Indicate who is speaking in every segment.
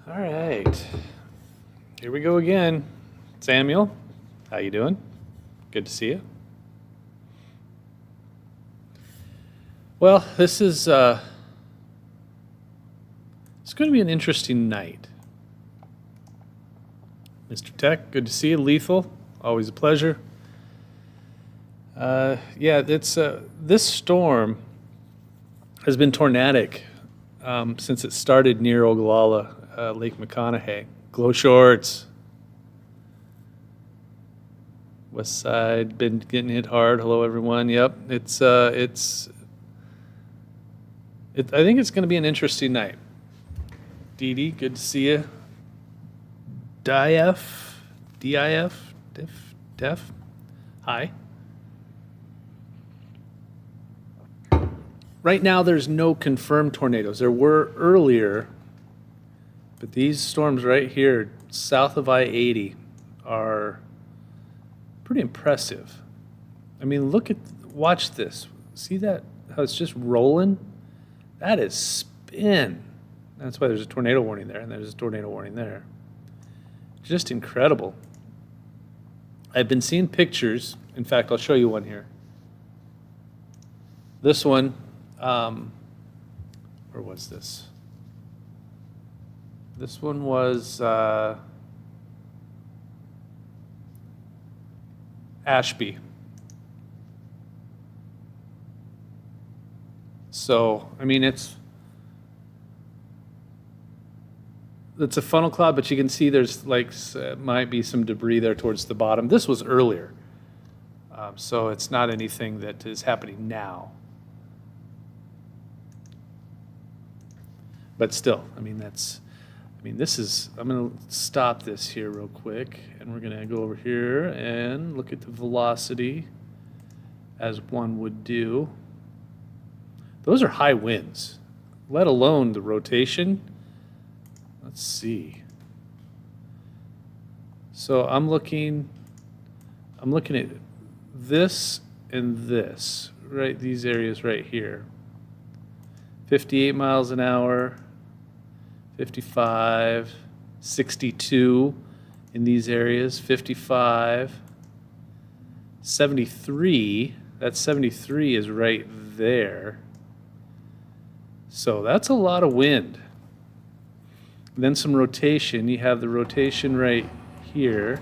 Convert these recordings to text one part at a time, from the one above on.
Speaker 1: All right. Here we go again. Samuel, how you doing? Good to see you. Well, this is it's going to be an interesting night. Mr. Tech, good to see you. Lethal, always a pleasure. Yeah, it's this storm has been tornadic since it started near Ogallala, Lake McConaughey. Glow shorts. West Side been getting hit hard. Hello, everyone. Yep, I think it's going to be an interesting night. Dee Dee, good to see you. DIF, Def. Hi. Right now, there's no confirmed tornadoes. There were earlier, but these storms right here, south of I-80, are pretty impressive. I mean, watch this. See that, how it's just rolling? That is spin. That's why there's a tornado warning there, and there's a tornado warning there. Just incredible. I've been seeing pictures. In fact, I'll show you one here. This one, where was this? This one was Ashby. So, I mean, it's a funnel cloud, but you can see there's might be some debris there towards the bottom. This was earlier, so it's not anything that is happening now. But still, I mean, this is, I'm going to stop this here real quick, and we're going to go over here and look at the velocity as one would do. Those are high winds, let alone the rotation. Let's see. So I'm looking at this and this, right? These areas right here. 58 miles an hour, 55, 62 in these areas, 55, 73. That 73 is right there. So that's a lot of wind. Then some rotation. You have the rotation right here.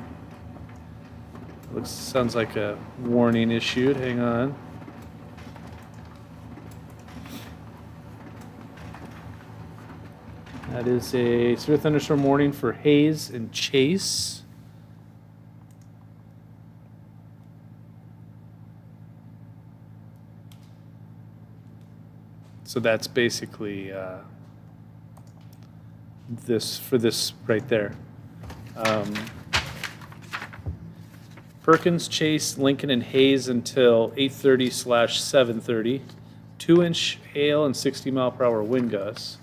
Speaker 1: Sounds like a warning issued. Hang on. That is a severe thunderstorm warning for Hays and Chase. So that's basically this right there. Perkins, Chase, Lincoln, and Hays until 8:30/7:30. 2-inch hail and 60-mile-per-hour wind gusts.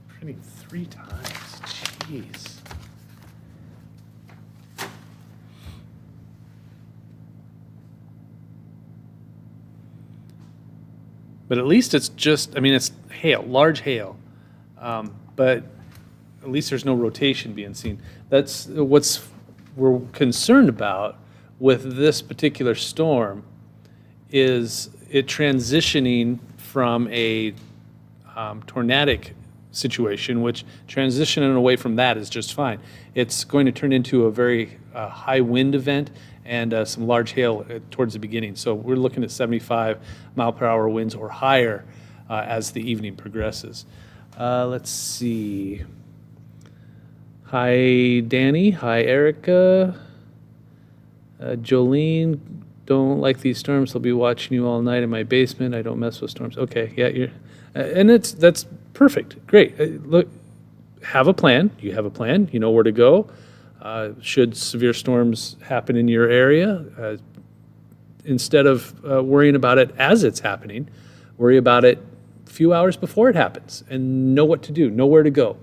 Speaker 1: Printing 3 times. Jeez. But at least it's just, I mean, it's hail, large hail. But at least there's no rotation being seen. That's what's we're concerned about with this particular storm is it transitioning from a tornadic situation, which transitioning away from that is just fine. It's going to turn into a very high wind event and some large hail towards the beginning. So we're looking at 75-mile-per-hour winds or higher as the evening progresses. Let's see. Hi, Danny. Hi, Erica. Jolene, don't like these storms. I'll be watching you all night in my basement. I don't mess with storms. Okay, yeah, and that's perfect. Great. Look, have a plan. You have a plan. You know where to go. Should severe storms happen in your area, instead of worrying about it as it's happening, worry about it a few hours before it happens and know what to do, know where to go,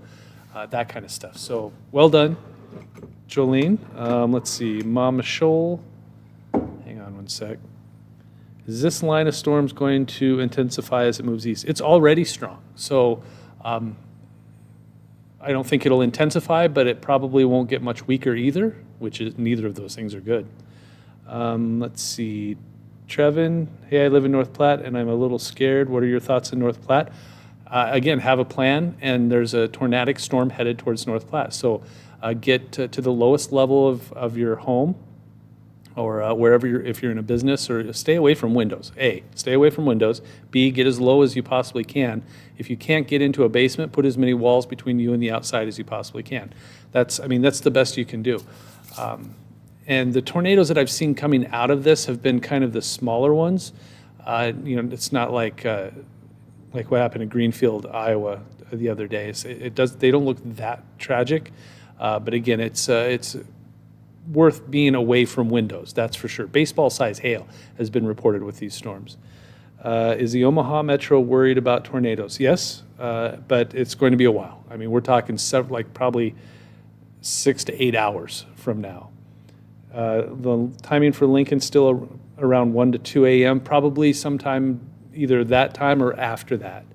Speaker 1: that kind of stuff. So well done, Jolene. Let's see, Mama Shoal. Hang on one sec. Is this line of storms going to intensify as it moves east? It's already strong. So I don't think it'll intensify, but it probably won't get much weaker either, which is neither of those things are good. Let's see. Trevin, hey, I live in North Platte and I'm a little scared. What are your thoughts on North Platte? Again, have a plan, and there's a tornadic storm headed towards North Platte. So get to the lowest level of your home, or wherever if you're in a business, or stay away from windows. A, stay away from windows. B, get as low as you possibly can. If you can't get into a basement, put as many walls between you and the outside as you possibly can. That's the best you can do. And the tornadoes that I've seen coming out of this have been kind of the smaller ones. It's not like what happened in Greenfield, Iowa, the other day. They don't look that tragic, but again, it's worth being away from windows, that's for sure. Baseball-sized hail has been reported with these storms. Is the Omaha Metro worried about tornadoes? Yes, but it's going to be a while. I mean, we're talking probably 6 to 8 hours from now. The timing for Lincoln still around 1 to 2 a.m., probably sometime either that time or after that.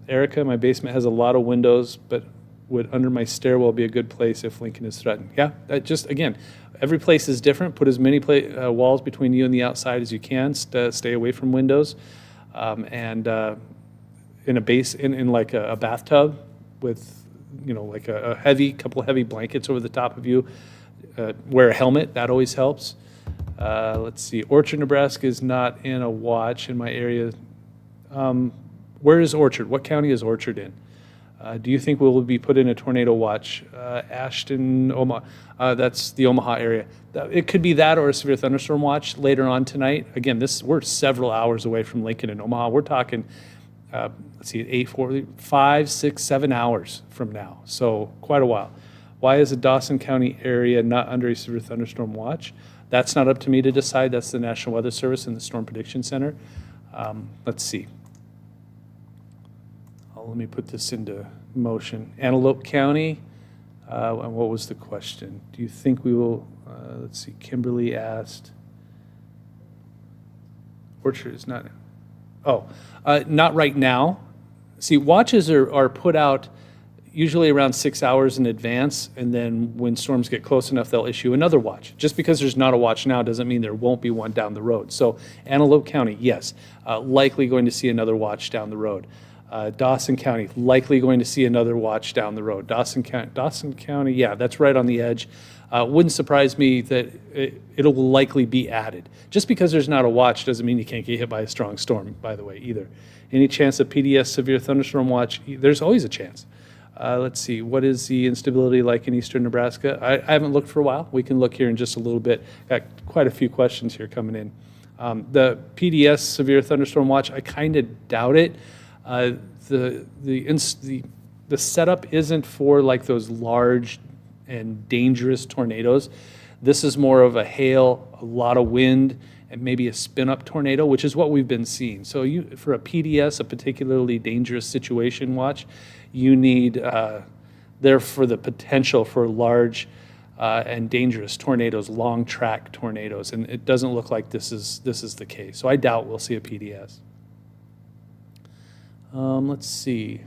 Speaker 1: Erica, my basement has a lot of windows, but would under my stairwell be a good place if Lincoln is threatened? Yeah, again, every place is different. Put as many walls between you and the outside as you can. Stay away from windows. And in like a bathtub with, like a couple heavy blankets over the top of you. Wear a helmet, that always helps. Let's see, Orchard, Nebraska is not in a watch in my area. Where is Orchard? What county is Orchard in? Do you think we will be put in a tornado watch? Ashton, Omaha, that's the Omaha area. It could be that or a severe thunderstorm watch later on tonight. Again, we're several hours away from Lincoln and Omaha. We're talking, 5, 6, 7 hours from now. So quite a while. Why is the Dawson County area not under a severe thunderstorm watch? That's not up to me to decide. That's the National Weather Service and the Storm Prediction Center. Let's see. Let me put this into motion. Antelope County, and what was the question? Do you think we will, let's see, Kimberly asked. Orchard is not, not right now. See, watches are put out usually around 6 hours in advance, and then when storms get close enough, they'll issue another watch. Just because there's not a watch now doesn't mean there won't be one down the road. So Antelope County, yes, likely going to see another watch down the road. Dawson County, likely going to see another watch down the road. Dawson County, yeah, that's right on the edge. Wouldn't surprise me that it'll likely be added. Just because there's not a watch doesn't mean you can't get hit by a strong storm, by the way, either. Any chance of PDS severe thunderstorm watch? There's always a chance. Let's see, what is the instability like in eastern Nebraska? I haven't looked for a while. We can look here in just a little bit. Got quite a few questions here coming in. The PDS severe thunderstorm watch, I kind of doubt it. The setup isn't for like those large and dangerous tornadoes. This is more of a hail, a lot of wind, and maybe a spin-up tornado, which is what we've been seeing. So for a PDS, a particularly dangerous situation watch, you need there for the potential for large and dangerous tornadoes, long track tornadoes, and it doesn't look like this is the case. So I doubt we'll see a PDS. Let's see.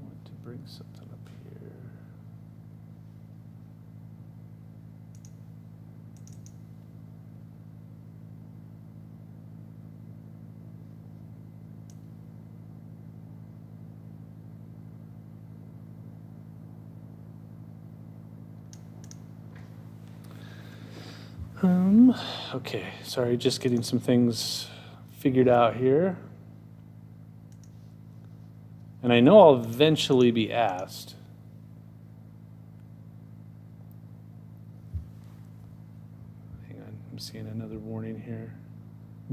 Speaker 1: I want to bring something up here. Okay, sorry, just getting some things figured out here. And I know I'll eventually be asked. Hang on, I'm seeing another warning here.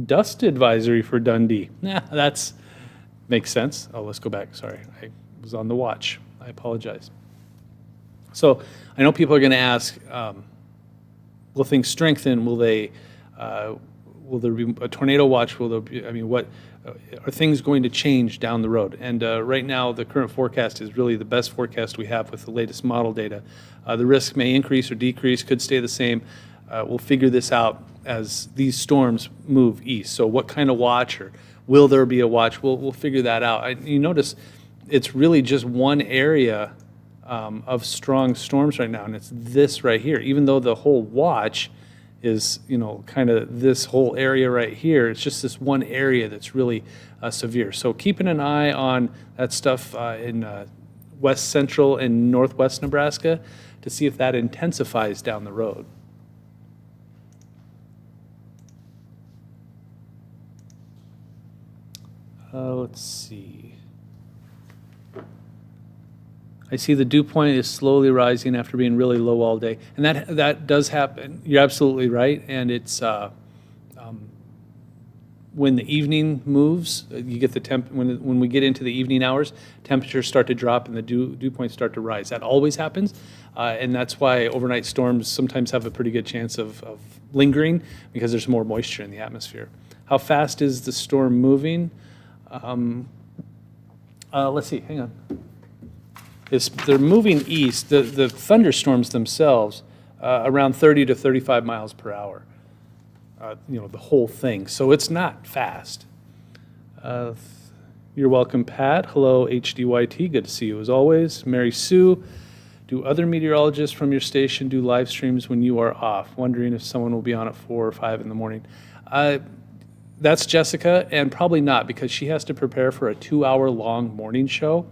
Speaker 1: Dust advisory for Dundee. Nah, that's makes sense. Oh, let's go back. Sorry, I was on the watch. I apologize. So I know people are going to ask, will things strengthen? Will there be a tornado watch? Will there be, are things going to change down the road? And right now, the current forecast is really the best forecast we have with the latest model data. The risk may increase or decrease, could stay the same. We'll figure this out as these storms move east. So what kind of watch, or will there be a watch? We'll figure that out. You notice it's really just one area of strong storms right now, and it's this right here. Even though the whole watch is, kind of this whole area right here, it's just this one area that's really severe. So keeping an eye on that stuff in west central and northwest Nebraska to see if that intensifies down the road. Let's see. I see the dew point is slowly rising after being really low all day, and that does happen. You're absolutely right, and it's when the evening moves, you get the when we get into the evening hours, temperatures start to drop and the dew points start to rise. That always happens, and that's why overnight storms sometimes have a pretty good chance of lingering, because there's more moisture in the atmosphere. How fast is the storm moving? Let's see, hang on. They're moving east. The thunderstorms themselves, around 30 to 35 miles per hour, the whole thing. So it's not fast. You're welcome, Pat. Hello, HDYT. Good to see you as always. Mary Sue, do other meteorologists from your station do live streams when you are off? Wondering if someone will be on at 4 or 5 in the morning. That's Jessica, and probably not, because she has to prepare for a 2-hour-long morning show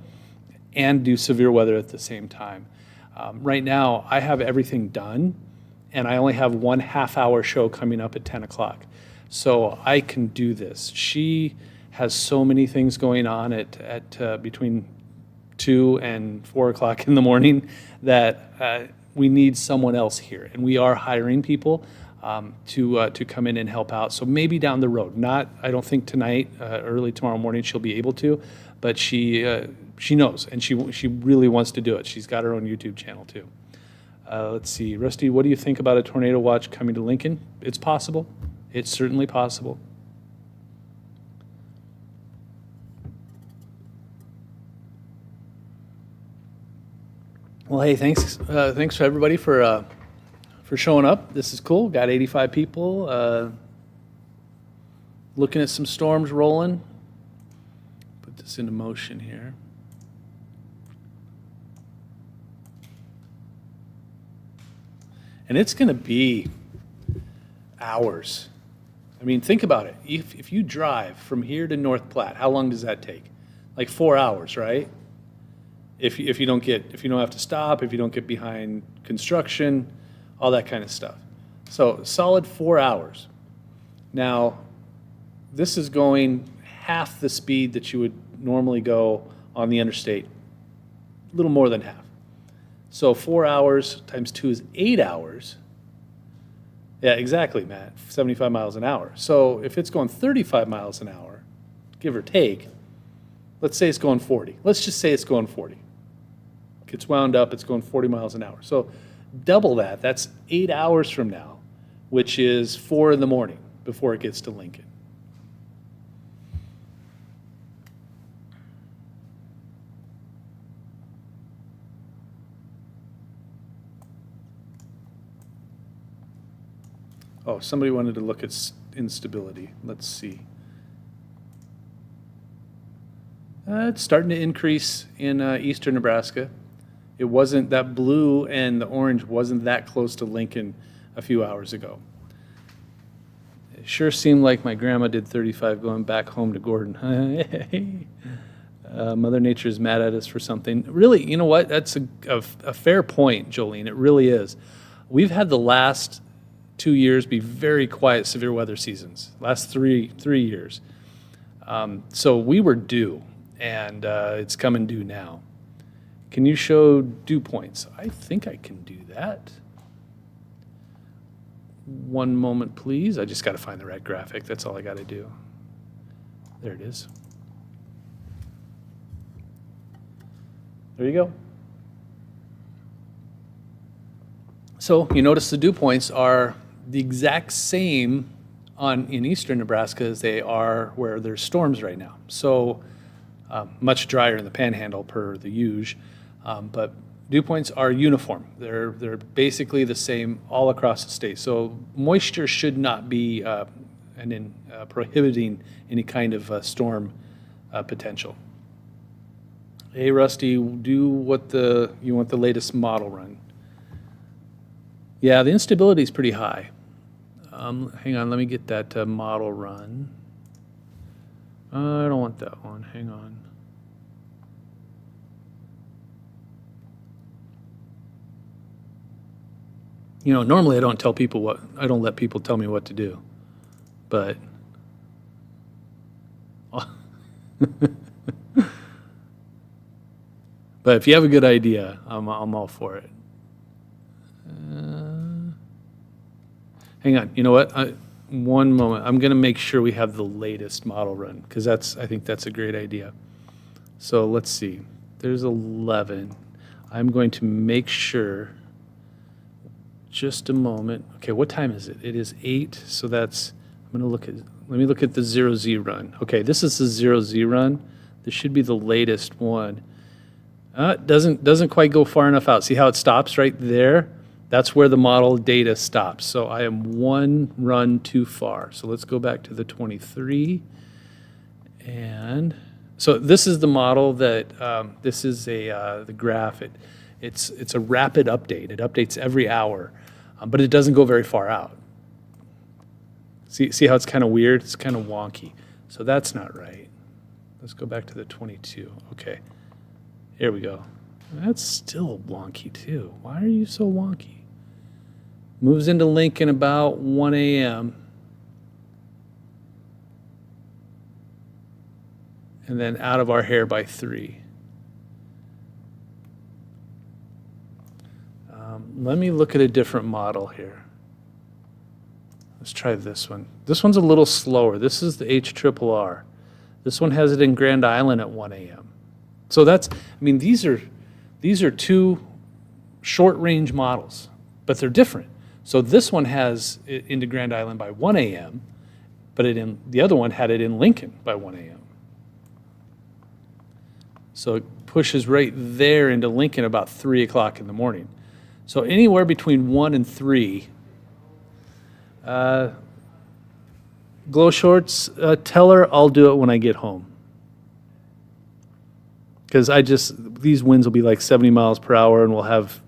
Speaker 1: and do severe weather at the same time. Right now, I have everything done, and I only have 1 half-hour show coming up at 10 o'clock. So I can do this. She has so many things going on at between 2 and 4 o'clock in the morning that we need someone else here. And we are hiring people to come in and help out. So maybe down the road, I don't think tonight, early tomorrow morning she'll be able to, but she knows, and she really wants to do it. She's got her own YouTube channel too. Let's see, Rusty, what do you think about a tornado watch coming to Lincoln? It's possible. It's certainly possible. Well, hey, thanks for everybody for showing up. This is cool. Got 85 people looking at some storms rolling. Put this into motion here. And it's going to be hours. I mean, think about it. If you drive from here to North Platte, how long does that take? Like 4 hours, right? If you don't have to stop, if you don't get behind construction, all that kind of stuff. So solid 4 hours. Now, this is going half the speed that you would normally go on the interstate. A little more than half. So 4 hours times 2 is 8 hours. Yeah, exactly, Matt. 75 miles an hour. So if it's going 35 miles an hour, give or take, let's say it's going 40. Let's just say it's going 40. Gets wound up, it's going 40 miles an hour. So double that. That's 8 hours from now, which is 4 in the morning before it gets to Lincoln. Oh, somebody wanted to look at instability. Let's see. It's starting to increase in eastern Nebraska. It wasn't, that blue and the orange wasn't that close to Lincoln a few hours ago. It sure seemed like my grandma did 35 going back home to Gordon. Mother Nature is mad at us for something. Really, you know what? That's a fair point, Jolene. It really is. We've had the last 2 years be very quiet severe weather seasons. Last three years. So we were due, and it's coming due now. Can you show dew points? I think I can do that. One moment, please. I just got to find the right graphic. That's all I got to do. There it is. There you go. So you notice the dew points are the exact same in eastern Nebraska as they are where there's storms right now. So much drier in the panhandle per the usual, but dew points are uniform. They're basically the same all across the state. So moisture should not be prohibiting any kind of storm potential. Hey, Rusty, do you want the latest model run? Yeah, the instability is pretty high. Hang on, let me get that model run. I don't want that one. Hang on. Normally I don't let people tell me what to do, but but if you have a good idea, I'm all for it. Hang on. You know what? One moment. I'm going to make sure we have the latest model run because I think that's a great idea. So let's see. There's 11. I'm going to make sure. Just a moment. Okay, what time is it? It is 8. So let me look at the 0Z run. Okay, this is the 0Z run. This should be the latest one. It doesn't quite go far enough out. See how it stops right there? That's where the model data stops. So I am one run too far. So let's go back to the 23. And so this is the model that, this is the graph. It's a rapid update. It updates every hour, but it doesn't go very far out. See how it's kind of weird? It's kind of wonky. So that's not right. Let's go back to the 22. Okay. Here we go. That's still wonky too. Why are you so wonky? Moves into Lincoln about 1 a.m. And then out of our hair by 3. Let me look at a different model here. Let's try this one. This one's a little slower. This is the HRRR. This one has it in Grand Island at 1 a.m. So these are two short-range models, but they're different. So this one has it into Grand Island by 1 a.m., but the other one had it in Lincoln by 1 a.m. So it pushes right there into Lincoln about 3 o'clock in the morning. So anywhere between 1 and 3, Glow Shorts, tell her I'll do it when I get home. Because these winds will be like 70 miles per hour and we'll have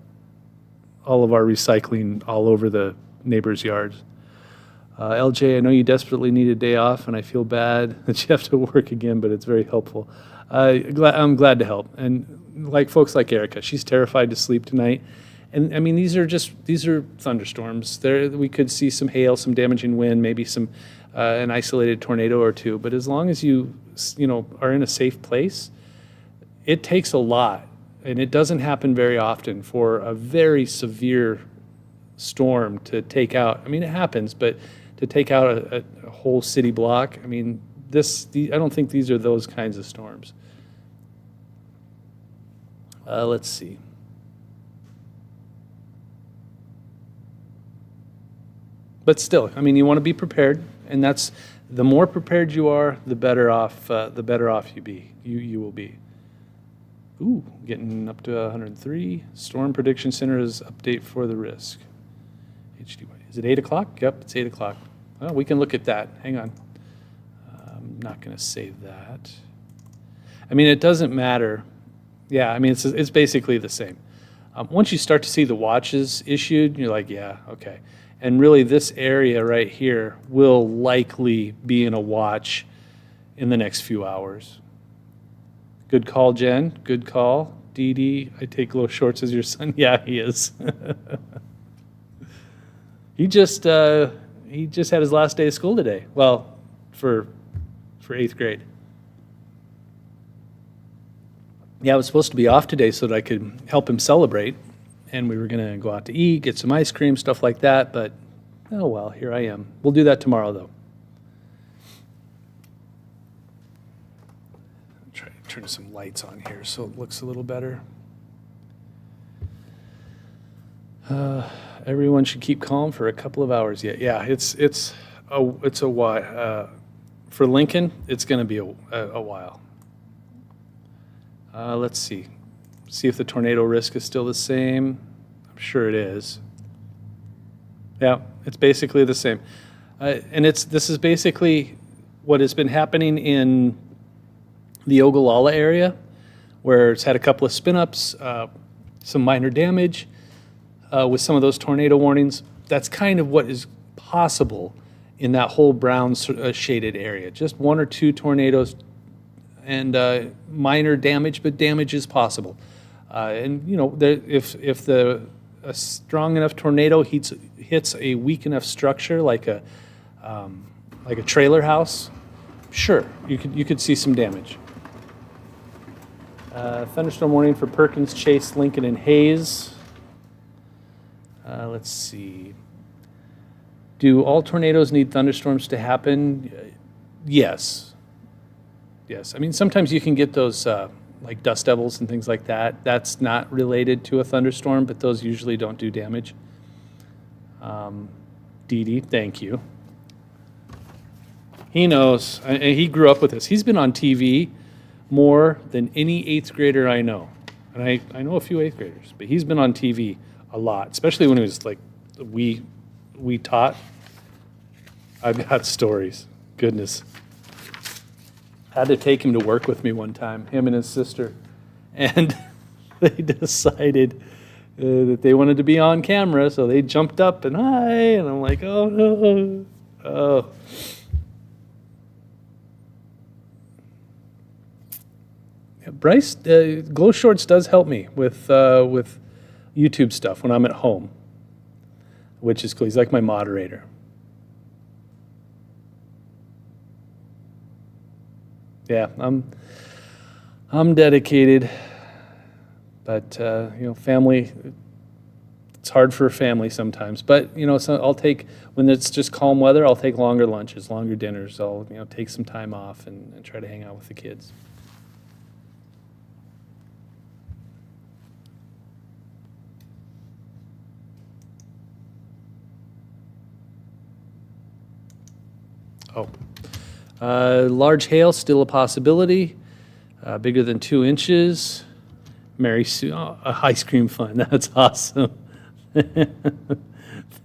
Speaker 1: all of our recycling all over the neighbors' yards. LJ, I know you desperately need a day off and I feel bad that you have to work again, but it's very helpful. I'm glad to help. And like folks like Erica, she's terrified to sleep tonight. And I mean, these are thunderstorms. We could see some hail, some damaging wind, maybe an isolated tornado or two. But as long as you are in a safe place, it takes a lot, and it doesn't happen very often for a very severe storm to take out. I mean, it happens, but to take out a whole city block, I mean, I don't think these are those kinds of storms. Let's see. But still, I mean, you want to be prepared, and the more prepared you are, the better off you will be. Ooh, getting up to 103. Storm Prediction Center's update for the risk. HDY. Is it 8 o'clock? Yep, it's 8 o'clock. Well, we can look at that. Hang on. I'm not going to save that. I mean, it doesn't matter. Yeah, I mean, it's basically the same. Once you start to see the watches issued, you're like, yeah, okay. And really, this area right here will likely be in a watch in the next few hours. Good call, Jen. Good call. Dee Dee, I take Glow Shorts as your son. Yeah, he is. He just had his last day of school today. Well, for 8th grade. Yeah, I was supposed to be off today so that I could help him celebrate. And we were going to go out to eat, get some ice cream, stuff like that. But, oh well, here I am. We'll do that tomorrow, though. Try to turn some lights on here so it looks a little better. Everyone should keep calm for a couple of hours yet. Yeah, it's a while. For Lincoln, it's going to be a while. Let's see. See if the tornado risk is still the same. I'm sure it is. Yeah, it's basically the same. And this is basically what has been happening in the Ogallala area, where it's had a couple of spin-ups, some minor damage with some of those tornado warnings. That's kind of what is possible in that whole brown shaded area. Just one or two tornadoes and minor damage, but damage is possible. And you know, if a strong enough tornado hits a weak enough structure like a trailer house, sure, you could see some damage. Thunderstorm warning for Perkins, Chase, Lincoln, and Hayes. Let's see. Do all tornadoes need thunderstorms to happen? Yes. Yes. I mean, sometimes you can get those like dust devils and things like that. That's not related to a thunderstorm, but those usually don't do damage. Dee Dee, thank you. He knows. He grew up with this. He's been on TV more than any 8th grader I know. And I know a few 8th graders, but he's been on TV a lot, especially when he was like, we taught. I've got stories. Goodness. Had to take him to work with me one time, him and his sister. And they decided that they wanted to be on camera, so they jumped up and hi, and I'm like, oh no. Oh. Yeah, Bryce, Glow Shorts does help me with YouTube stuff when I'm at home, which is cool. He's like my moderator. Yeah, I'm dedicated, but you know, family. It's hard for a family sometimes, but you know, so I'll take when it's just calm weather. I'll take longer lunches, longer dinners. I'll take some time off and try to hang out with the kids. Oh. Large hail, still a possibility. Bigger than 2 inches. Mary Sue, ice cream fun. That's awesome.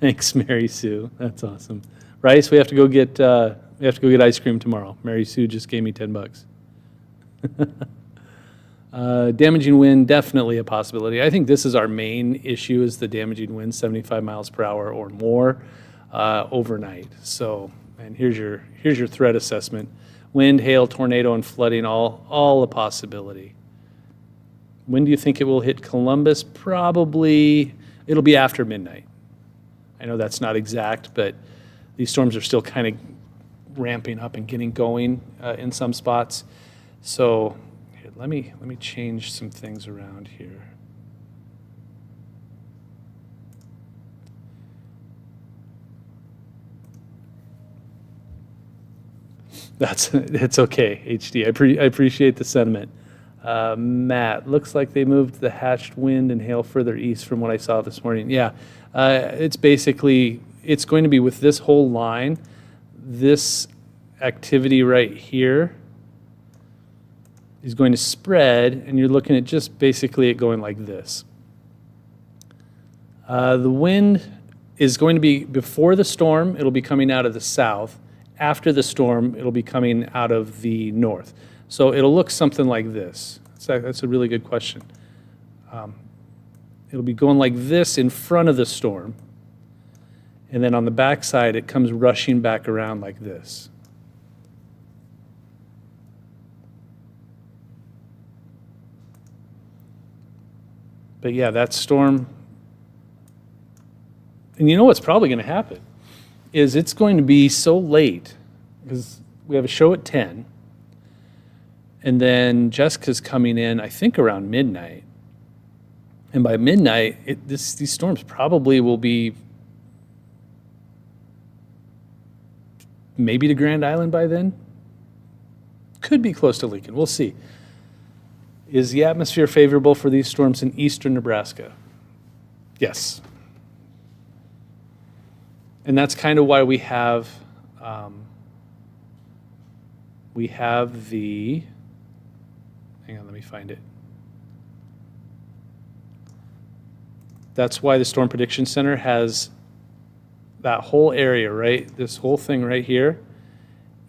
Speaker 1: Thanks, Mary Sue. That's awesome. Rice, we have to go get ice cream tomorrow. Mary Sue just gave me $10. Damaging wind, definitely a possibility. I think this is our main issue: is the damaging wind, 75 miles per hour or more overnight. So. And here's your threat assessment: wind, hail, tornado, and flooding, all a possibility. When do you think it will hit Columbus? Probably it'll be after midnight. I know that's not exact, but these storms are still kind of ramping up and getting going in some spots. So here, let me change some things around here. It's okay, HD. I appreciate the sentiment. Matt, looks like they moved the hatched wind and hail further east from what I saw this morning. Yeah, it's going to be with this whole line, this activity right here is going to spread, and you're looking at just basically it going like this. The wind is going to be, before the storm, it'll be coming out of the south. After the storm, it'll be coming out of the north. So it'll look something like this. That's a really good question. It'll be going like this in front of the storm. And then on the backside, it comes rushing back around like this. But yeah, that storm, and you know what's probably going to happen is it's going to be so late because we have a show at 10, and then Jessica's coming in, I think, around midnight. And by midnight, these storms probably will be maybe to Grand Island by then. Could be close to Lincoln. We'll see. Is the atmosphere favorable for these storms in eastern Nebraska? Yes. And that's kind of why we have We have the, hang on, let me find it. That's why the Storm Prediction Center has that whole area, right? This whole thing right here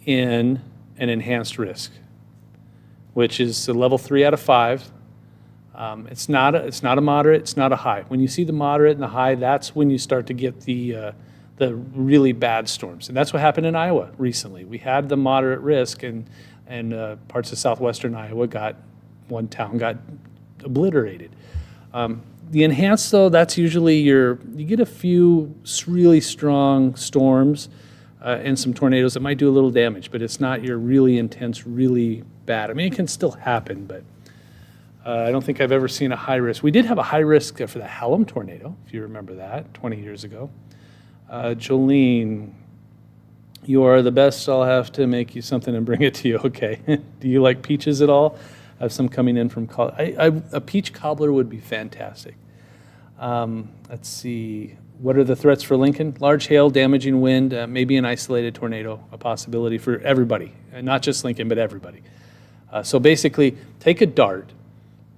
Speaker 1: in an enhanced risk, which is a level 3 out of 5. It's not a moderate, it's not a high. When you see the moderate and the high, that's when you start to get the really bad storms. And that's what happened in Iowa recently. We had the moderate risk, and parts of southwestern Iowa one town got obliterated. The enhanced, though, that's usually you get a few really strong storms and some tornadoes that might do a little damage, but it's not your really intense, really bad. I mean, it can still happen, but I don't think I've ever seen a high risk. We did have a high risk for the Hallam tornado, if you remember that, 20 years ago. Jolene, you are the best. I'll have to make you something and bring it to you. Okay. Do you like peaches at all? I have some coming in from college. A peach cobbler would be fantastic. Let's see. What are the threats for Lincoln? Large hail, damaging wind, maybe an isolated tornado, a possibility for everybody, not just Lincoln, but everybody. So basically, take a dart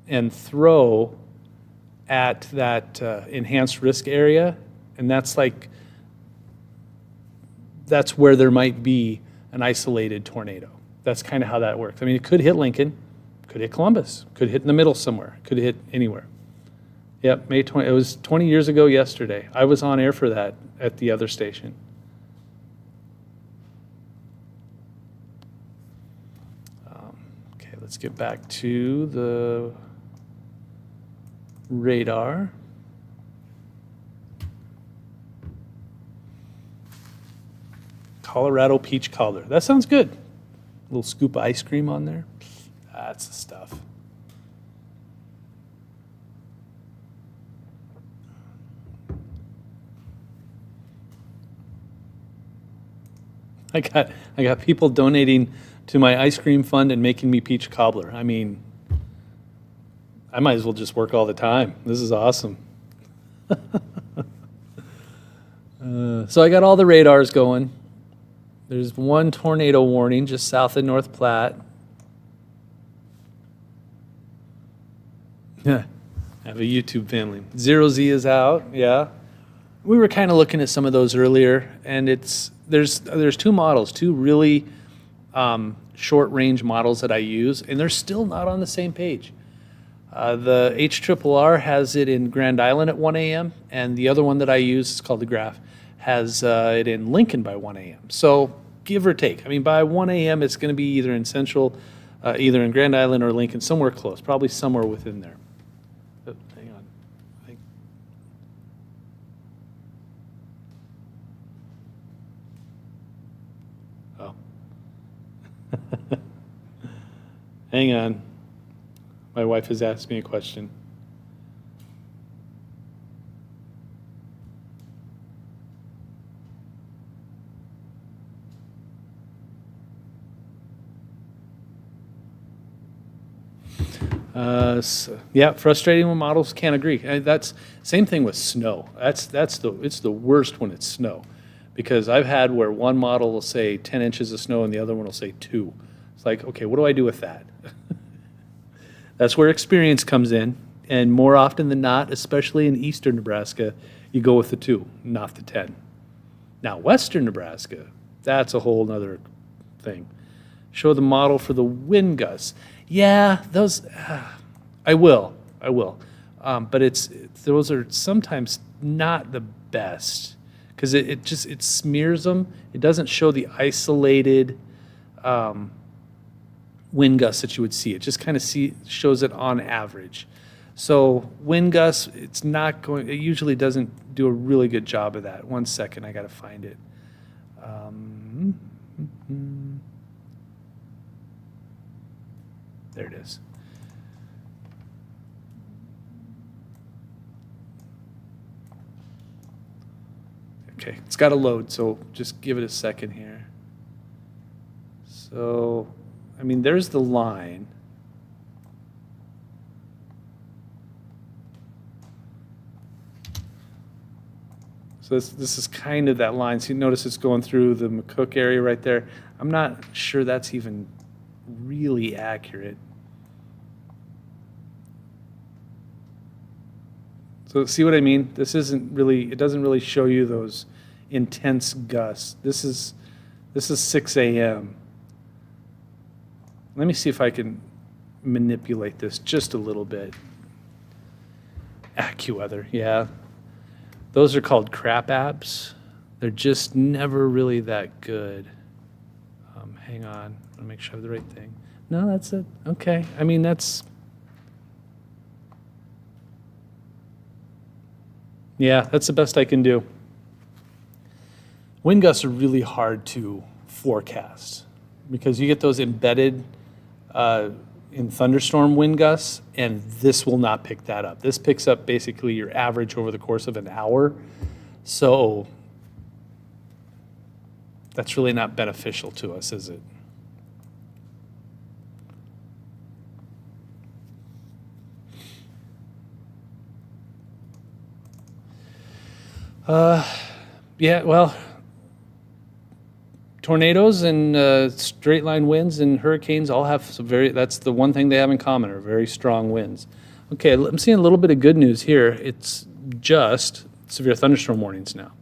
Speaker 1: and throw at that enhanced risk area, and that's where there might be an isolated tornado. That's kind of how that works. I mean, it could hit Lincoln, could hit Columbus, could hit in the middle somewhere, could hit anywhere. Yep, May 20, it was 20 years ago yesterday. I was on air for that at the other station. Okay, let's get back to the radar. Colorado peach cobbler. That sounds good. A little scoop of ice cream on there. That's the stuff. I got people donating to my ice cream fund and making me peach cobbler. I mean, I might as well just work all the time. This is awesome. So I got all the radars going. There's one tornado warning just south of North Platte. Yeah, I have a YouTube family. Zero Z is out, yeah. We were kind of looking at some of those earlier, and there's two models, two really short-range models that I use, and they're still not on the same page. The HRRR has it in Grand Island at 1 a.m., and the other one that I use, it's called the Graph, has it in Lincoln by 1 a.m. So give or take. I mean, by 1 a.m., it's going to be either in Central, either in Grand Island or Lincoln, somewhere close, probably somewhere within there. Oh, hang on. Oh. Hang on. My wife has asked me a question. Yeah, frustrating when models can't agree. That's same thing with snow. It's the worst when it's snow, because I've had where one model will say 10 inches of snow and the other one will say 2. It's like, okay, what do I do with that? That's where experience comes in, and more often than not, especially in eastern Nebraska, you go with the 2, not the 10. Now, western Nebraska, that's a whole nother thing. Show the model for the wind gusts. Yeah, those, I will. But those are sometimes not the best, because it smears them. It doesn't show the isolated wind gusts that you would see. It just kind of shows it on average. So wind gusts, it usually doesn't do a really good job of that. 1 second, I got to find it. There it is. Okay, it's got to load, so just give it a second here. So, I mean, there's the line. So this is kind of that line. So you notice it's going through the McCook area right there. I'm not sure that's even really accurate. So see what I mean? This isn't really, it doesn't really show you those intense gusts. This is 6 a.m. Let me see if I can manipulate this just a little bit. AccuWeather, yeah. Those are called crap apps. They're just never really that good. Hang on, I want to make sure I have the right thing. No, that's it. Okay, I mean, yeah, that's the best I can do. Wind gusts are really hard to forecast because you get those embedded in thunderstorm wind gusts, and this will not pick that up. This picks up basically your average over the course of an hour. So that's really not beneficial to us, is it? Yeah, well, tornadoes and straight line winds and hurricanes all have some that's the one thing they have in common, are very strong winds. Okay, I'm seeing a little bit of good news here. It's just severe thunderstorm warnings now.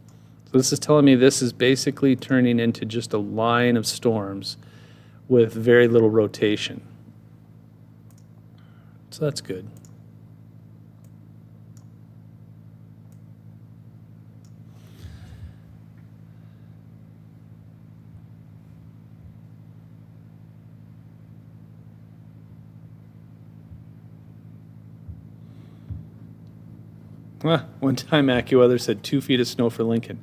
Speaker 1: So this is telling me this is basically turning into just a line of storms with very little rotation. So that's good. One time AccuWeather said 2 feet of snow for Lincoln.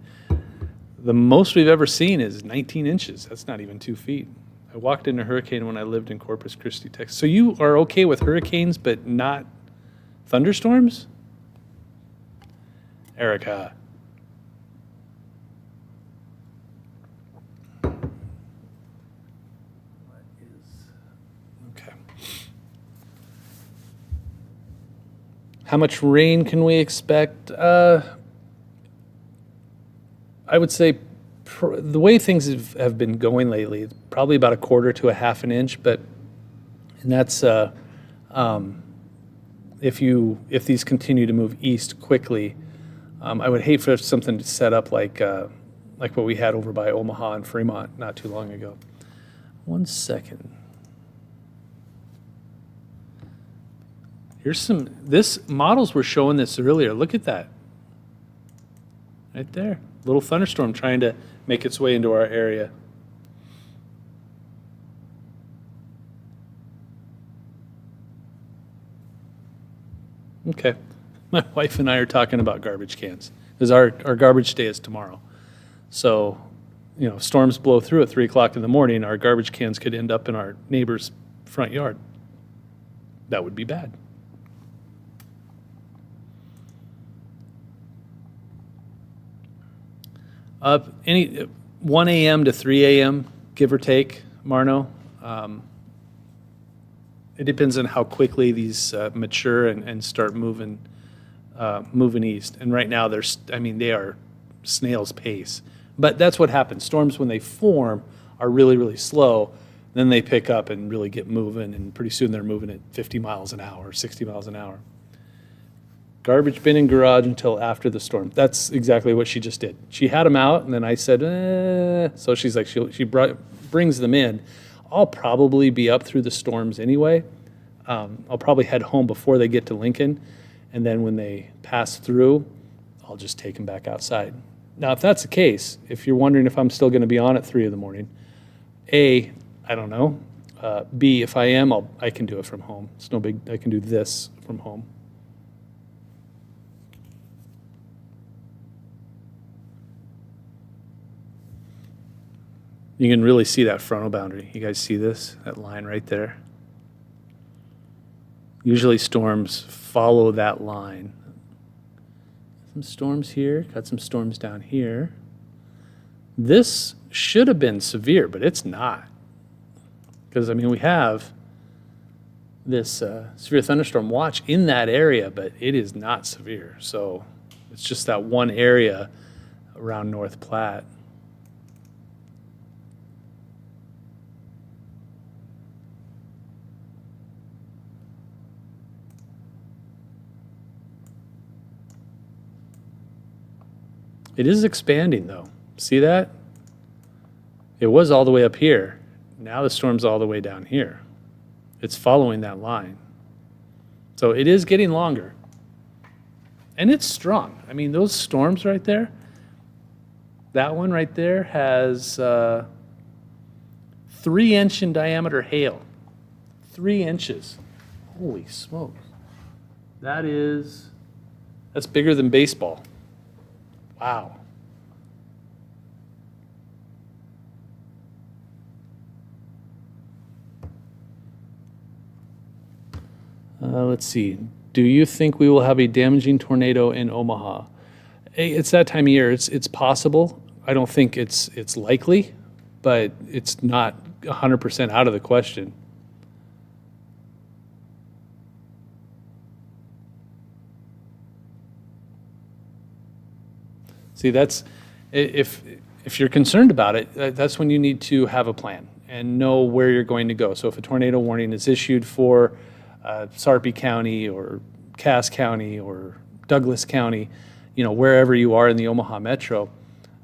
Speaker 1: The most we've ever seen is 19 inches. That's not even 2 feet. I walked in a hurricane when I lived in Corpus Christi, Texas. So you are okay with hurricanes but not thunderstorms? Erica. Okay. How much rain can we expect? I would say the way things have been going lately, it's probably about 1/4 to 1/2 an inch, and that's if these continue to move east quickly. I would hate for something to set up like what we had over by Omaha and Fremont not too long ago. 1 second. Here's models were showing this earlier. Look at that. Right there. Little thunderstorm trying to make its way into our area. Okay. My wife and I are talking about garbage cans because our garbage day is tomorrow. So, storms blow through at 3 o'clock in the morning, our garbage cans could end up in our neighbor's front yard. That would be bad. Any 1 a.m. to 3 a.m., give or take, Marno. It depends on how quickly these mature and start moving east. And right now, they are snail's pace. But that's what happens. Storms, when they form, are really, really slow. Then they pick up and really get moving, and pretty soon they're moving at 50 miles an hour, 60 miles an hour. Garbage bin and garage until after the storm. That's exactly what she just did. She had them out, and then I said, So she's like, she brings them in. I'll probably be up through the storms anyway. I'll probably head home before they get to Lincoln, and then when they pass through, I'll just take them back outside. Now, if that's the case, if you're wondering if I'm still going to be on at 3 in the morning, A, I don't know. B, if I am, I can do it from home. It's no big. I can do this from home. You can really see that frontal boundary. You guys see this? That line right there? Usually storms follow that line. Some storms here, got some storms down here. This should have been severe, but it's not. Because, we have this severe thunderstorm watch in that area, but it is not severe. So it's just that one area around North Platte. It is expanding though. See that? It was all the way up here. Now the storm's all the way down here. It's following that line. So it is getting longer. And it's strong. I mean, those storms right there, that one right there has 3-inch in diameter hail. 3 inches. Holy smokes. That's bigger than baseball. Wow. Let's see. Do you think we will have a damaging tornado in Omaha? It's that time of year. It's possible. I don't think it's likely, but it's not 100% out of the question. See, that's if you're concerned about it, that's when you need to have a plan and know where you're going to go. So if a tornado warning is issued for Sarpy County or Cass County or Douglas County, wherever you are in the Omaha metro,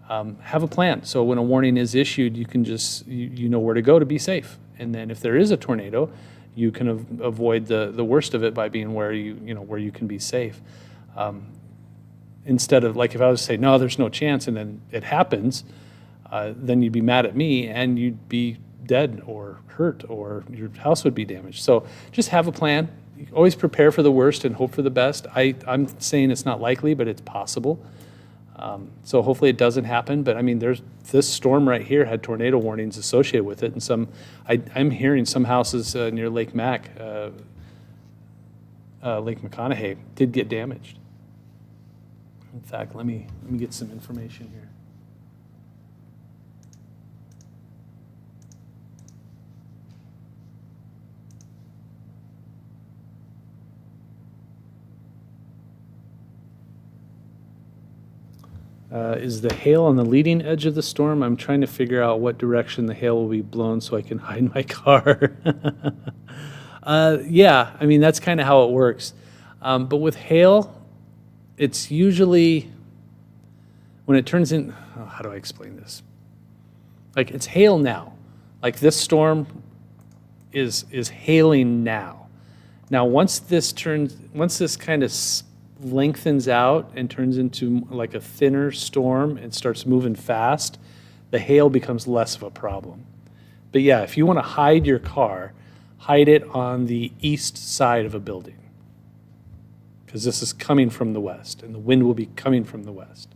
Speaker 1: have a plan. So when a warning is issued, you can just, you know where to go to be safe. And then if there is a tornado, you can avoid the worst of it by being where where you can be safe. Instead of, like, if I was to say, no, there's no chance, and then it happens, then you'd be mad at me and you'd be dead or hurt or your house would be damaged. So just have a plan. You always prepare for the worst and hope for the best. I'm saying it's not likely, but it's possible. So hopefully it doesn't happen. But I mean, this storm right here had tornado warnings associated with it, and I'm hearing some houses near Lake Lake McConaughey did get damaged. In fact, let me get some information here. Is the hail on the leading edge of the storm? I'm trying to figure out what direction the hail will be blown so I can hide my car. Yeah, I mean, that's kind of how it works. But with hail, it's usually when it turns in, how do I explain this? Like, it's hail now. Like, this storm is hailing now. Now, once this kind of lengthens out and turns into like a thinner storm and starts moving fast, the hail becomes less of a problem. But yeah, if you want to hide your car, hide it on the east side of a building, because this is coming from the west and the wind will be coming from the west.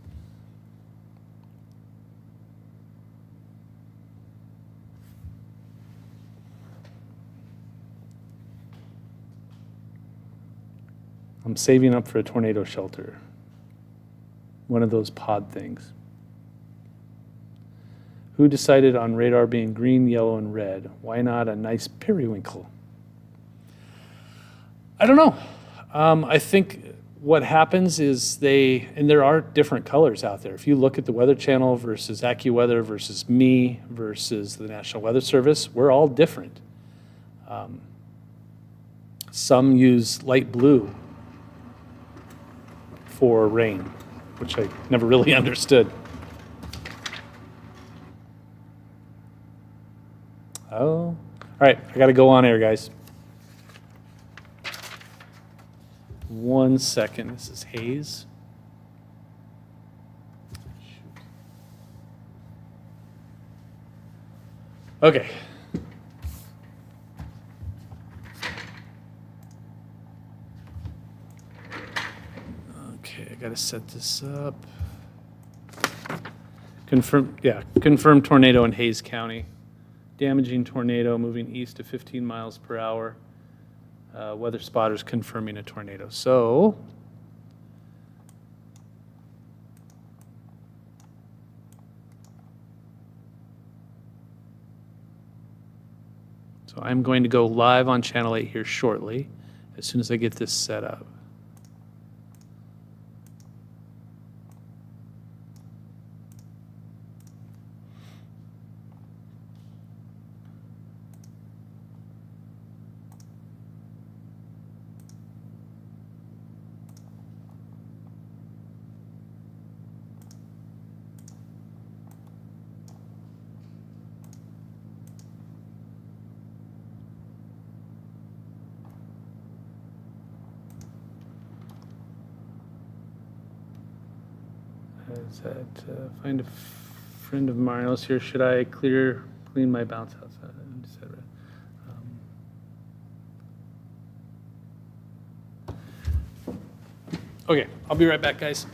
Speaker 1: I'm saving up for a tornado shelter. One of those pod things. Who decided on radar being green, yellow, and red? Why not a nice periwinkle? I don't know. I think what happens is and there are different colors out there. If you look at the Weather Channel versus AccuWeather versus me versus the National Weather Service, we're all different. Some use light blue for rain, which I never really understood. Oh, all right, I gotta go on air, guys. 1 second, this is Hayes. Okay. Okay, I gotta set this up. Confirmed tornado in Hayes County. Damaging tornado moving east to 15 miles per hour. Weather spotters confirming a tornado. So I'm going to go live on Channel 8 here shortly, as soon as I get this set up. Is that find a friend of Mario's here? Should I clean my bounce house? Etc. Okay, I'll be right back, guys.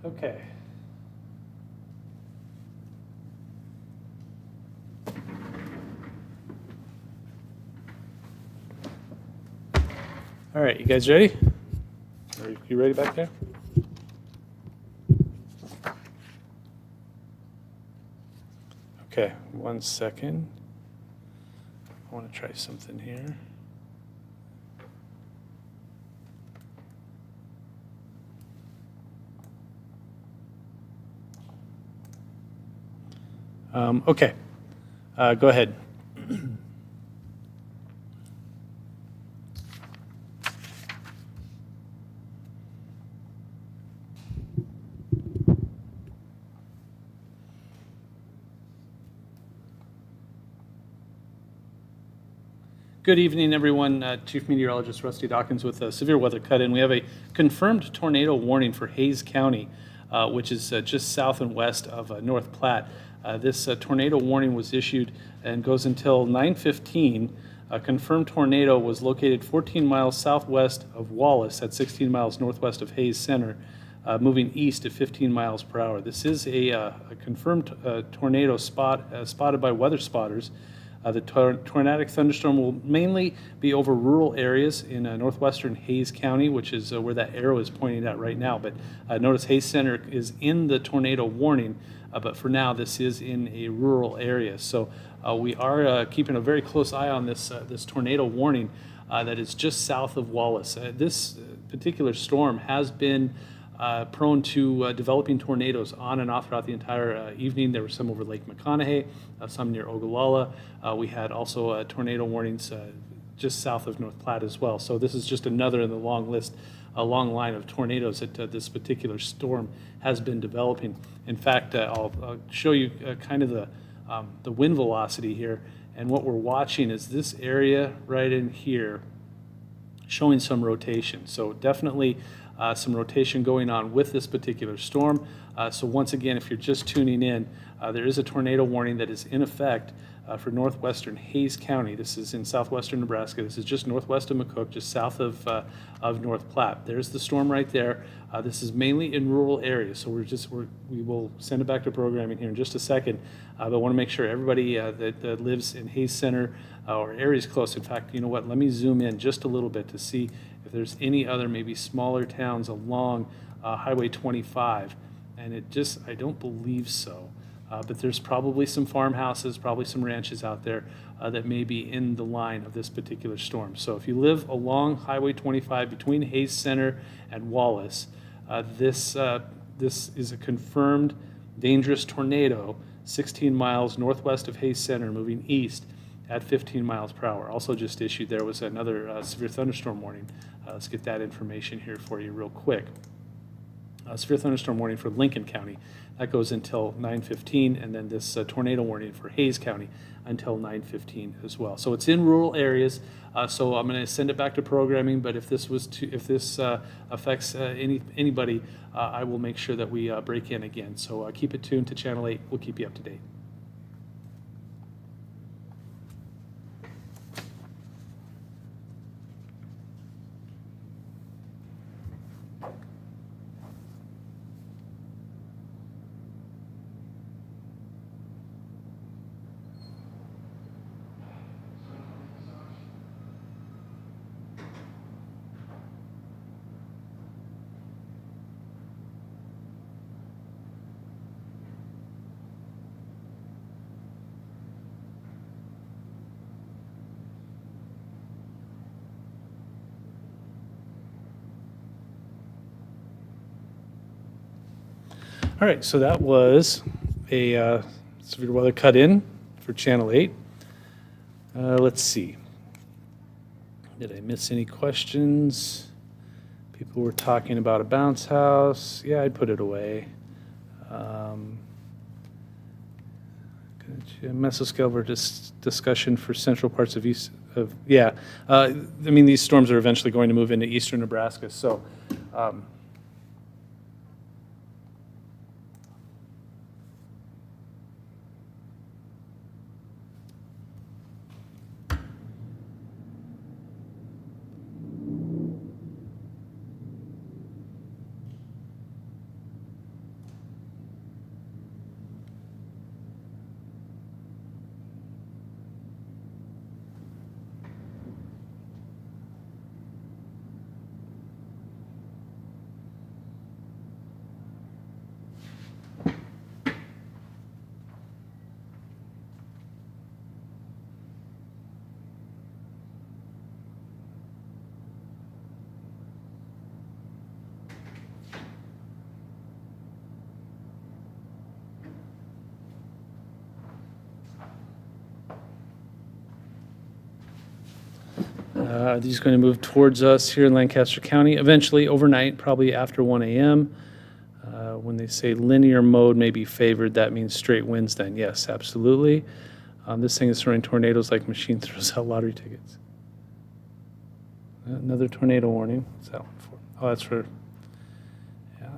Speaker 1: Okay. All right, you guys ready? Are you ready back there? Okay, 1 second. I want to try something here. Okay, go ahead. Good evening, everyone. Chief Meteorologist Rusty Dawkins with a severe weather cut-in. We have a confirmed tornado warning for Hays County, which is just south and west of North Platte. This tornado warning was issued and goes until 9:15. A confirmed tornado was located 14 miles southwest of Wallace at 16 miles northwest of Hays Center, moving east at 15 miles per hour. This is a confirmed tornado spotted by weather spotters. The tornadic thunderstorm will mainly be over rural areas in northwestern Hays County, which is where that arrow is pointing at right now. But notice Hays Center is in the tornado warning, but for now this is in a rural area. So we are keeping a very close eye on this tornado warning that is just south of Wallace. This particular storm has been prone to developing tornadoes on and off throughout the entire evening. There were some over Lake McConaughey, some near Ogallala. We had also tornado warnings just south of North Platte as well. So this is just another in the long list, a long line of tornadoes that this particular storm has been developing. In fact, I'll show you kind of the wind velocity here. And what we're watching is this area right in here showing some rotation. So definitely some rotation going on with this particular storm. So once again, if you're just tuning in, there is a tornado warning that is in effect for northwestern Hays County. This is in southwestern Nebraska. This is just northwest of McCook, just south of North Platte. There's the storm right there. This is mainly in rural areas, so we will send it back to programming here in just a second. But I want to make sure everybody that lives in Hays Center or areas close. In fact, you know what? Let me zoom in just a little bit to see if there's any other maybe smaller towns along Highway 25, and I don't believe so. But there's probably some farmhouses, probably some ranches out there that may be in the line of this particular storm. So if you live along Highway 25 between Hays Center and Wallace, this is a confirmed dangerous tornado 16 miles northwest of Hays Center moving east at 15 miles per hour. Also just issued, there was another severe thunderstorm warning. Let's get that information here for you real quick. Severe thunderstorm warning for Lincoln County. That goes until 9:15, and then this tornado warning for Hayes County until 9:15 as well. So it's in rural areas. So I'm going to send it back to programming. But if this affects anybody, I will make sure that we break in again. So keep it tuned to Channel 8. We'll keep you up to date. All right, so that was a severe weather cut-in for Channel 8. Let's see. Did I miss any questions? People were talking about a bounce house. Yeah, I'd put it away. Mesoscale discussion for central parts of east of, yeah. I mean, these storms are eventually going to move into eastern Nebraska, so these are going to move towards us here in Lancaster County, eventually overnight, probably after 1 a.m. When they say linear mode may be favored, that means straight winds then. Yes, absolutely. This thing is throwing tornadoes like machine throws out lottery tickets. Another tornado warning. What's that one for? Oh, that's for, yeah,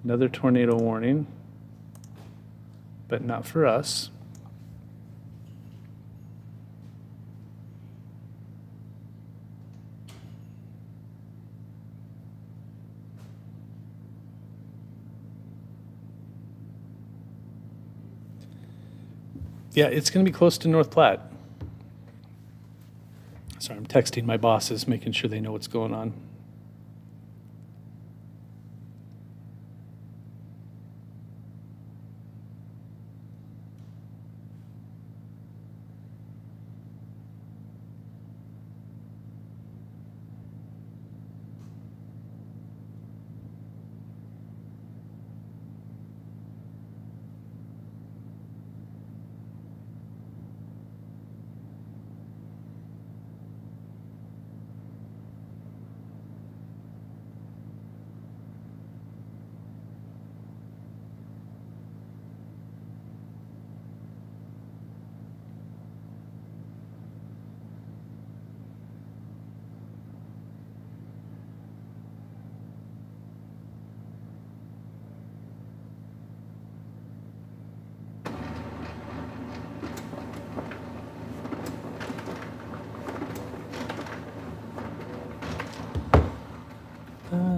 Speaker 1: another tornado warning, but not for us. Yeah, it's going to be close to North Platte. Sorry, I'm texting my bosses, making sure they know what's going on.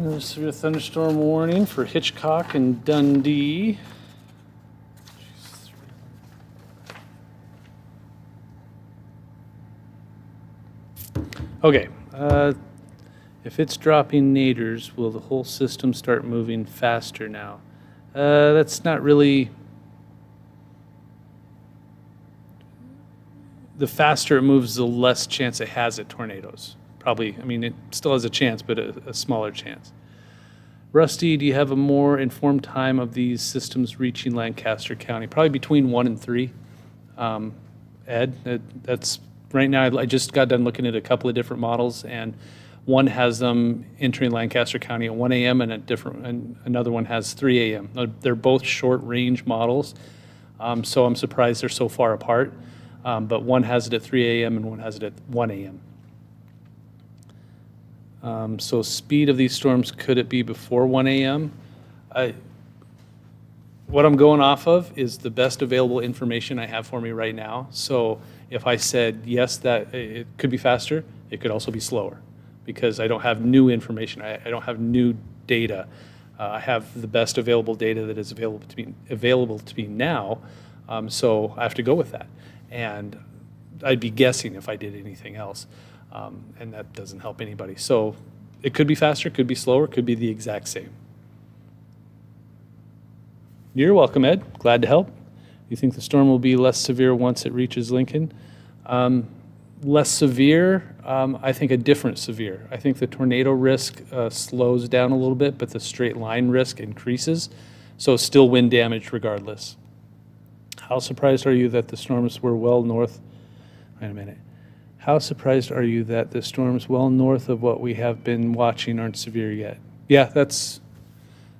Speaker 1: There's severe thunderstorm warning for Hitchcock and Dundee. Okay, if it's dropping naders, will the whole system start moving faster now? That's not really. The faster it moves, the less chance it has at tornadoes. Probably, I mean, it still has a chance, but a smaller chance. Rusty, do you have a more informed time of these systems reaching Lancaster County? Probably between 1 and 3. Ed. That's right now. I just got done looking at a couple of different models, and one has them entering Lancaster County at 1 a.m. and another one has 3 a.m. They're both short-range models, so I'm surprised they're so far apart. But one has it at 3 a.m. and one has it at 1 a.m. So speed of these storms, could it be before 1 a.m.? What I'm going off of is the best available information I have for me right now. So if I said yes, that it could be faster, it could also be slower, because I don't have new information. I don't have new data. I have the best available data that is available to me now. So I have to go with that. And I'd be guessing if I did anything else. And that doesn't help anybody. So it could be faster, could be slower, could be the exact same. You're welcome, Ed. Glad to help. You think the storm will be less severe once it reaches Lincoln? Less severe, I think a different severe. I think the tornado risk slows down a little bit, but the straight line risk increases. So still wind damage regardless. How surprised are you that the storms were well north? Wait a minute. How surprised are you that the storms well north of what we have been watching aren't severe yet? Yeah, that's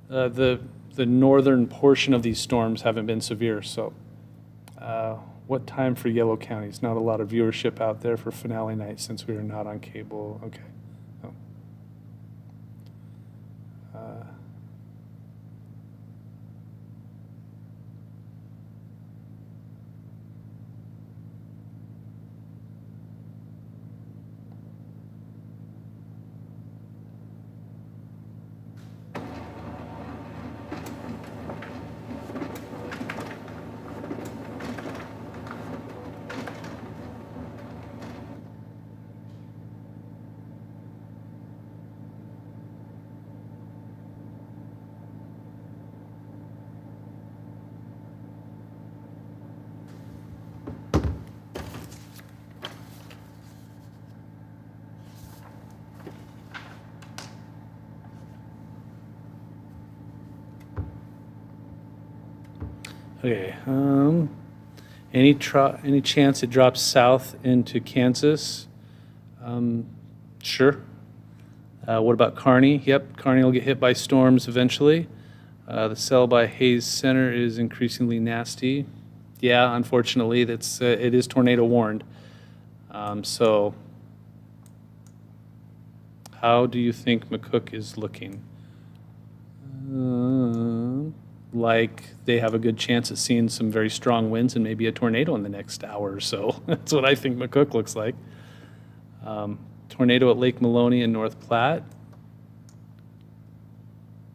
Speaker 1: the northern portion of these storms haven't been severe. So what time for Yellow Counties? Not a lot of viewership out there for finale night since we are not on cable. Okay. Oh. Okay. Any chance it drops south into Kansas? Sure. What about Kearney? Yep, Kearney will get hit by storms eventually. The cell by Hayes Center is increasingly nasty. Yeah, unfortunately, it is tornado warned. So, how do you think McCook is looking? Like they have a good chance of seeing some very strong winds and maybe a tornado in the next hour or so. That's what I think McCook looks like. Tornado at Lake Maloney in North Platte.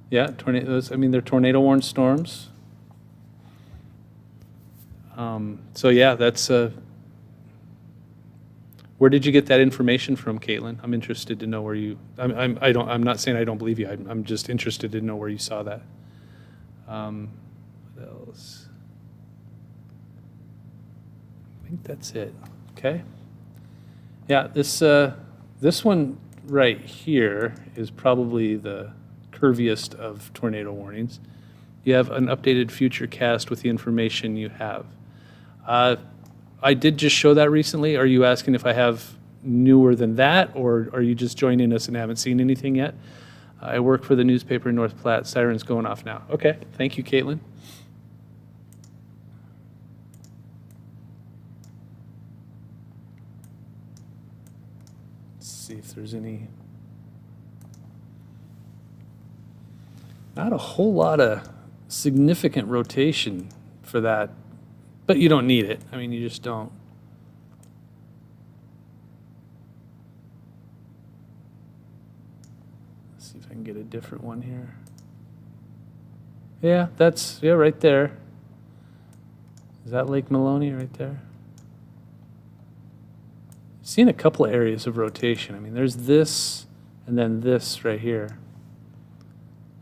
Speaker 1: Yeah, tornadoes. I mean, they're tornado warned storms. So yeah, that's. Where did you get that information from, Caitlin? I'm interested to know where you. I'm not saying I don't believe you. I'm just interested to know where you saw that. What else? I think that's it. Okay. Yeah, this one right here is probably the curviest of tornado warnings. You have an updated future cast with the information you have. I did just show that recently. Are you asking if I have newer than that, or are you just joining us and haven't seen anything yet? I work for the newspaper in North Platte. Siren's going off now. Okay, thank you, Caitlin. Let's see if there's any. Not a whole lot of significant rotation for that, but you don't need it. I mean, you just don't. Let's see if I can get a different one here. Yeah, that's, yeah, right there. Is that Lake Maloney right there? I've seen a couple of areas of rotation. I mean, there's this and then this right here.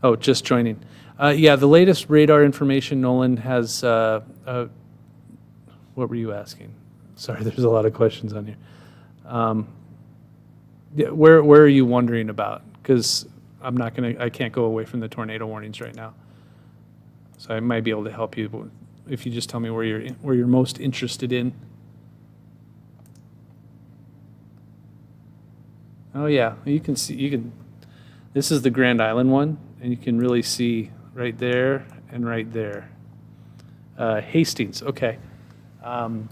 Speaker 1: Oh, just joining. Yeah, the latest radar information, Nolan, has, what were you asking? Sorry, there's a lot of questions on here. Yeah, where are you wondering about? Because I can't go away from the tornado warnings right now. So I might be able to help you if you just tell me where you're most interested in. Oh yeah, you can see, this is the Grand Island one, and you can really see right there and right there. Hastings, okay.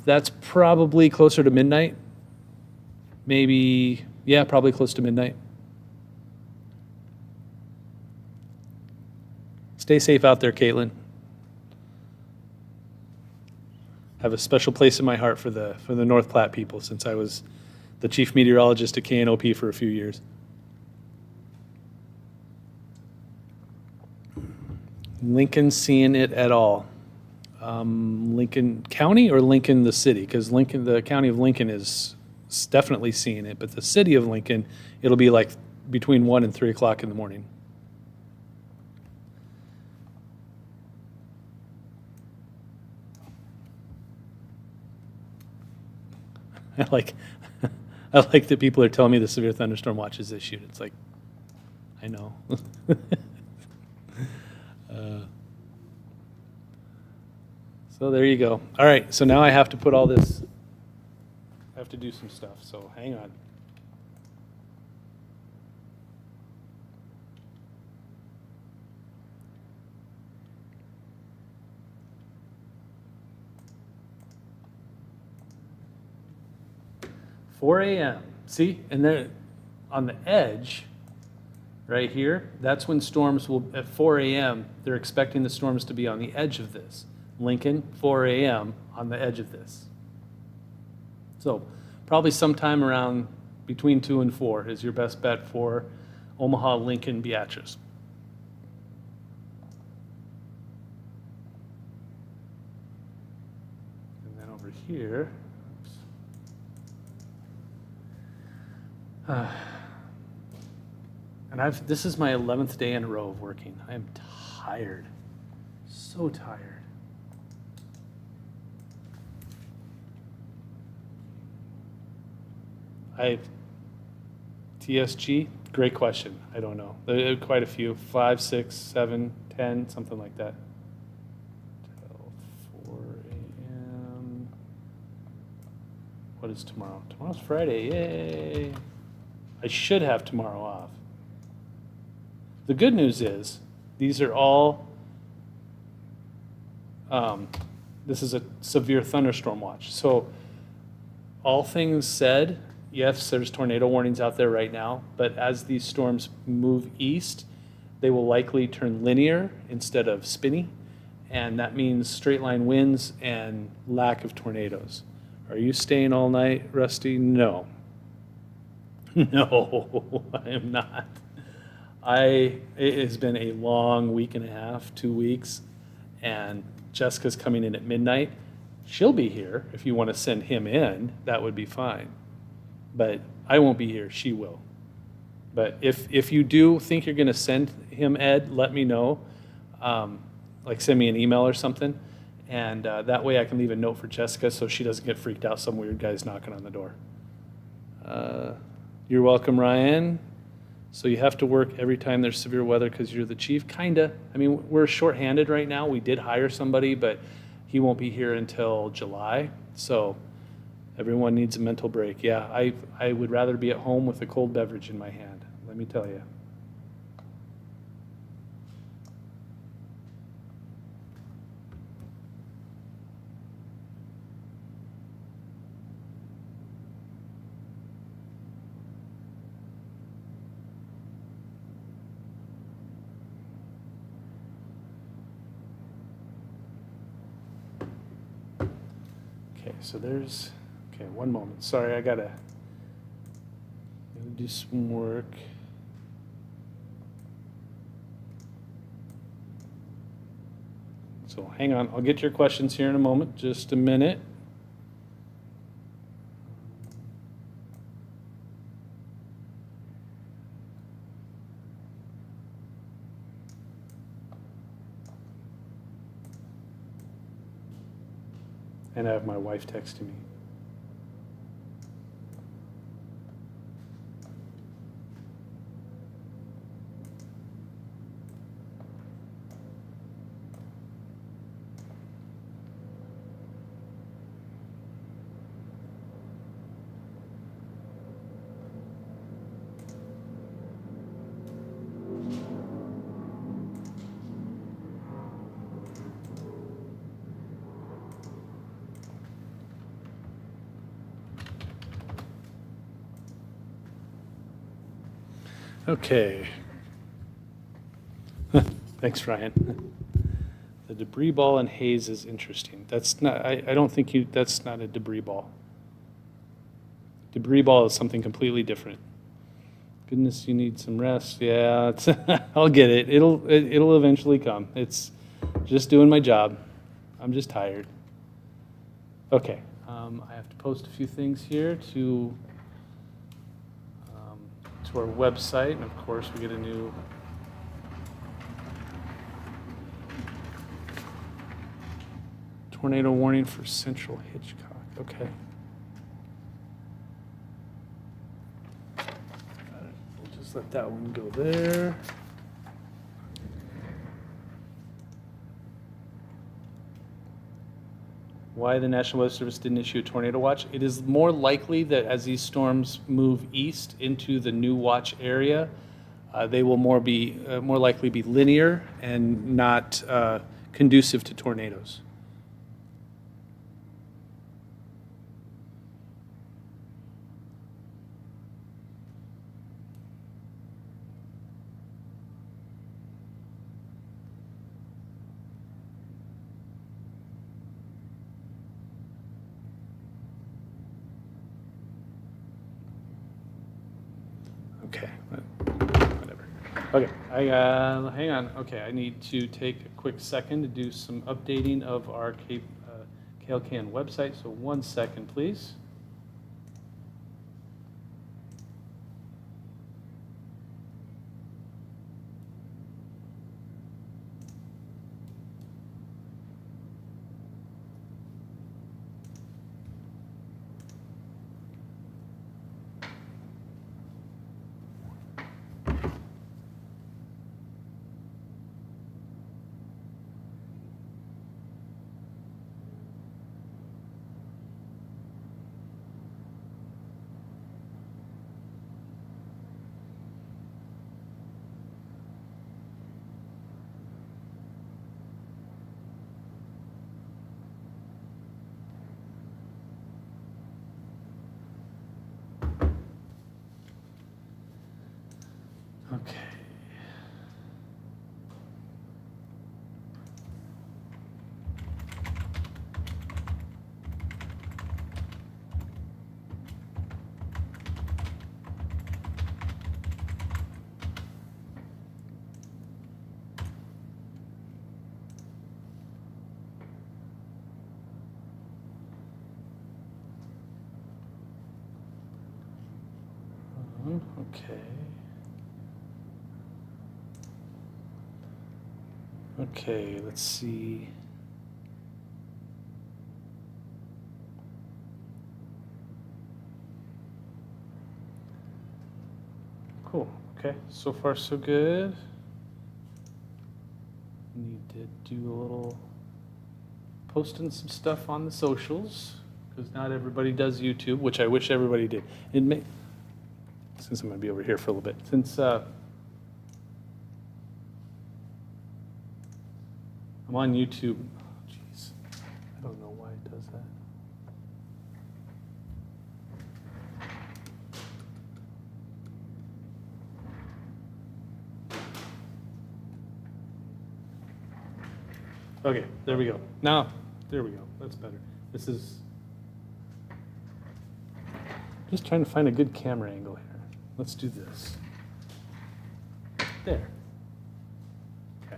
Speaker 1: That's probably closer to midnight. Maybe, yeah, probably close to midnight. Stay safe out there, Caitlin. Have a special place in my heart for the North Platte people since I was the chief meteorologist at KNOP for a few years. Lincoln seeing it at all? Lincoln County or Lincoln the city? Because Lincoln, the county of Lincoln is definitely seeing it, but the city of Lincoln, it'll be like between 1 and 3 o'clock in the morning. I like, I like that people are telling me the severe thunderstorm watch is issued. It's like, I know. So there you go. All right, so now I have to put all this, I have to do some stuff, so hang on. Four a.m. See, and then on the edge, right here, that's when storms will, at 4 a.m., they're expecting the storms to be on the edge of this. Lincoln, 4 a.m. on the edge of this. So probably sometime around between 2 and 4 is your best bet for Omaha, Lincoln, Beatrice. And then over here, and this is my 11th day in a row of working. I am tired, so tired. TSG, great question. I don't know. There are quite a few, 5, 6, 7, 10, something like that. Till 4 a.m. What is tomorrow? Tomorrow's Friday, yay. I should have tomorrow off. The good news is, these are all, this is a severe thunderstorm watch. So all things said, yes, there's tornado warnings out there right now, but as these storms move east, they will likely turn linear instead of spinny, and that means straight line winds and lack of tornadoes. Are you staying all night, Rusty? No. No, I am not. It has been a long week and a half, 2 weeks, and Jessica's coming in at midnight. She'll be here. If you want to send him in, that would be fine. But I won't be here, she will. But if you do think you're going to send him, Ed, let me know. Like send me an email or something. And that way I can leave a note for Jessica so she doesn't get freaked out, some weird guy's knocking on the door. You're welcome, Ryan. So you have to work every time there's severe weather because you're the chief? Kinda. I mean, we're shorthanded right now. We did hire somebody, but he won't be here until July. So everyone needs a mental break. Yeah, I would rather be at home with a cold beverage in my hand, let me tell you. Okay, so there's, okay, one moment. Sorry, I gotta do some work. So hang on, I'll get your questions here in a moment, just a minute. And I have my wife texting me. Okay. Thanks, Ryan. The debris ball and haze is interesting. That's not, I don't think that's not a debris ball. Debris ball is something completely different. Goodness, you need some rest. Yeah, I'll get it. It'll eventually come. It's just doing my job. I'm just tired. Okay, I have to post a few things here to our website, and of course we get a new tornado warning for Central Hitchcock. Okay. We'll just let that one go there. Why the National Weather Service didn't issue a tornado watch? It is more likely that as these storms move east into the new watch area, they will more likely be linear and not conducive to tornadoes. Okay, whatever. Okay, hang on. Okay, I need to take a quick second to do some updating of our KLKN website. So 1 second, please. Okay. Okay. Okay, let's see. Cool. Okay, so far so good. Need to do a little posting some stuff on the socials because not everybody does YouTube, which I wish everybody did. Since I'm gonna be over here for a little bit, since I'm on YouTube. Oh, jeez, I don't know why it does that. Okay, there we go. Now, there we go. That's better. This is just trying to find a good camera angle here. Let's do this. There. Okay.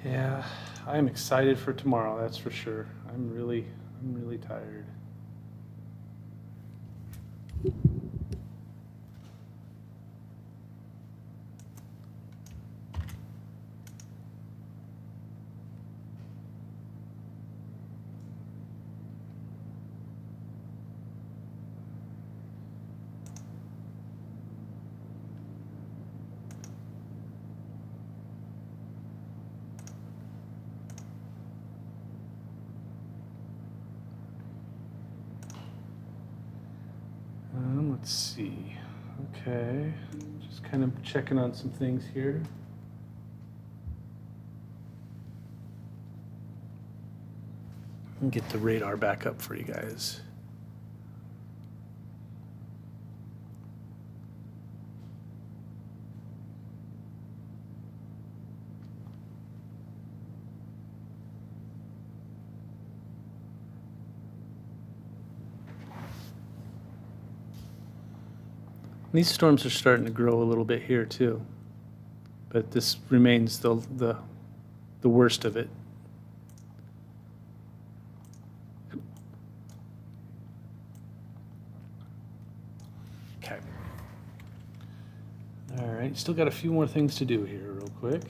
Speaker 1: Yeah, I'm excited for tomorrow, that's for sure. I'm really tired. Let's see. Okay, just kind of checking on some things here. Get the radar back up for you guys. These storms are starting to grow a little bit here too, but this remains the worst of it. Okay. All right, still got a few more things to do here real quick.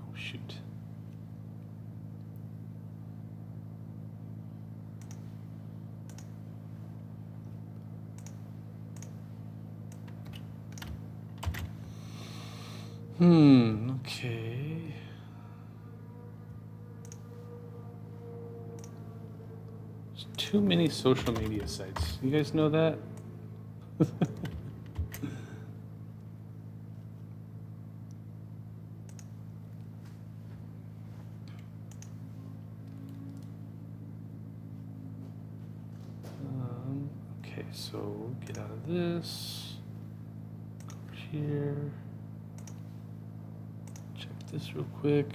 Speaker 1: Oh, shoot. Okay. There's too many social media sites. You guys know that? Okay, so get out of this. Go over here. Check this real quick.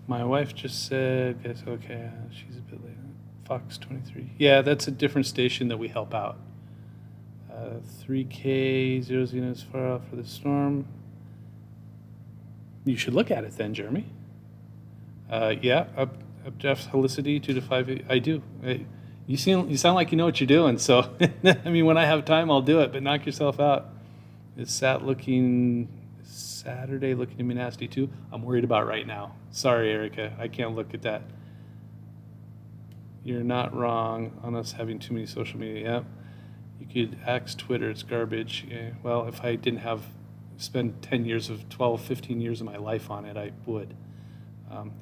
Speaker 1: My wife just said, guess, okay, she's a bit late. Fox 23. Yeah, that's a different station that we help out. 3K, 0 units far out for the storm. You should look at it then, Jeremy. Yeah, up Jeff's Helicity 2 to 5. I do. You sound like you know what you're doing. So, I mean, when I have time, I'll do it. But knock yourself out. Is Saturday looking to be nasty too? I'm worried about right now. Sorry, Erica. I can't look at that. You're not wrong on us having too many social media. Yep. You could axe Twitter. It's garbage. Yeah. Well, if I didn't spend 10 years of 12, 15 years of my life on it, I would.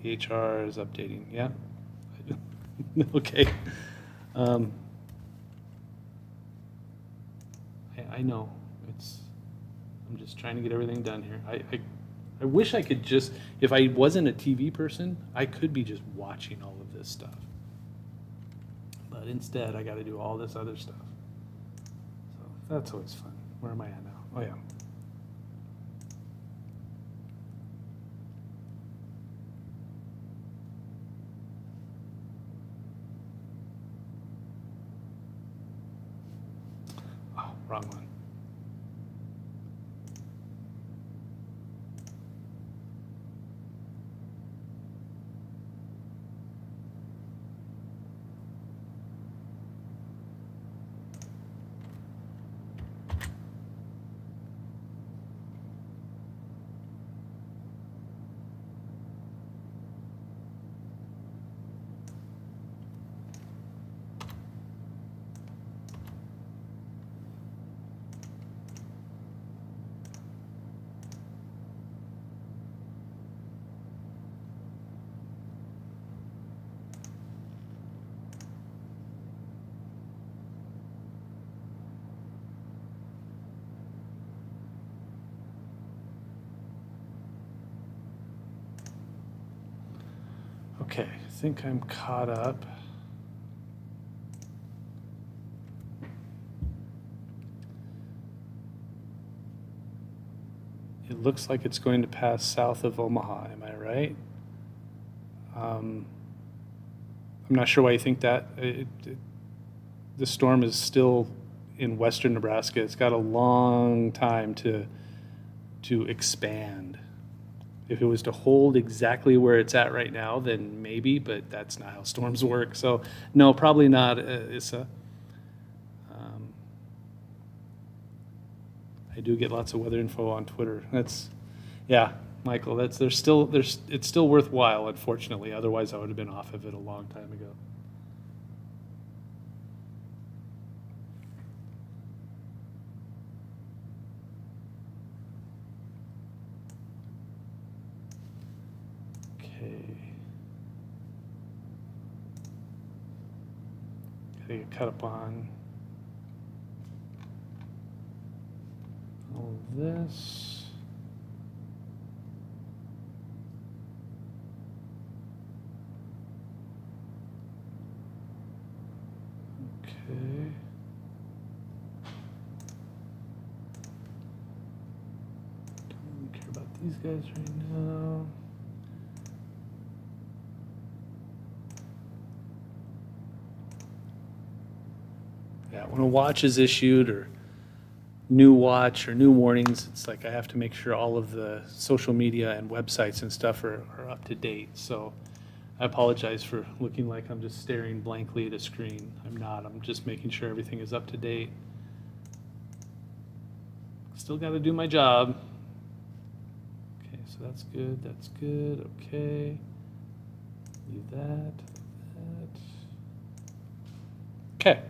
Speaker 1: The HR is updating. Yeah. Okay. I know. I'm just trying to get everything done here. I wish I could just, if I wasn't a TV person, I could be just watching all of this stuff. But instead, I got to do all this other stuff. So that's always fun. Where am I at now? Oh, yeah. Oh, wrong one. Okay, I think I'm caught up. It looks like it's going to pass south of Omaha, am I right? I'm not sure why you think that. The storm is still in western Nebraska. It's got a long time to expand. If it was to hold exactly where it's at right now, then maybe, but that's not how storms work. So no, probably not, Issa. I do get lots of weather info on Twitter. Yeah, Michael, it's still worthwhile, unfortunately. Otherwise, I would have been off of it a long time ago. Okay. Gotta get caught up on all of this. Okay. Don't care about these guys right now. Yeah, when a watch is issued or new watch or new warnings, it's like I have to make sure all of the social media and websites and stuff are up to date. So I apologize for looking like I'm just staring blankly at a screen. I'm not. I'm just making sure everything is up to date. Still got to do my job. Okay, so that's good. That's good. Okay. Leave that. Okay.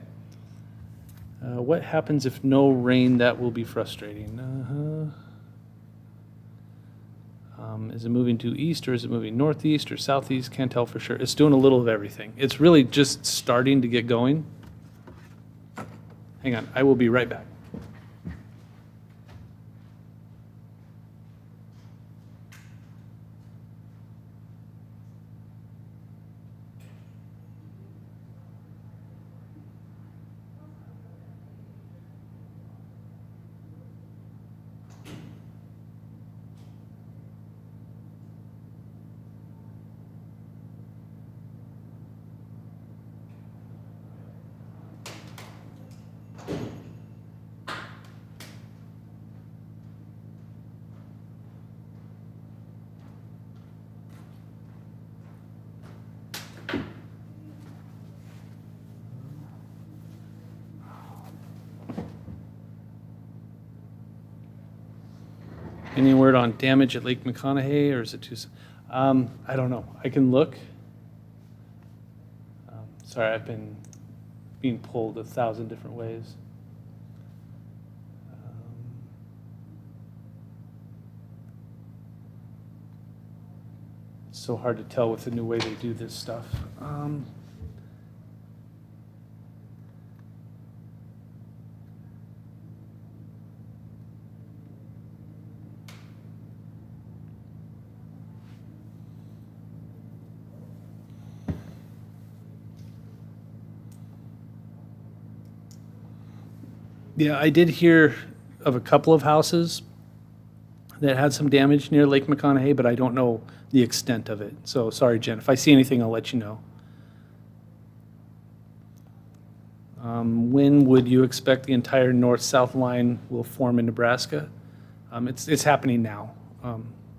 Speaker 1: What happens if no rain? That will be frustrating. Is it moving to east or is it moving northeast or southeast? Can't tell for sure. It's doing a little of everything. It's really just starting to get going. Hang on, I will be right back. Any word on damage at Lake McConaughey, or is it too? I don't know. I can look. Sorry, I've been being pulled 1,000 different ways. It's so hard to tell with the new way they do this stuff. Yeah, I did hear of a couple of houses that had some damage near Lake McConaughey, but I don't know the extent of it. So sorry, Jen. If I see anything, I'll let you know. When would you expect the entire north-south line will form in Nebraska? It's happening now.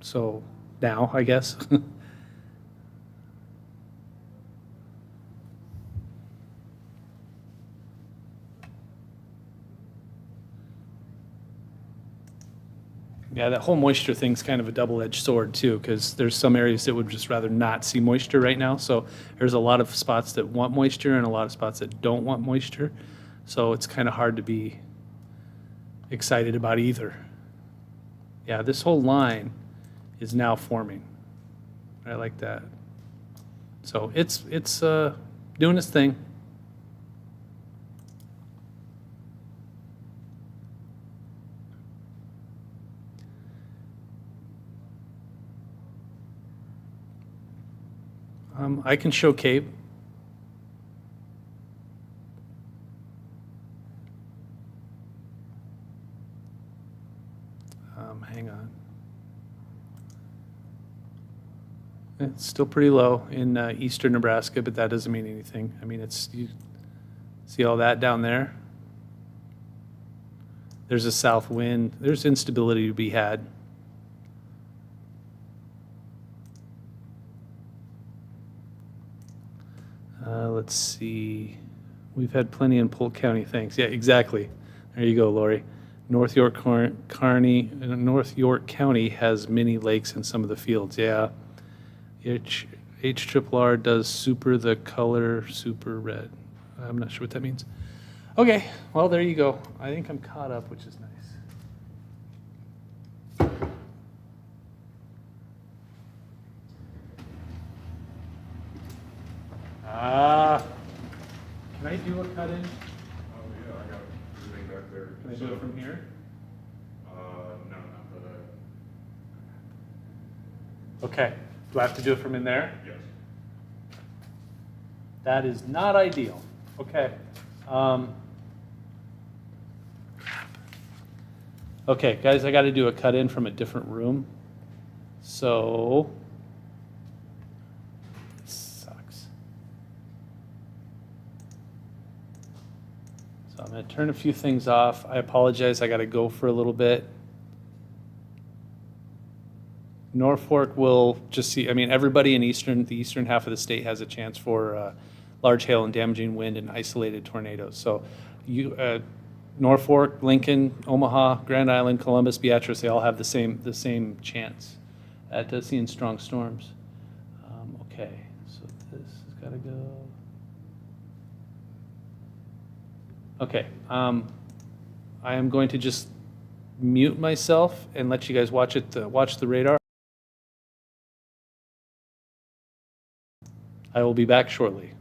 Speaker 1: So now, I guess. Yeah, that whole moisture thing's kind of a double-edged sword too, because there's some areas that would just rather not see moisture right now. So there's a lot of spots that want moisture and a lot of spots that don't want moisture. So it's kind of hard to be excited about either. Yeah, this whole line is now forming. I like that. So it's doing its thing. I can show Cape. Hang on. It's still pretty low in eastern Nebraska, but that doesn't mean anything. I mean, you see all that down there? There's a south wind. There's instability to be had. Let's see. We've had plenty in Polk County, thanks. Yeah, exactly. There you go, Lori. North York County has many lakes in some of the fields. Yeah. HRRR does super the color super red. I'm not sure what that means. Okay, well, there you go. I think I'm caught up, which is nice. Can I do a cut in?
Speaker 2: Oh, yeah, I got everything back there.
Speaker 1: Can I do it from here?
Speaker 2: No, not that
Speaker 1: Okay. Do I have to do it from in there?
Speaker 2: yes.
Speaker 1: That is not ideal. Okay. Okay, guys, I got to do a cut in from a different room. So, this sucks. So I'm going to turn a few things off. I apologize. I got to go for a little bit. Norfolk will just see, I mean, everybody in the eastern half of the state has a chance for large hail and damaging wind and isolated tornadoes. So Norfolk, Lincoln, Omaha, Grand Island, Columbus, Beatrice, they all have the same chance at seeing strong storms. Okay, so this has got to go. Okay, I am going to just mute myself and let you guys watch the radar. I will be back shortly.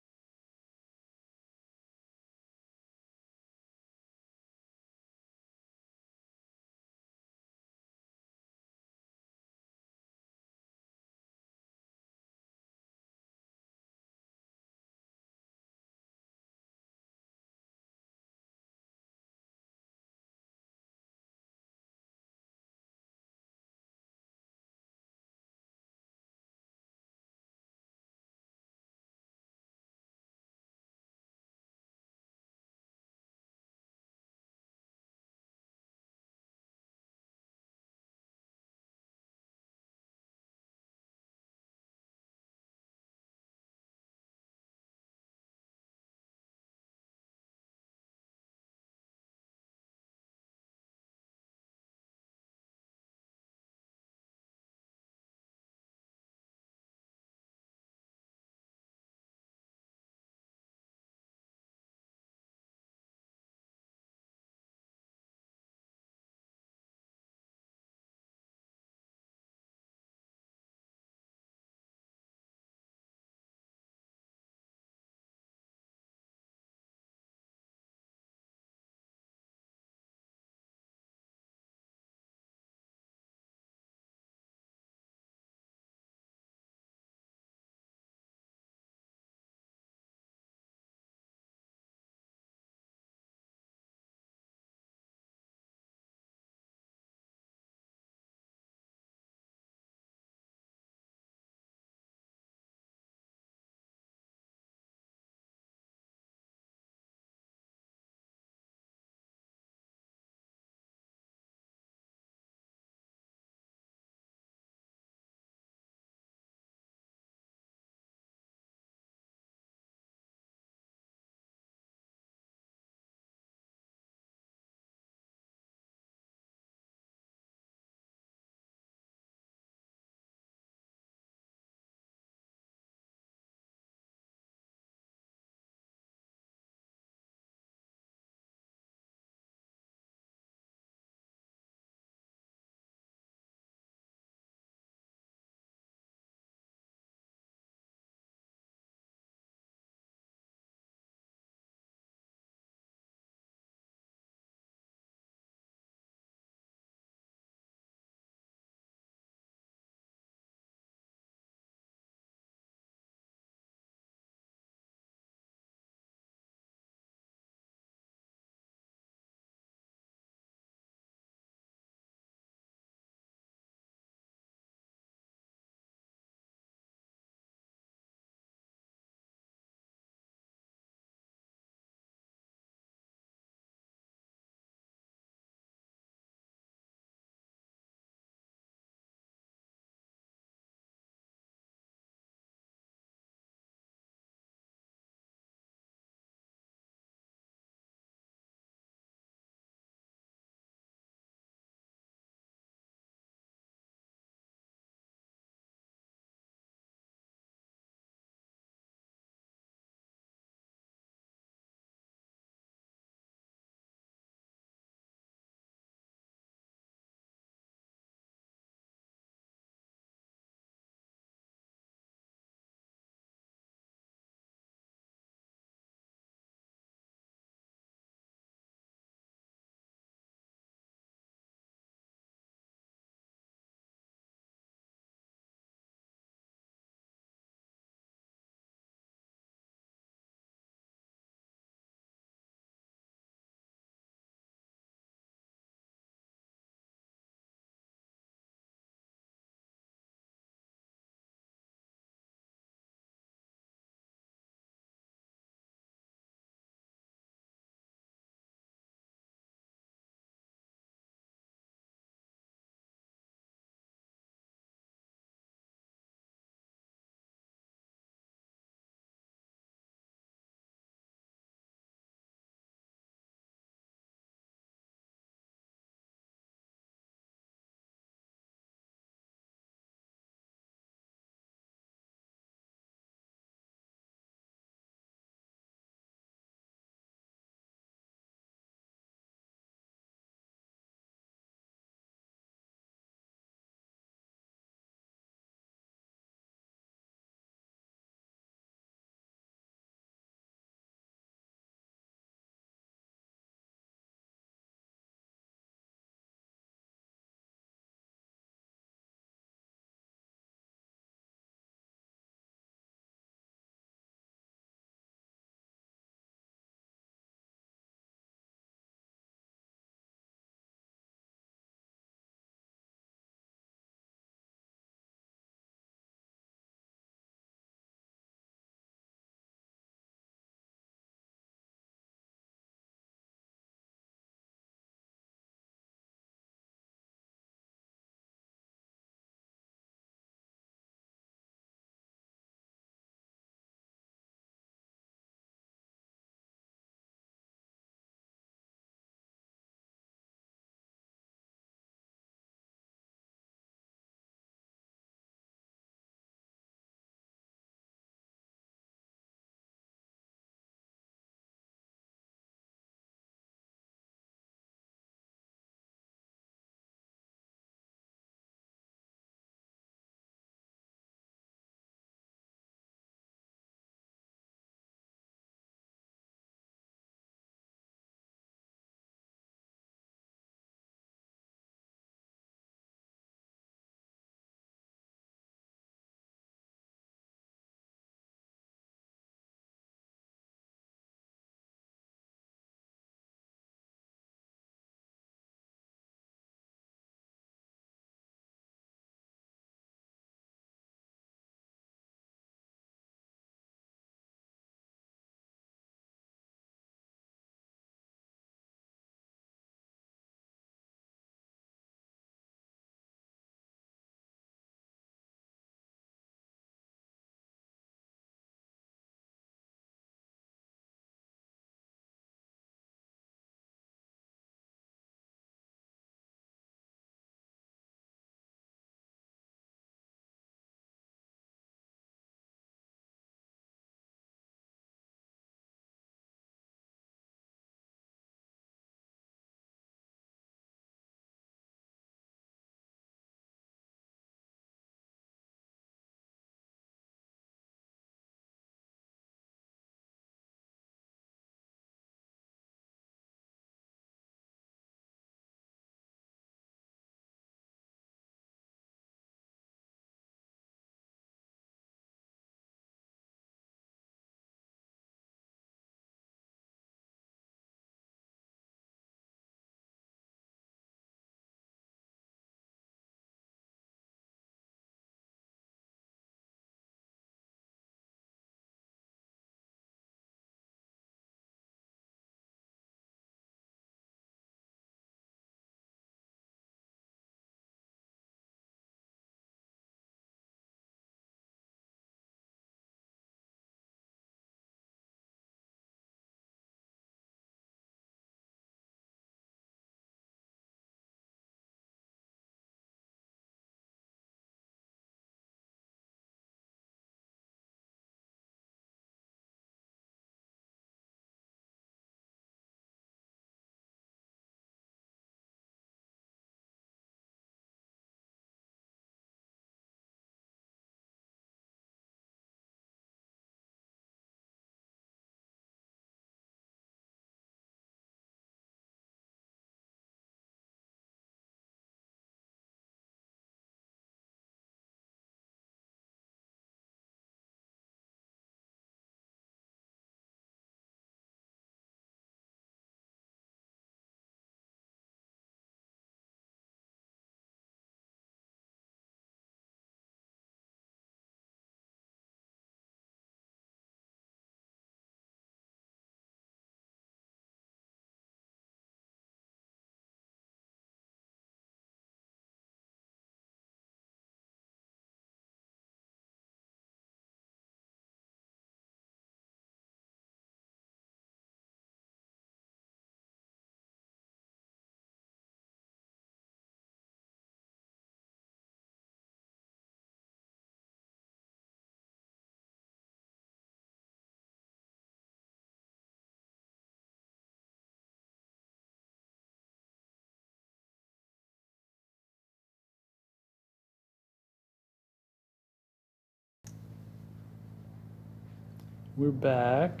Speaker 1: We're back.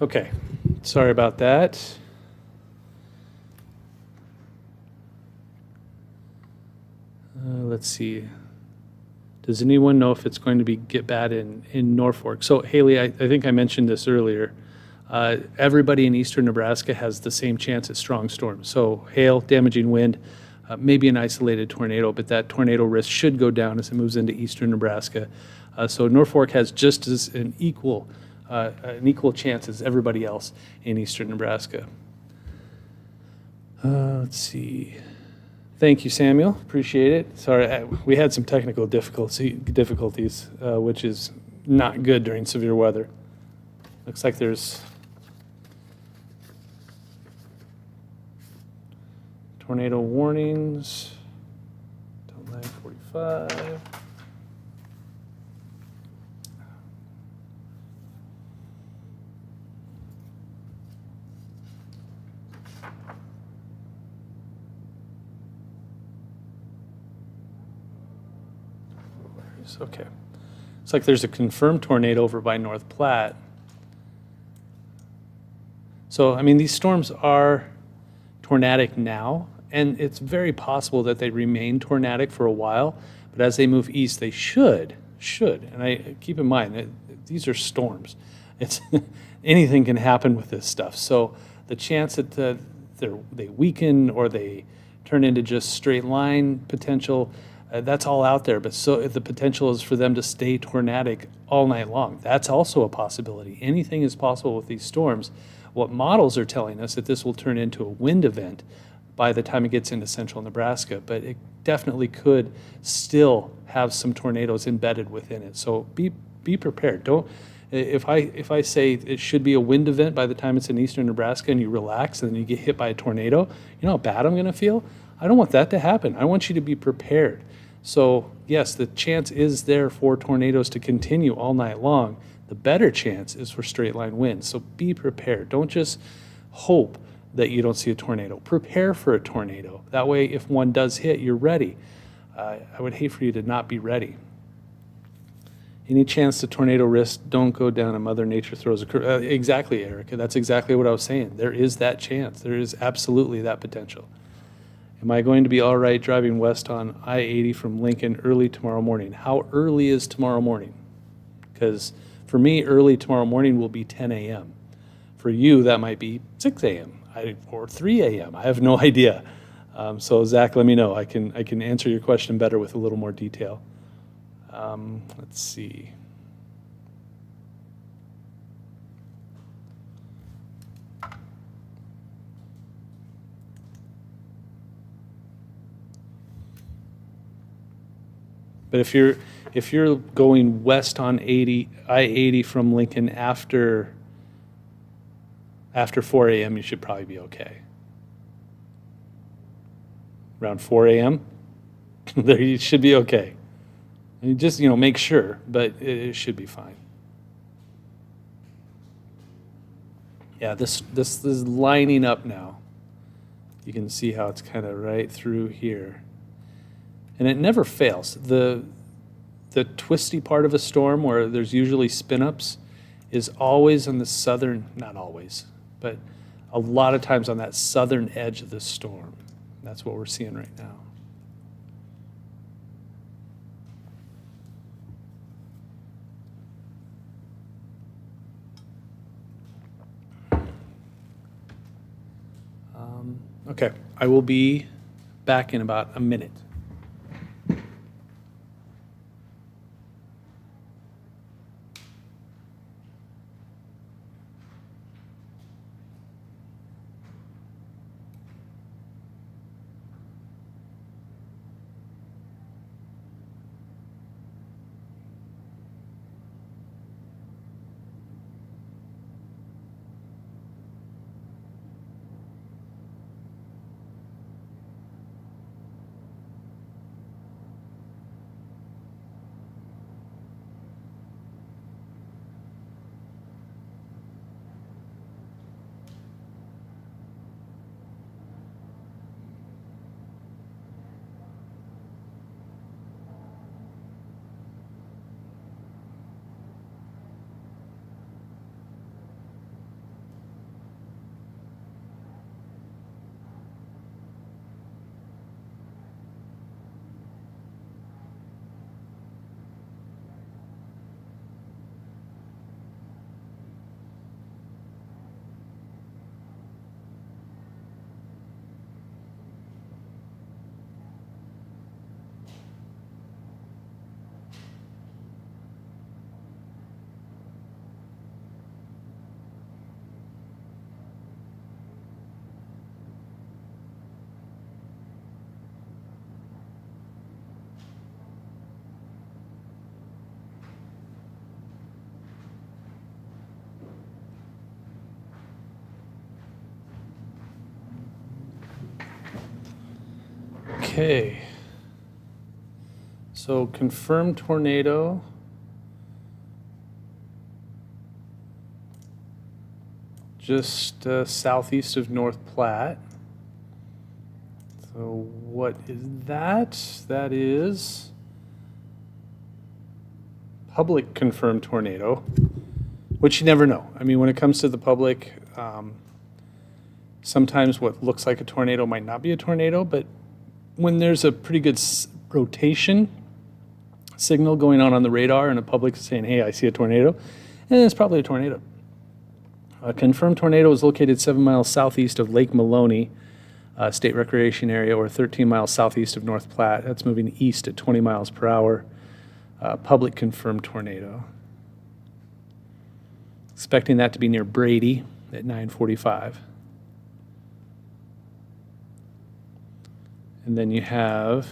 Speaker 1: Okay, sorry about that. Let's see. Does anyone know if it's going to get bad in Norfolk? So Haley, I think I mentioned this earlier. Everybody in eastern Nebraska has the same chance at strong storms. So hail, damaging wind, maybe an isolated tornado, but that tornado risk should go down as it moves into eastern Nebraska. So Norfolk has just as an equal chance as everybody else in eastern Nebraska. Let's see. Thank you, Samuel. Appreciate it. Sorry, we had some technical difficulties, which is not good during severe weather. Looks like there's tornado warnings till 9:45. Okay. It's like there's a confirmed tornado over by North Platte. So, I mean, these storms are tornadic now, and it's very possible that they remain tornadic for a while, but as they move east, they should, and I keep in mind, these are storms. It's anything can happen with this stuff. So the chance that they weaken or they turn into just straight line potential, that's all out there. But so if the potential is for them to stay tornadic all night long, that's also a possibility. Anything is possible with these storms. What models are telling us that this will turn into a wind event by the time it gets into central Nebraska, but it definitely could still have some tornadoes embedded within it. So be prepared. Don't if I say it should be a wind event by the time it's in eastern Nebraska and you relax and then you get hit by a tornado, you know how bad I'm going to feel? I don't want that to happen. I want you to be prepared. So yes, the chance is there for tornadoes to continue all night long. The better chance is for straight line winds. So be prepared. Don't just hope that you don't see a tornado. Prepare for a tornado. That way, if one does hit, you're ready. I would hate for you to not be ready. Any chance the tornado risk don't go down and Mother Nature throws a curve? Exactly, Erica. That's exactly what I was saying. There is that chance. There is absolutely that potential. Am I going to be all right driving west on I-80 from Lincoln early tomorrow morning? How early is tomorrow morning? Because for me, early tomorrow morning will be 10 a.m. For you, that might be 6 a.m. Or 3 a.m. I have no idea. So Zach, let me know. I can answer your question better with a little more detail. Let's see. But if you're going west on I-80 from Lincoln after 4 a.m., you should probably be okay. Around 4 a.m., there you should be okay. You just make sure, but it should be fine. Yeah, this is lining up now. You can see how it's kind of right through here. And it never fails. The twisty part of a storm where there's usually spin-ups is always on the southern, not always, but a lot of times on that southern edge of the storm. That's what we're seeing right now. Okay, I will be back in about a minute. Okay. So confirmed tornado. Just southeast of North Platte. So what is that? That is public confirmed tornado, which you never know. I mean, when it comes to the public, sometimes what looks like a tornado might not be a tornado, but when there's a pretty good rotation signal going on the radar and the public is saying, hey, I see a tornado, and it's probably a tornado. A confirmed tornado is located 7 miles southeast of Lake Maloney State Recreation Area, or 13 miles southeast of North Platte. That's moving east at 20 miles per hour. Public confirmed tornado. Expecting that to be near Brady at 9:45. And then you have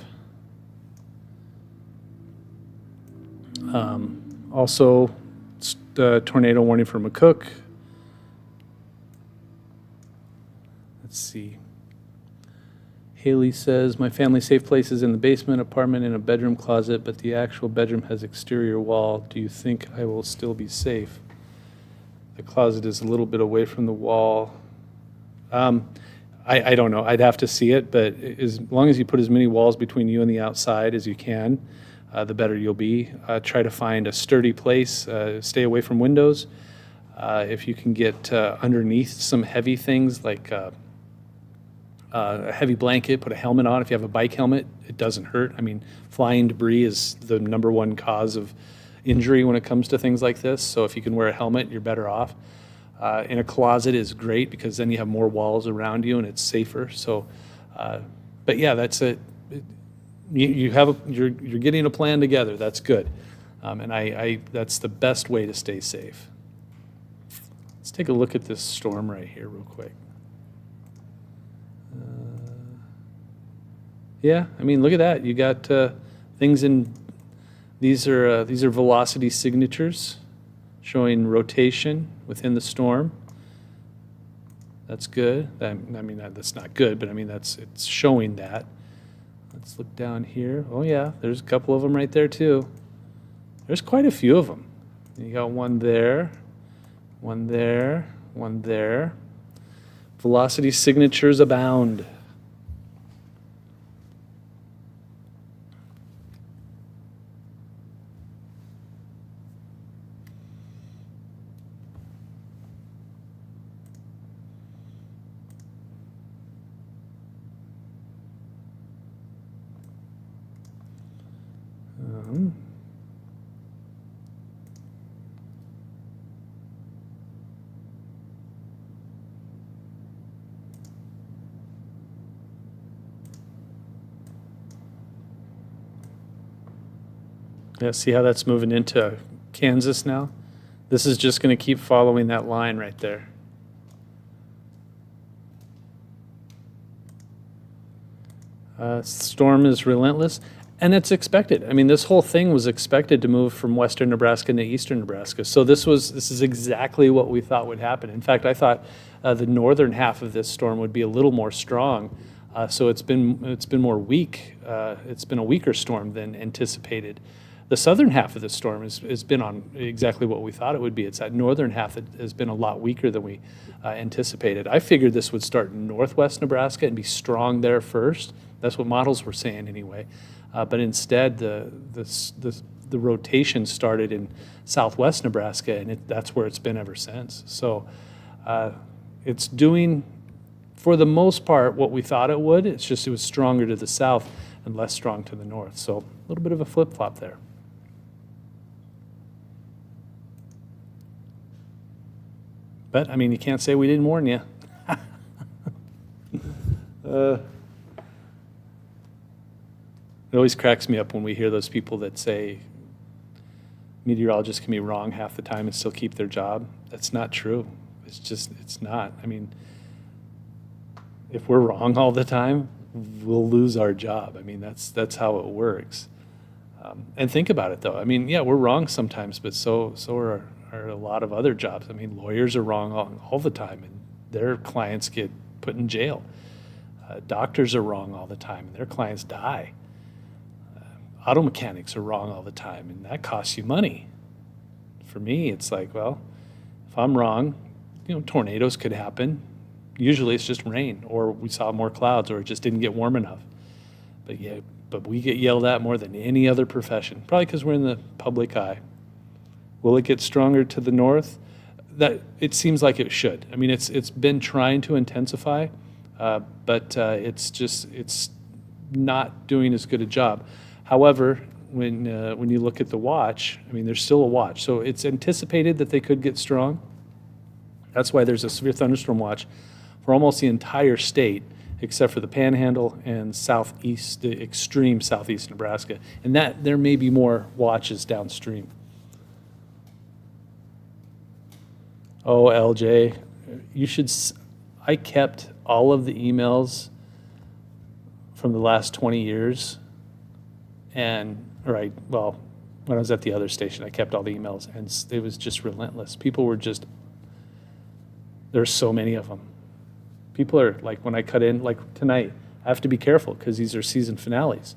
Speaker 1: also the tornado warning for McCook. Let's see. Haley says, my family safe place is in the basement apartment in a bedroom closet, but the actual bedroom has exterior wall. Do you think I will still be safe? The closet is a little bit away from the wall. I don't know. I'd have to see it, but as long as you put as many walls between you and the outside as you can, the better you'll be. Try to find a sturdy place. Stay away from windows. If you can get underneath some heavy things like a heavy blanket, put a helmet on. If you have a bike helmet, it doesn't hurt. I mean, flying debris is the number one cause of injury when it comes to things like this. So if you can wear a helmet, you're better off. In a closet is great because then you have more walls around you and it's safer. So, but yeah, that's it. You're getting a plan together. That's good, and I that's the best way to stay safe. Let's take a look at this storm right here real quick. Yeah, I mean, look at that. You got things in. These are velocity signatures showing rotation within the storm. That's good. I mean, that's not good, but I mean, it's showing that. Let's look down here. Oh yeah, there's a couple of them right there too. There's quite a few of them. You got one there, one there, one there. Velocity signatures abound. Yeah, see how that's moving into Kansas now? This is just going to keep following that line right there. Storm is relentless, and it's expected. I mean, this whole thing was expected to move from western Nebraska to eastern Nebraska. So this is exactly what we thought would happen. In fact, I thought the northern half of this storm would be a little more strong. So it's been more weak. It's been a weaker storm than anticipated. The southern half of the storm has been on exactly what we thought it would be. It's that northern half that has been a lot weaker than we anticipated. I figured this would start in northwest Nebraska and be strong there first. That's what models were saying anyway. But instead, the rotation started in southwest Nebraska, and that's where it's been ever since. So it's doing, for the most part, what we thought it would. It's just it was stronger to the south and less strong to the north. So a little bit of a flip-flop there. But, I mean, you can't say we didn't warn you. It always cracks me up when we hear those people that say meteorologists can be wrong half the time and still keep their job. That's not true. It's not. I mean, if we're wrong all the time, we'll lose our job. I mean, that's how it works. And think about it, though. I mean, yeah, we're wrong sometimes, but so are a lot of other jobs. I mean, lawyers are wrong all the time, and their clients get put in jail. Doctors are wrong all the time, and their clients die. Auto mechanics are wrong all the time, and that costs you money. For me, it's like, well, if I'm wrong, tornadoes could happen. Usually it's just rain, or we saw more clouds, or it just didn't get warm enough. But we get yelled at more than any other profession, probably because we're in the public eye. Will it get stronger to the north? That it seems like it should. I mean, it's been trying to intensify, but it's not doing as good a job. However, when you look at the watch, I mean, there's still a watch, so it's anticipated that they could get strong. That's why there's a severe thunderstorm watch for almost the entire state, except for the Panhandle and southeast, the extreme southeast Nebraska, and that there may be more watches downstream. Oh, LJ, you should. I kept all of the emails from the last 20 years, when I was at the other station, I kept all the emails, and it was just relentless. People were just. There's so many of them. People are like, when I cut in, like tonight, I have to be careful because these are season finales.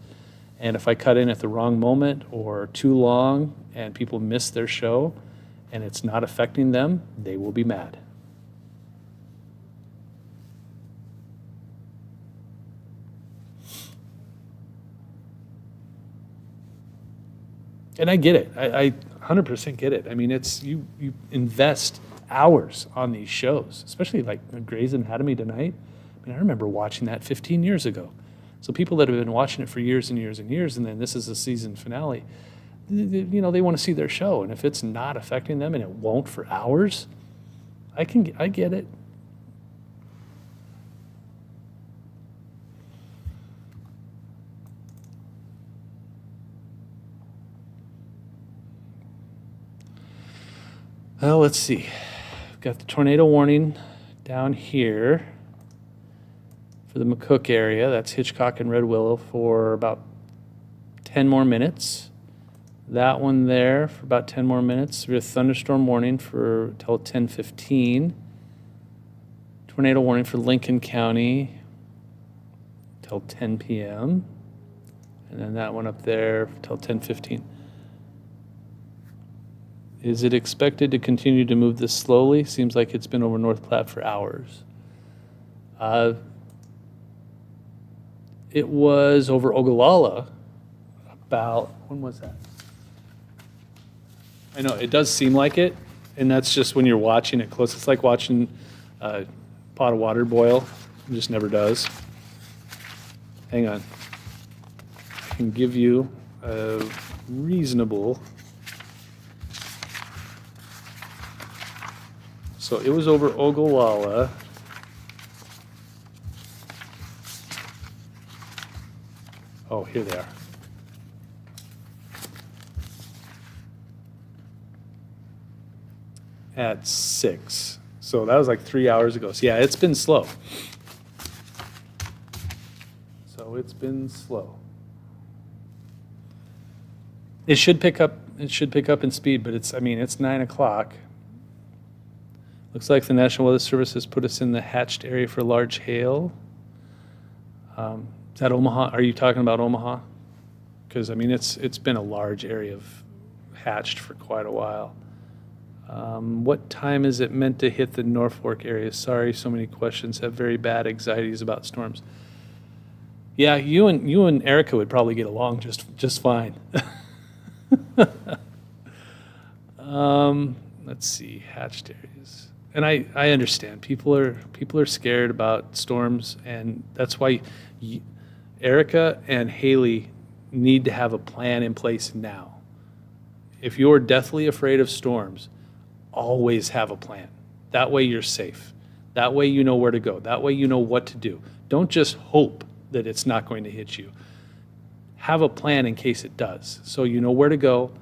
Speaker 1: And if I cut in at the wrong moment or too long and people miss their show and it's not affecting them, they will be mad. And I get it. I 100% get it. I mean, it's you invest hours on these shows, especially like Grey's Anatomy tonight. I mean, I remember watching that 15 years ago. So people that have been watching it for years and years and years, and then this is the season finale, they want to see their show. And if it's not affecting them, and it won't for hours, I get it. Well, let's see. We've got the tornado warning down here for the McCook area. That's Hitchcock and Red Willow for about 10 more minutes. That one there for about 10 more minutes. We have thunderstorm warning for till 10:15. Tornado warning for Lincoln County till 10 p.m. And then that one up there till 10:15. Is it expected to continue to move this slowly? Seems like it's been over North Platte for hours. It was over Ogallala about, when was that? I know, it does seem like it, and that's just when you're watching it close. It's like watching a pot of water boil. It just never does. Hang on. I can give you a reasonable. So it was over Ogallala. Oh, here they are. At 6. So that was like 3 hours ago. So yeah, it's been slow. It should pick up in speed, but it's 9 o'clock. Looks like the National Weather Service has put us in the hatched area for large hail. Is that Omaha? Are you talking about Omaha? Because it's been a large area of hatched for quite a while. What time is it meant to hit the Norfolk area? Sorry, so many questions. Have very bad anxieties about storms. Yeah, you and Erica would probably get along just fine. Let's see, hatched areas. And I understand people are scared about storms, and that's why Erica and Haley need to have a plan in place now. If you're deathly afraid of storms, always have a plan. That way you're safe. That way you know where to go. That way you know what to do. Don't just hope that it's not going to hit you. Have a plan in case it does. So you know where to go,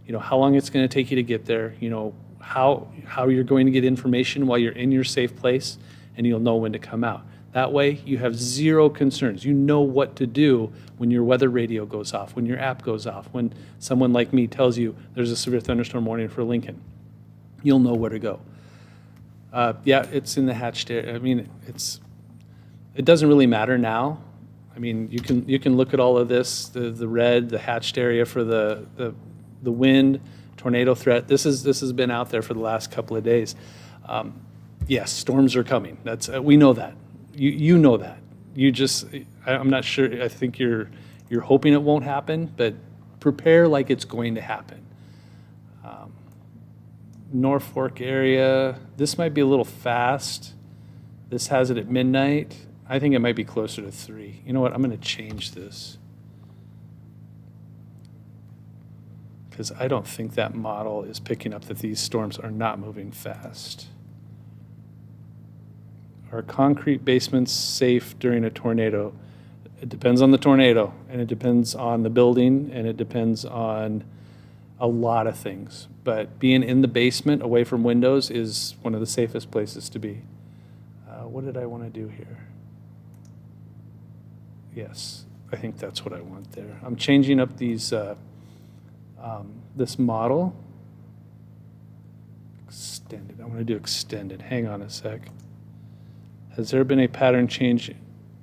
Speaker 1: you know how long it's going to take you to get there, you know how you're going to get information while you're in your safe place, and you'll know when to come out. That way you have zero concerns. You know what to do when your weather radio goes off, when your app goes off, when someone like me tells you there's a severe thunderstorm warning for Lincoln. You'll know where to go. Yeah, it's in the hatched area. it doesn't really matter now. I mean, you can look at all of this, the red, the hatched area for the wind, tornado threat. This has been out there for the last couple of days. Yes, storms are coming. That's we know that. You know that. You just I'm not sure. I think you're hoping it won't happen, but prepare like it's going to happen. Norfolk area. This might be a little fast. This has it at midnight. I think it might be closer to 3. You know what? I'm going to change this because I don't think that model is picking up that these storms are not moving fast. Are concrete basements safe during a tornado? It depends on the tornado, and it depends on the building, and it depends on a lot of things. But being in the basement away from windows is one of the safest places to be. What did I want to do here? Yes, I think that's what I want there. I'm changing up these, this model. Extended. I want to do extended. Hang on a sec. Has there been a pattern change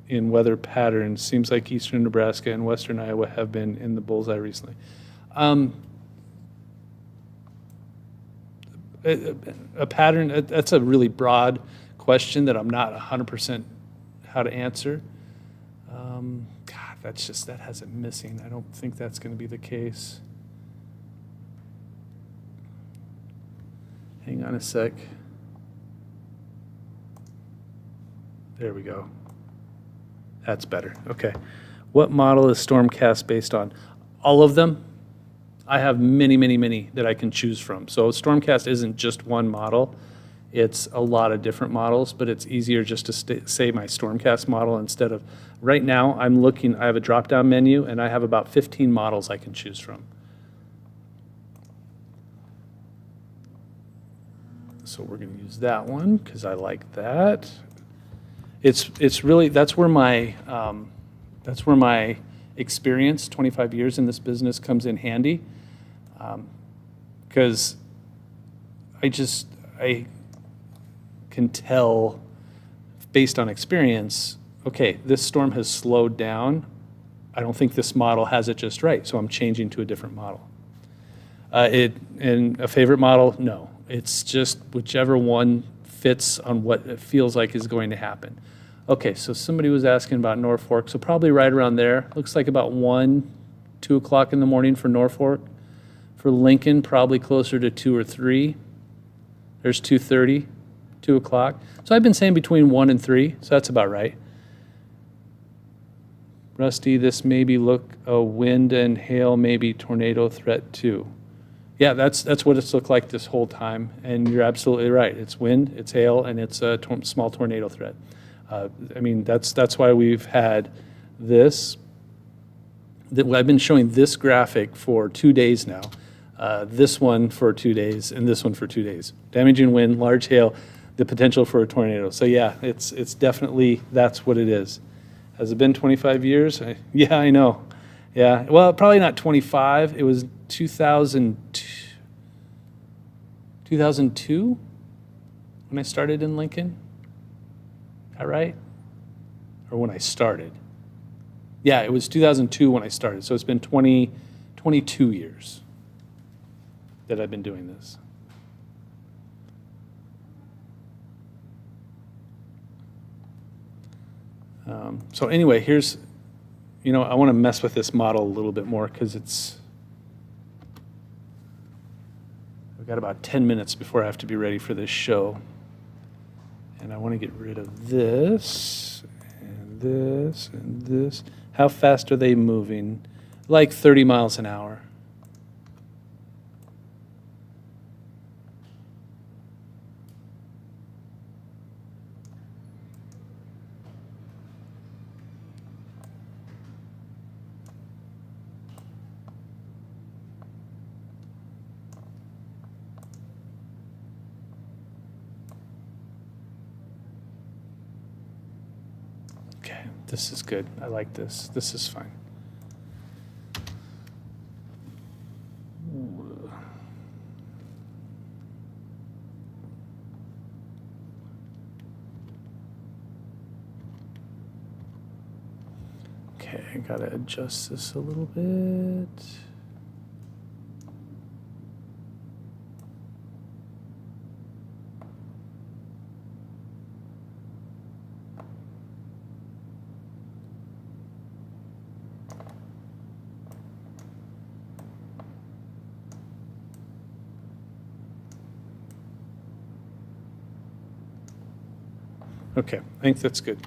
Speaker 1: in weather patterns? Seems like eastern Nebraska and western Iowa have been in the bullseye recently. A pattern, that's a really broad question that I'm not 100% how to answer. God, that has it missing. I don't think that's going to be the case. Hang on a sec. There we go. That's better. Okay. What model is Stormcast based on? All of them. I have many, many, many that I can choose from. So Stormcast isn't just one model. It's a lot of different models, but it's easier just to say my Stormcast model instead of, right now I'm looking, I have a drop-down menu and I have about 15 models I can choose from. So we're going to use that one because I like that. It's really, that's where my experience, 25 years in this business, comes in handy. Because I can tell based on experience, okay, this storm has slowed down. I don't think this model has it just right, so I'm changing to a different model. And a favorite model, no. It's just whichever one fits on what it feels like is going to happen. Okay, so somebody was asking about Norfolk, so probably right around there. Looks like about 1, 2 o'clock in the morning for Norfolk. For Lincoln, probably closer to 2 or 3. There's 2:30, 2 o'clock. So I've been saying between 1 and 3, so that's about right. Rusty, this maybe look a wind and hail, maybe tornado threat too. Yeah, that's what it's looked like this whole time, and you're absolutely right. It's wind, it's hail, and it's a small tornado threat. I mean, that's why we've had this. I've been showing this graphic for 2 days now. This one for 2 days, and this one for 2 days. Damaging wind, large hail, the potential for a tornado. So yeah, it's definitely, that's what it is. Has it been 25 years? Yeah, I know. Yeah, well, probably not 25. It was 2002 when I started in Lincoln. Is that right? Or when I started? Yeah, it was 2002 when I started. So it's been 22 years that I've been doing this. So anyway, here's, I want to mess with this model a little bit more because we've got about 10 minutes before I have to be ready for this show. And I want to get rid of this and this and this. How fast are they moving? Like 30 miles an hour. Okay, this is good. I like this. This is fine. Okay, I gotta adjust this a little bit. Okay, I think that's good.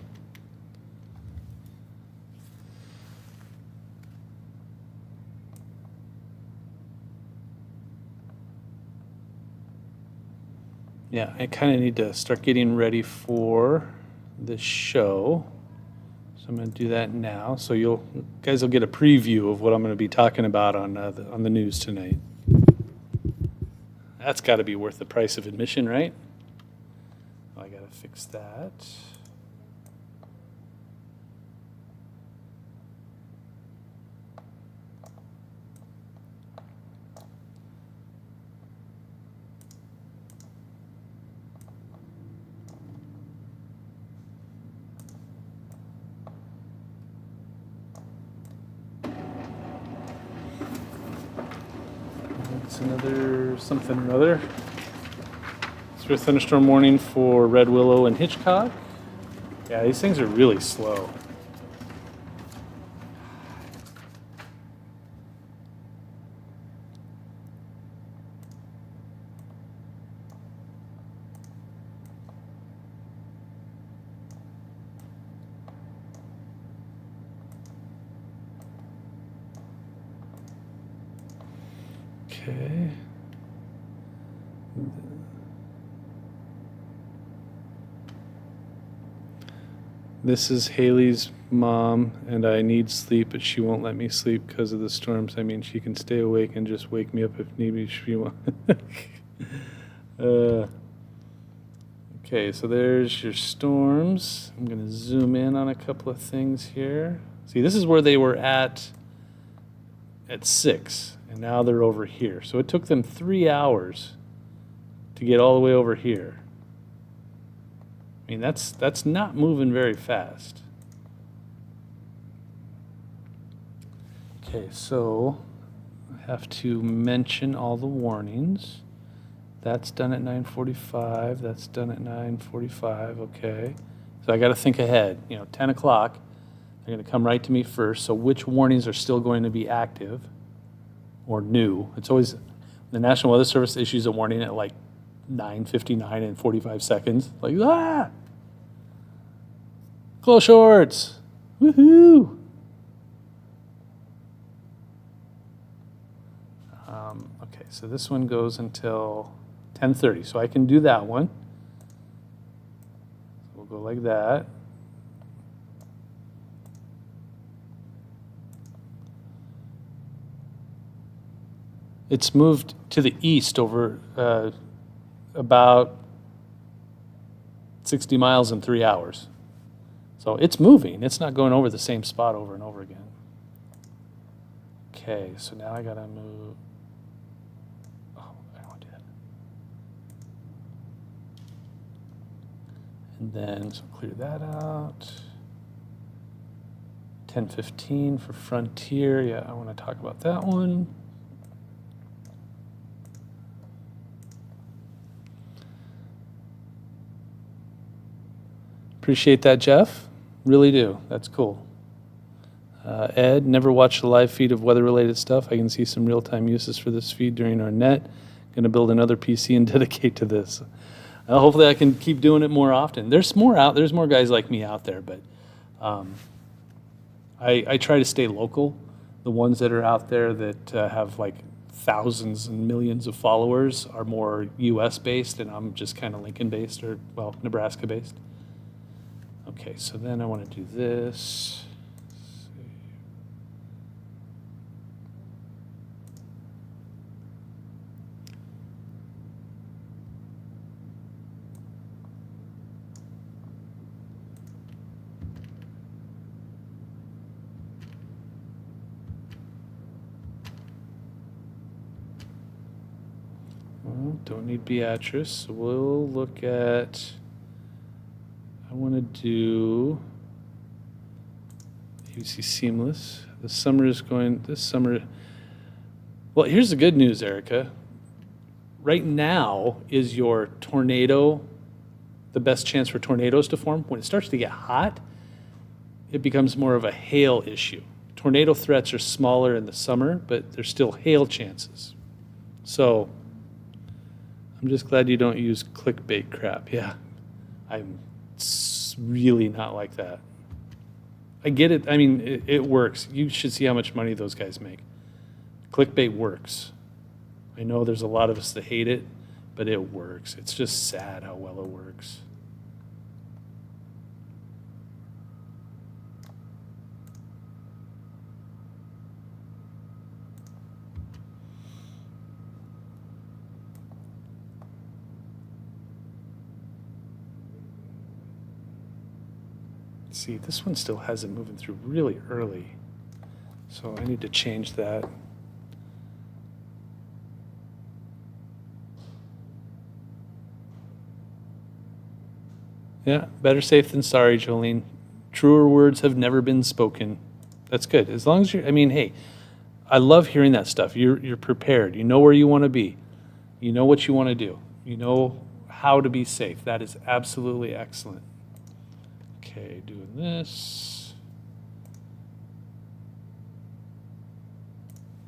Speaker 1: Yeah, I kind of need to start getting ready for the show. So I'm going to do that now. So you guys will get a preview of what I'm going to be talking about on the news tonight. That's got to be worth the price of admission, right? Oh, I got to fix that. It's another something or other. It's a thunderstorm warning for Red Willow and Hitchcock. Yeah, these things are really slow. Okay. This is Haley's mom, and I need sleep, but she won't let me sleep because of the storms. I mean, she can stay awake and just wake me up if need be. She won't. Okay, so there's your storms. I'm going to zoom in on a couple of things here. See, this is where they were at 6, and now they're over here. So it took them 3 hours to get all the way over here. I mean, that's not moving very fast. Okay, so I have to mention all the warnings. That's done at 9:45. That's done at 9:45. Okay. So I got to think ahead. 10 o'clock, they're going to come right to me first. So which warnings are still going to be active or new? It's always the National Weather Service issues a warning at like 9:59 and 45 seconds. Like, close shorts. Woohoo! Okay, so this one goes until 10:30. So I can do that one. We'll go like that. It's moved to the east over about 60 miles in 3 hours. So it's moving. It's not going over the same spot over and over again. Okay, so now I gotta move. Oh, I don't want to do that. And then, so clear that out. 10:15 for Frontier. Yeah, I want to talk about that one. Appreciate that, Jeff. Really do. That's cool. Ed, never watched the live feed of weather-related stuff. I can see some real-time uses for this feed during our net. Going to build another PC and dedicate to this. Hopefully, I can keep doing it more often. There's more guys like me out there, but I try to stay local. The ones that are out there that have like thousands and millions of followers are more U.S. based, and I'm just kind of Lincoln based or Nebraska based. Okay, so then I want to do this. Well, don't need Beatrice, so we'll look at, I want to do UC Seamless. The summer is going, this summer. Well, here's the good news, Erica. Right now is your tornado, the best chance for tornadoes to form. When it starts to get hot, it becomes more of a hail issue. Tornado threats are smaller in the summer, but there's still hail chances. So I'm just glad you don't use clickbait crap. Yeah, I'm really not like that. I get it. I mean, it works. You should see how much money those guys make. Clickbait works. I know there's a lot of us that hate it, but it works. It's just sad how well it works. See, this one still has it moving through really early. So I need to change that. Yeah, better safe than sorry, Jolene. Truer words have never been spoken. That's good. As long as you're, I mean, hey, I love hearing that stuff. You're prepared. You know where you want to be. You know what you want to do. You know how to be safe. That is absolutely excellent. Okay, doing this.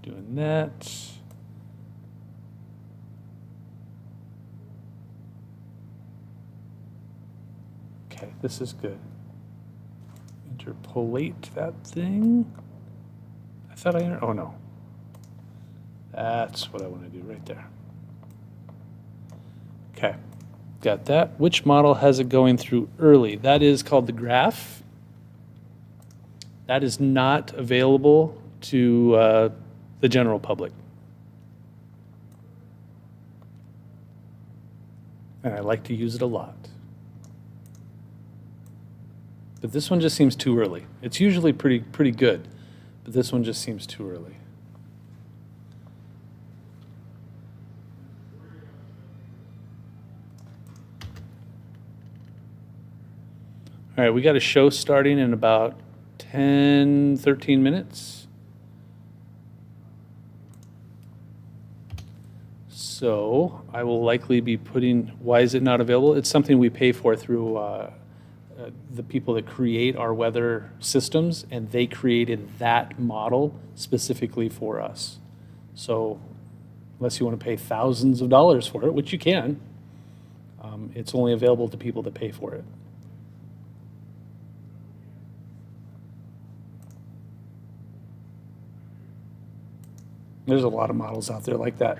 Speaker 1: Doing that. Okay, this is good. Interpolate that thing. I thought oh no. That's what I want to do right there. Okay, got that. Which model has it going through early? That is called the graph. That is not available to the general public. And I like to use it a lot. But this one just seems too early. It's usually pretty good, but this one just seems too early. All right, we got a show starting in about 10, 13 minutes. So I will likely be putting, why is it not available? It's something we pay for through the people that create our weather systems, and they created that model specifically for us. So unless you want to pay thousands of dollars for it, which you can, it's only available to people that pay for it. There's a lot of models out there like that.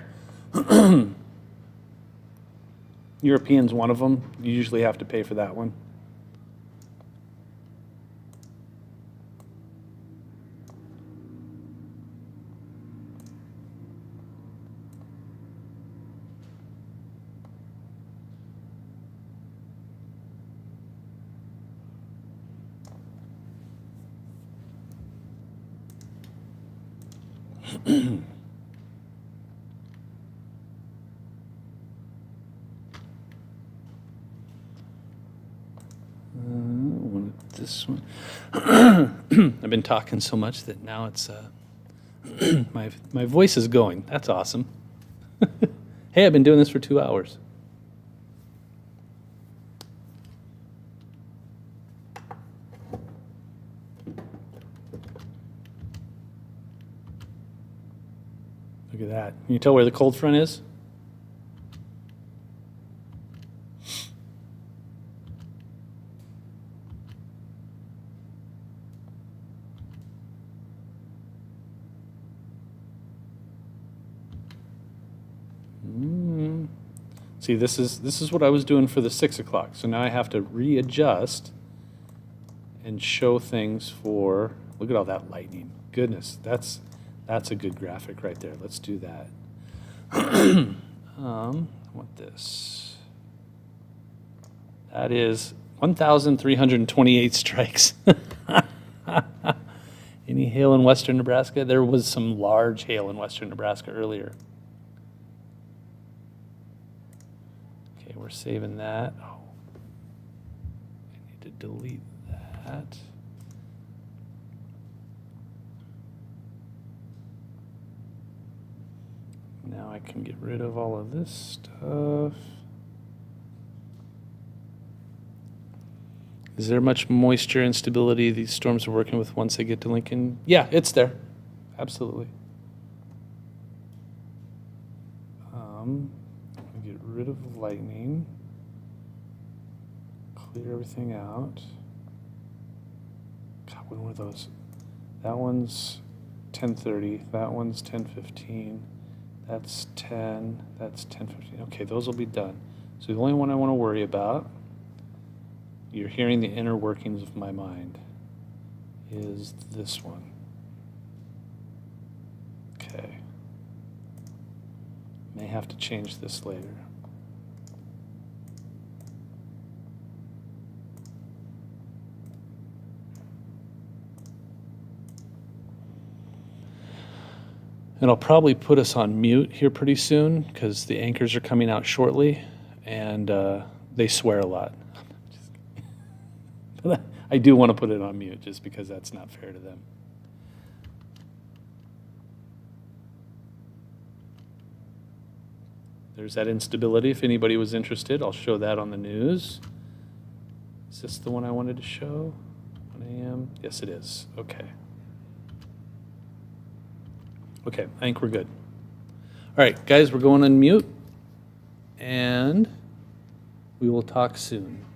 Speaker 1: European's one of them. You usually have to pay for that one. This one. I've been talking so much that now it's my voice is going. That's awesome. Hey, I've been doing this for 2 hours. Look at that. Can you tell where the cold front is? See, this is what I was doing for the 6 o'clock. So now I have to readjust and show things for, look at all that lightning. Goodness, that's a good graphic right there. Let's do that. I want this. That is 1,328 strikes. Any hail in western Nebraska? There was some large hail in western Nebraska earlier. Okay, we're saving that. Oh, I need to delete that. Now I can get rid of all of this stuff. Is there much moisture instability these storms are working with once they get to Lincoln? Yeah, it's there. Absolutely. Get rid of lightning. Clear everything out. God, when were those? That one's 10:30. That one's 10:15. That's 10. That's 10:15. Okay, those will be done. So the only one I want to worry about, you're hearing the inner workings of my mind, is this one. Okay. May have to change this later. And I'll probably put us on mute here pretty soon because the anchors are coming out shortly and they swear a lot. But I do want to put it on mute just because that's not fair to them. There's that instability. If anybody was interested, I'll show that on the news. Is this the one I wanted to show? 1 a.m.? Yes, it is. Okay. Okay, I think we're good. All right, guys, we're going on mute, and we will talk soon.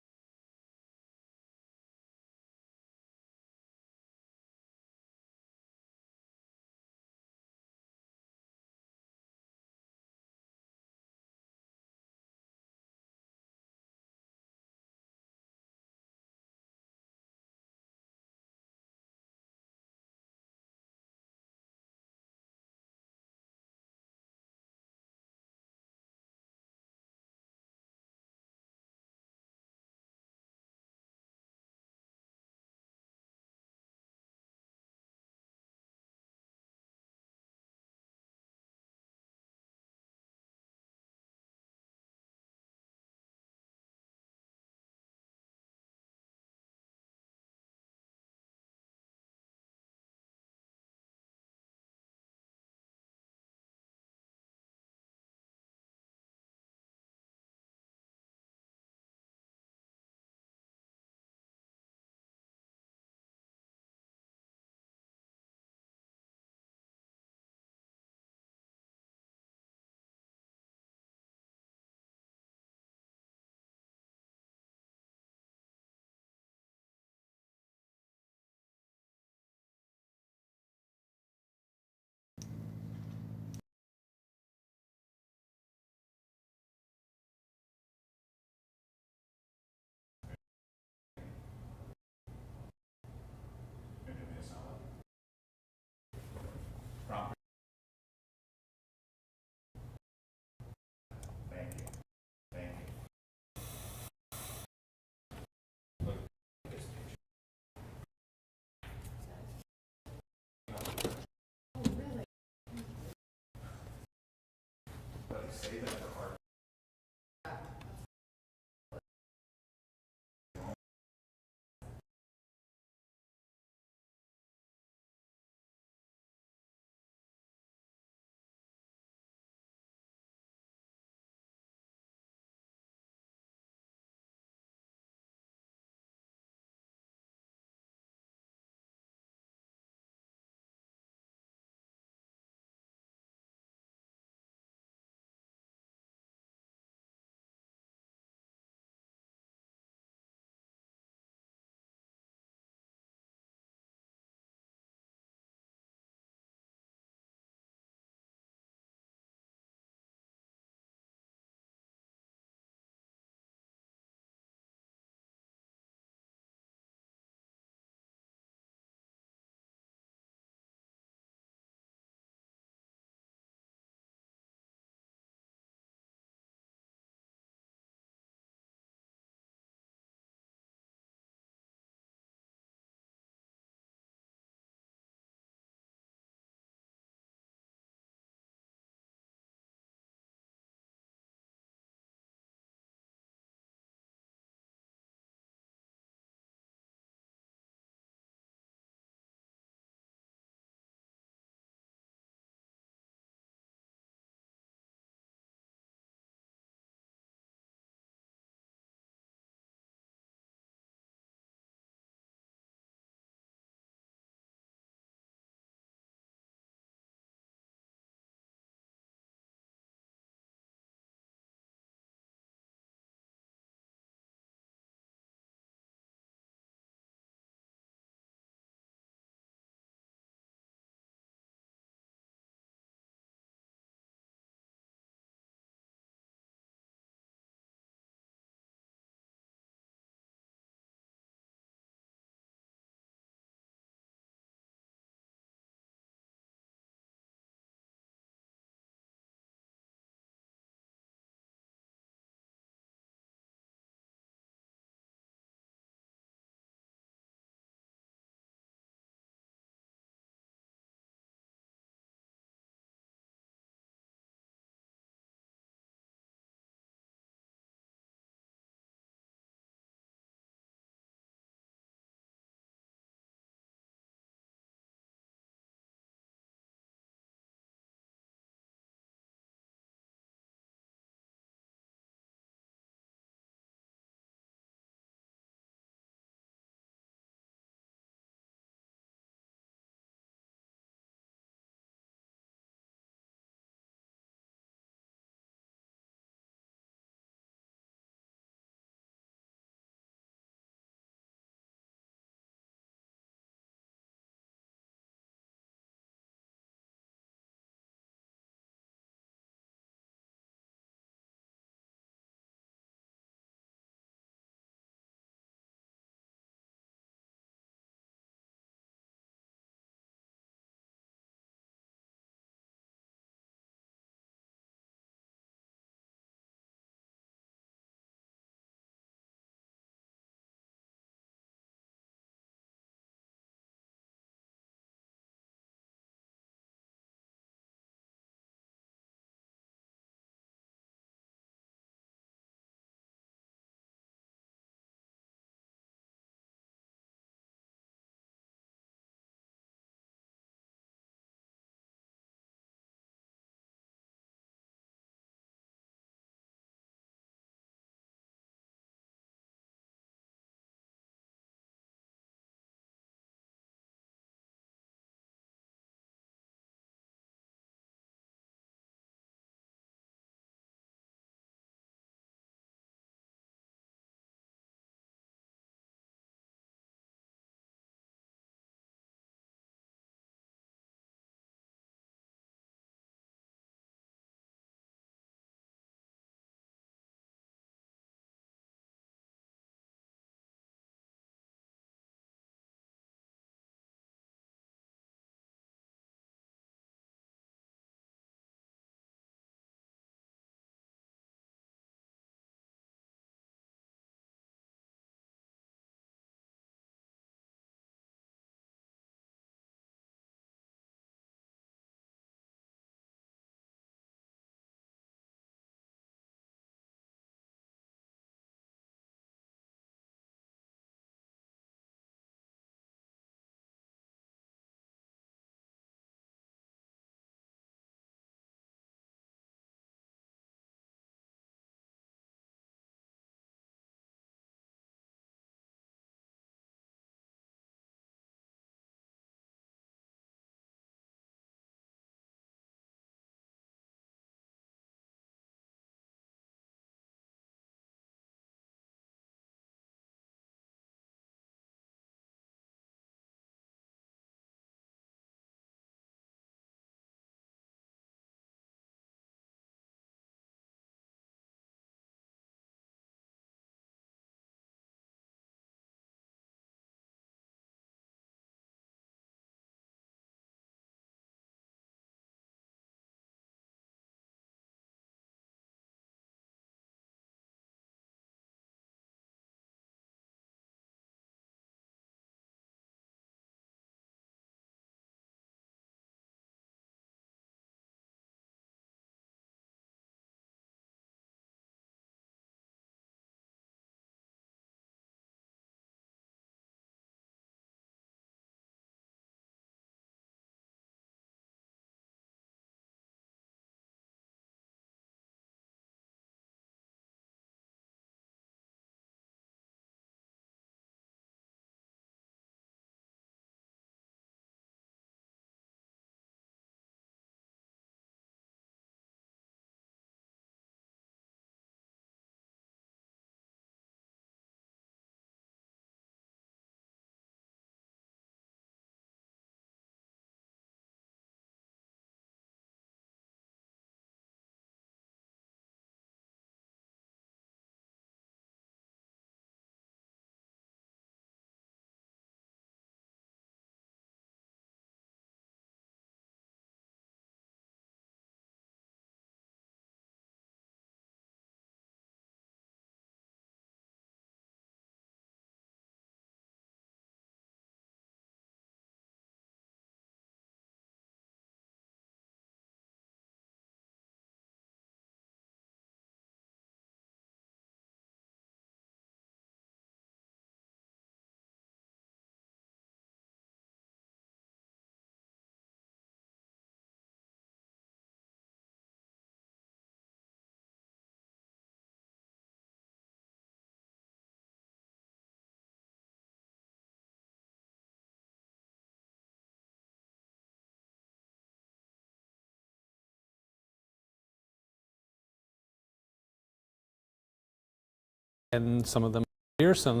Speaker 1: and some of them are here, some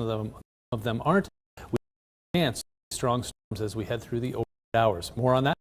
Speaker 1: of them aren't. We have a chance to see strong storms as we head through the overnight hours. More on that.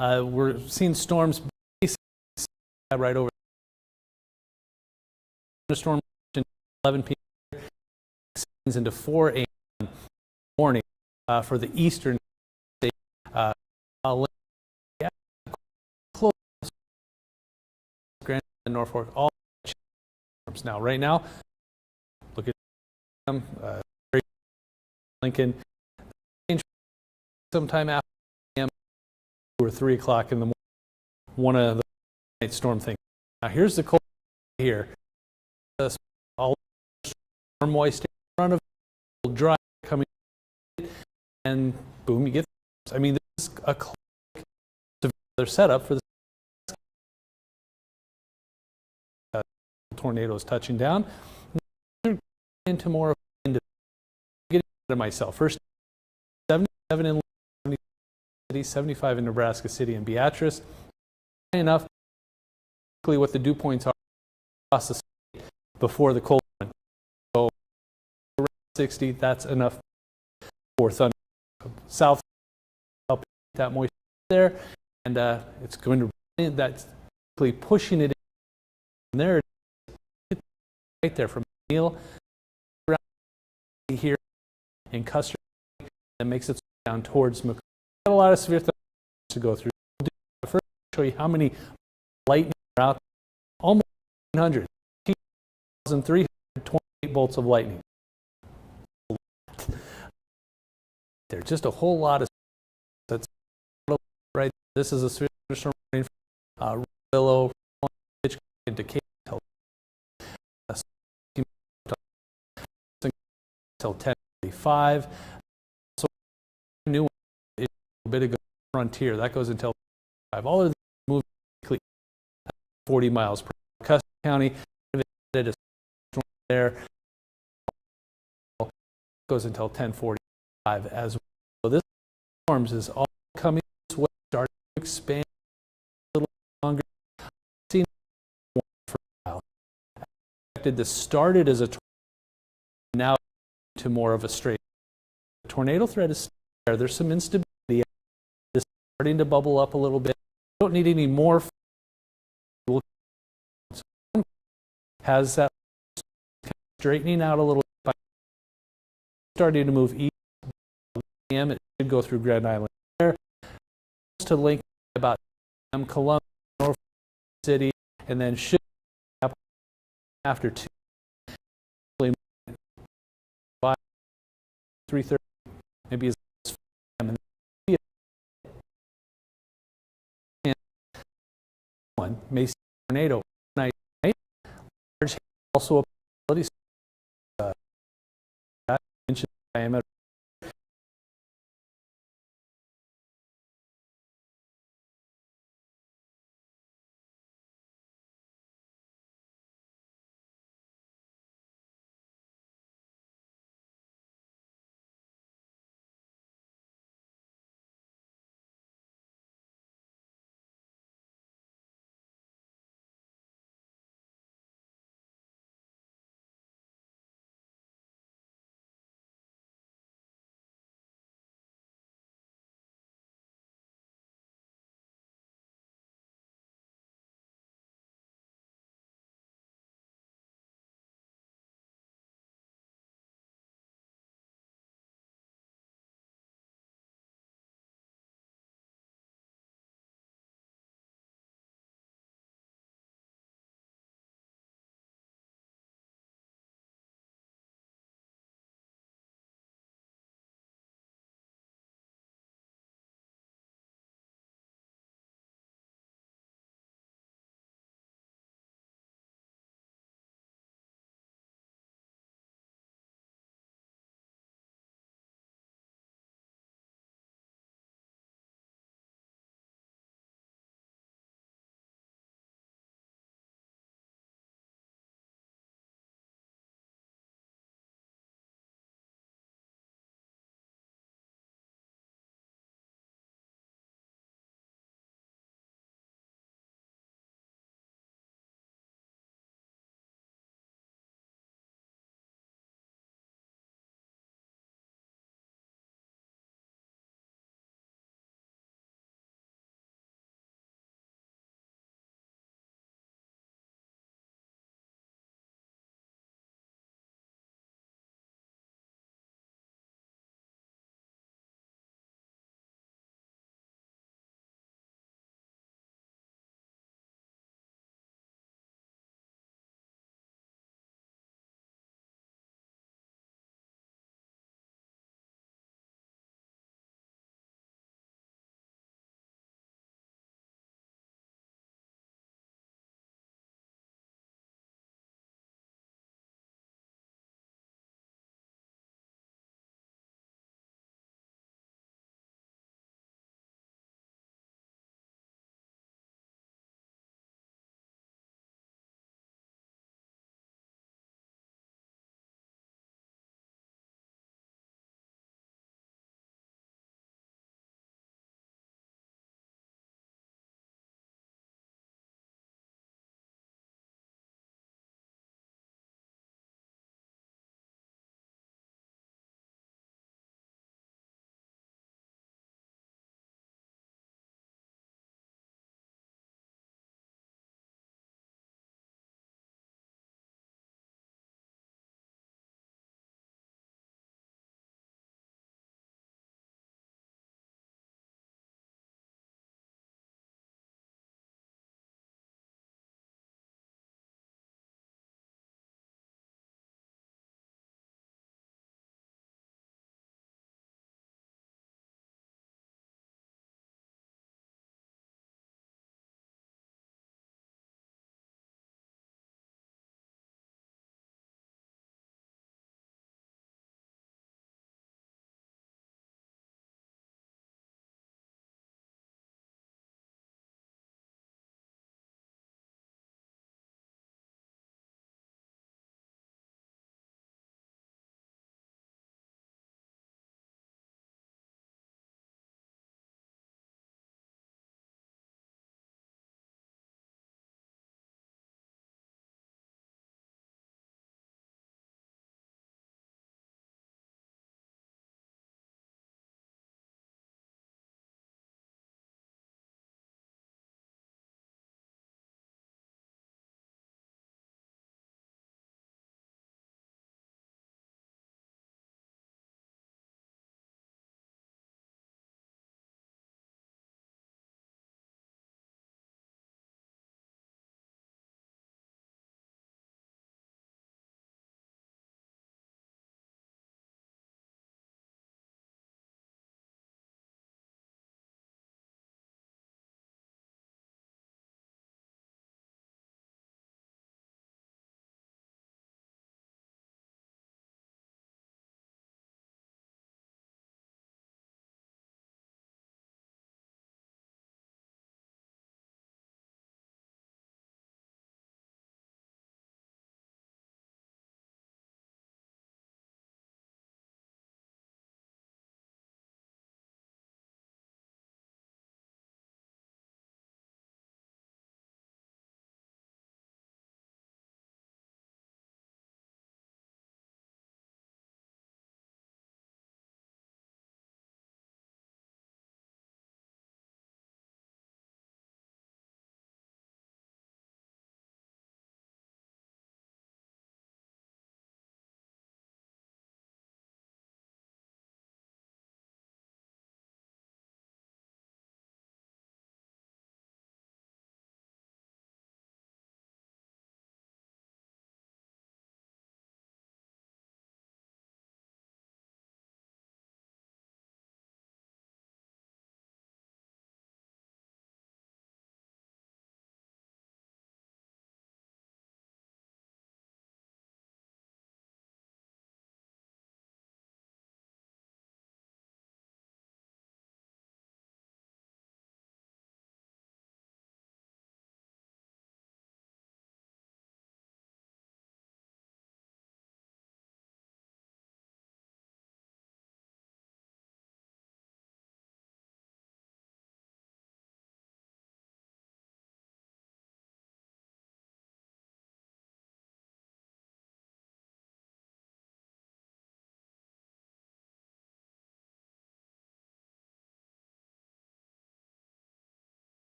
Speaker 1: We're seeing storms basically right over the storm 11 p.m. into 4 a.m. morning for the eastern state. Close Grand and Norfolk, all storms. Now, right now, look at them. Lincoln, sometime after 2 a.m. or 3 o'clock in the morning. One of the night storm things. Now, here's the cold here. All storm moist in front of it, dry coming, and boom, you get. I mean, this is a severe setup for the tornadoes touching down. Into more of getting ahead of myself. First, 77 in City, 75 in Nebraska City and Beatrice. Enough. What the dew points are across the state before the cold front. So 60, that's enough for thunder. South help that moisture there, and it's going to that's pushing it in there. It's right there from Neal here in Custer that makes its way down towards McComb. Got a lot of severe thunder to go through. First, I'll show you how many lightning are out. Almost 100, 2,328 bolts of lightning. There's just a whole lot of. That's right. This is a severe storm rain from Willow into Cape until 10:45. So new one is a bit ago. Frontier that goes until 5. All of these move quickly, 40 miles per hour. Custer County there goes until 10:45 as well. So this storms is all coming this way, starting to expand a little longer. Seen this started as a tornado, now to more of a straight. The tornado threat is still there. There's some instability. It's starting to bubble up a little bit. You don't need any more. Has that straightening out a little bit. Starting to move east. It should go through Grand Island there to link about Columbus, North City, and then should after 2, 3:30, maybe as one may see a tornado night. Large also a possibility. Inch diameter.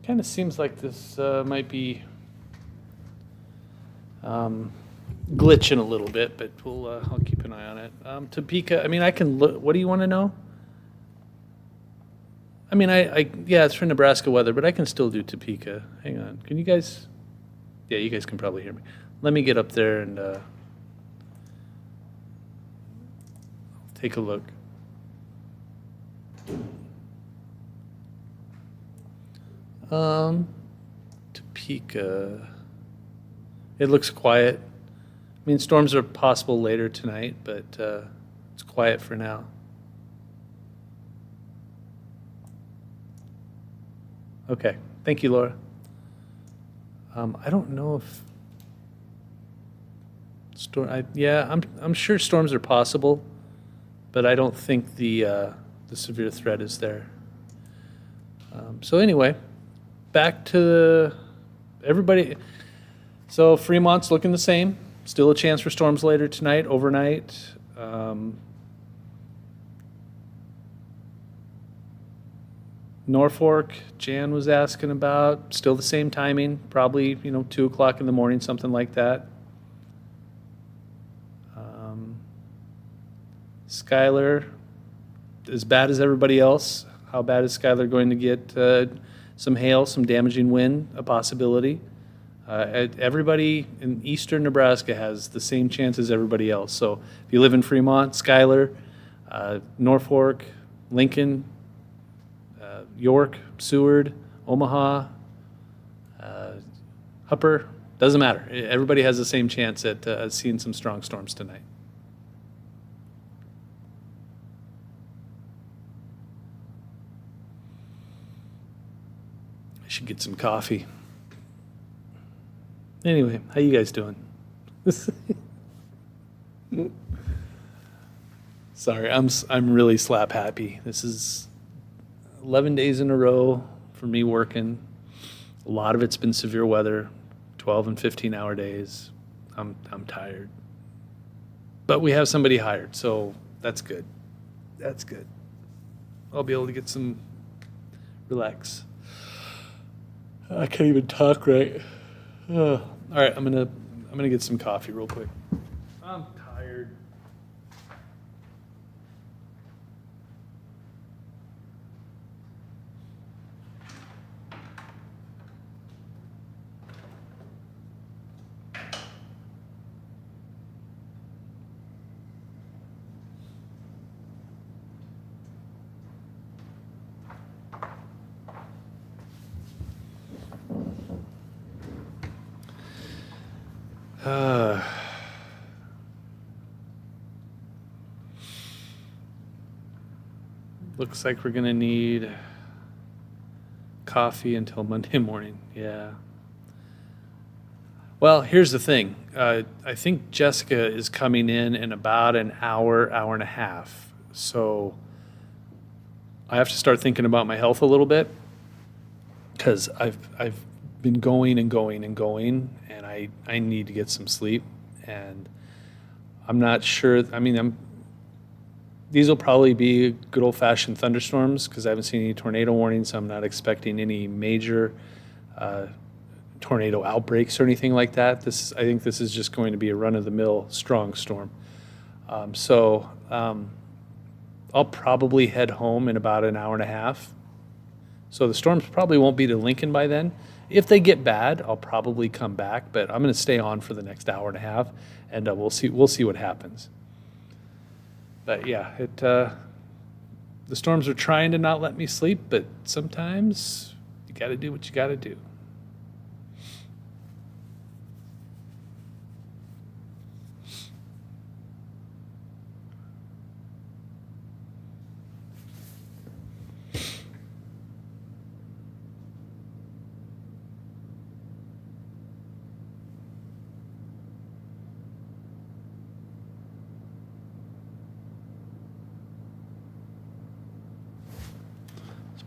Speaker 1: Kind of seems like this might be glitching a little bit, but I'll keep an eye on it. Topeka, I mean, I can look. What do you want to know? I mean, yeah, it's for Nebraska weather, but I can still do Topeka. Hang on. Can you guys? Yeah, you guys can probably hear me. Let me get up there and take a look. Topeka. It looks quiet. I mean, storms are possible later tonight, but it's quiet for now. Okay, thank you, Laura. I don't know if I'm sure storms are possible, but I don't think the severe threat is there. So anyway, back to everybody. So Fremont's looking the same. Still a chance for storms later tonight, overnight. Norfolk, Jan was asking about, still the same timing, probably, 2 o'clock in the morning, something like that. Schuyler, as bad as everybody else. How bad is Schuyler going to get? Some hail, some damaging wind, a possibility. Everybody in eastern Nebraska has the same chance as everybody else. So if you live in Fremont, Schuyler, Norfolk, Lincoln, York, Seward, Omaha, Upper, doesn't matter. Everybody has the same chance at seeing some strong storms tonight. I should get some coffee. Anyway, how you guys doing? Sorry, I'm really slap happy. This is 11 days in a row for me working. A lot of it's been severe weather, 12 and 15-hour days. I'm tired. But we have somebody hired, so that's good. That's good. I'll be able to get some relax. I can't even talk right. All right, I'm gonna get some coffee real quick. I'm tired. Looks like we're gonna need coffee until Monday morning. Yeah. Well, here's the thing. I think Jessica is coming in about an hour, hour and a half. So I have to start thinking about my health a little bit because I've been going and going and going, and I need to get some sleep. And I'm not sure. I mean, these will probably be good old-fashioned thunderstorms because I haven't seen any tornado warnings. So I'm not expecting any major tornado outbreaks or anything like that. I think this is just going to be a run-of-the-mill strong storm. So I'll probably head home in about an hour and a half. So the storms probably won't be to Lincoln by then. If they get bad, I'll probably come back, but I'm going to stay on for the next hour and a half, and we'll see what happens. But yeah, the storms are trying to not let me sleep, but sometimes you got to do what you got to do.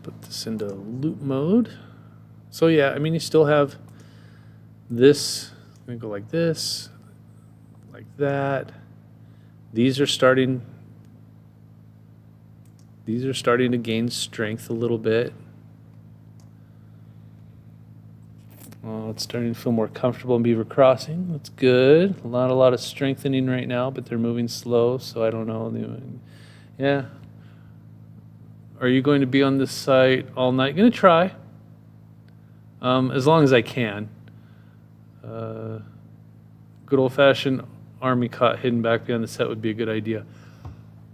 Speaker 1: Put this into loop mode. So yeah, I mean, you still have this. I'm gonna go like this, like that. These are starting to gain strength a little bit. Well, it's starting to feel more comfortable in Beaver Crossing. That's good. A lot of strengthening right now, but they're moving slow, so I don't know. Yeah. Are you going to be on this site all night? Gonna try. As long as I can. Good old-fashioned army cot hidden back behind the set would be a good idea.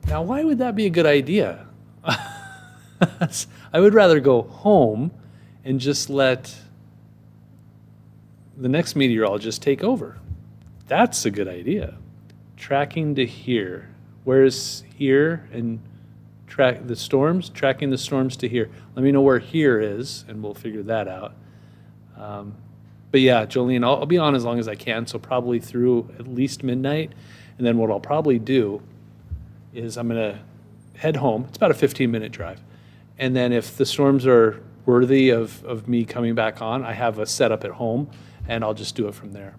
Speaker 1: Now, why would that be a good idea? I would rather go home and just let the next meteorologist take over. That's a good idea. Tracking to here. Where's here? And tracking the storms to here. Let me know where here is, and we'll figure that out. But yeah, Jolene, I'll be on as long as I can, so probably through at least midnight. And then what I'll probably do is I'm going to head home. It's about a 15-minute drive. And then if the storms are worthy of me coming back on, I have a setup at home, and I'll just do it from there.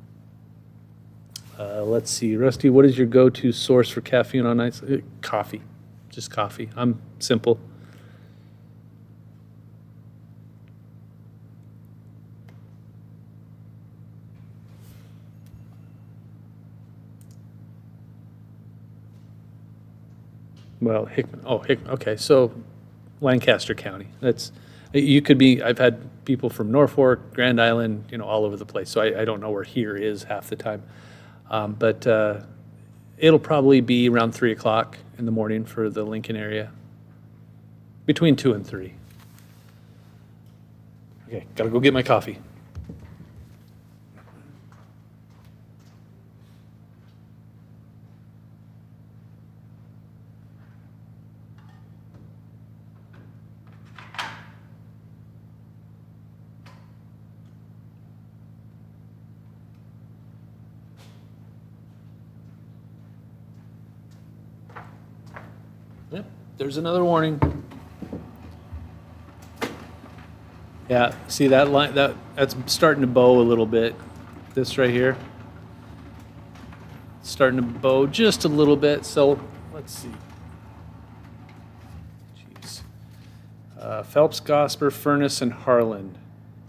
Speaker 1: Let's see. Rusty, what is your go-to source for caffeine on nights? Coffee. Just coffee. I'm simple. Well, Hickman. Oh, Hickman. Okay, so Lancaster County. You could be. I've had people from Norfolk, Grand Island, all over the place. So I don't know where here is half the time, but it'll probably be around 3 o'clock in the morning for the Lincoln area. Between 2 and 3. Okay, gotta go get my coffee. Yep, there's another warning. Yeah, see that line? That's starting to bow a little bit. This right here, starting to bow just a little bit. So let's see. Jeez. Phelps, Gosper, Furnace, and Harlan.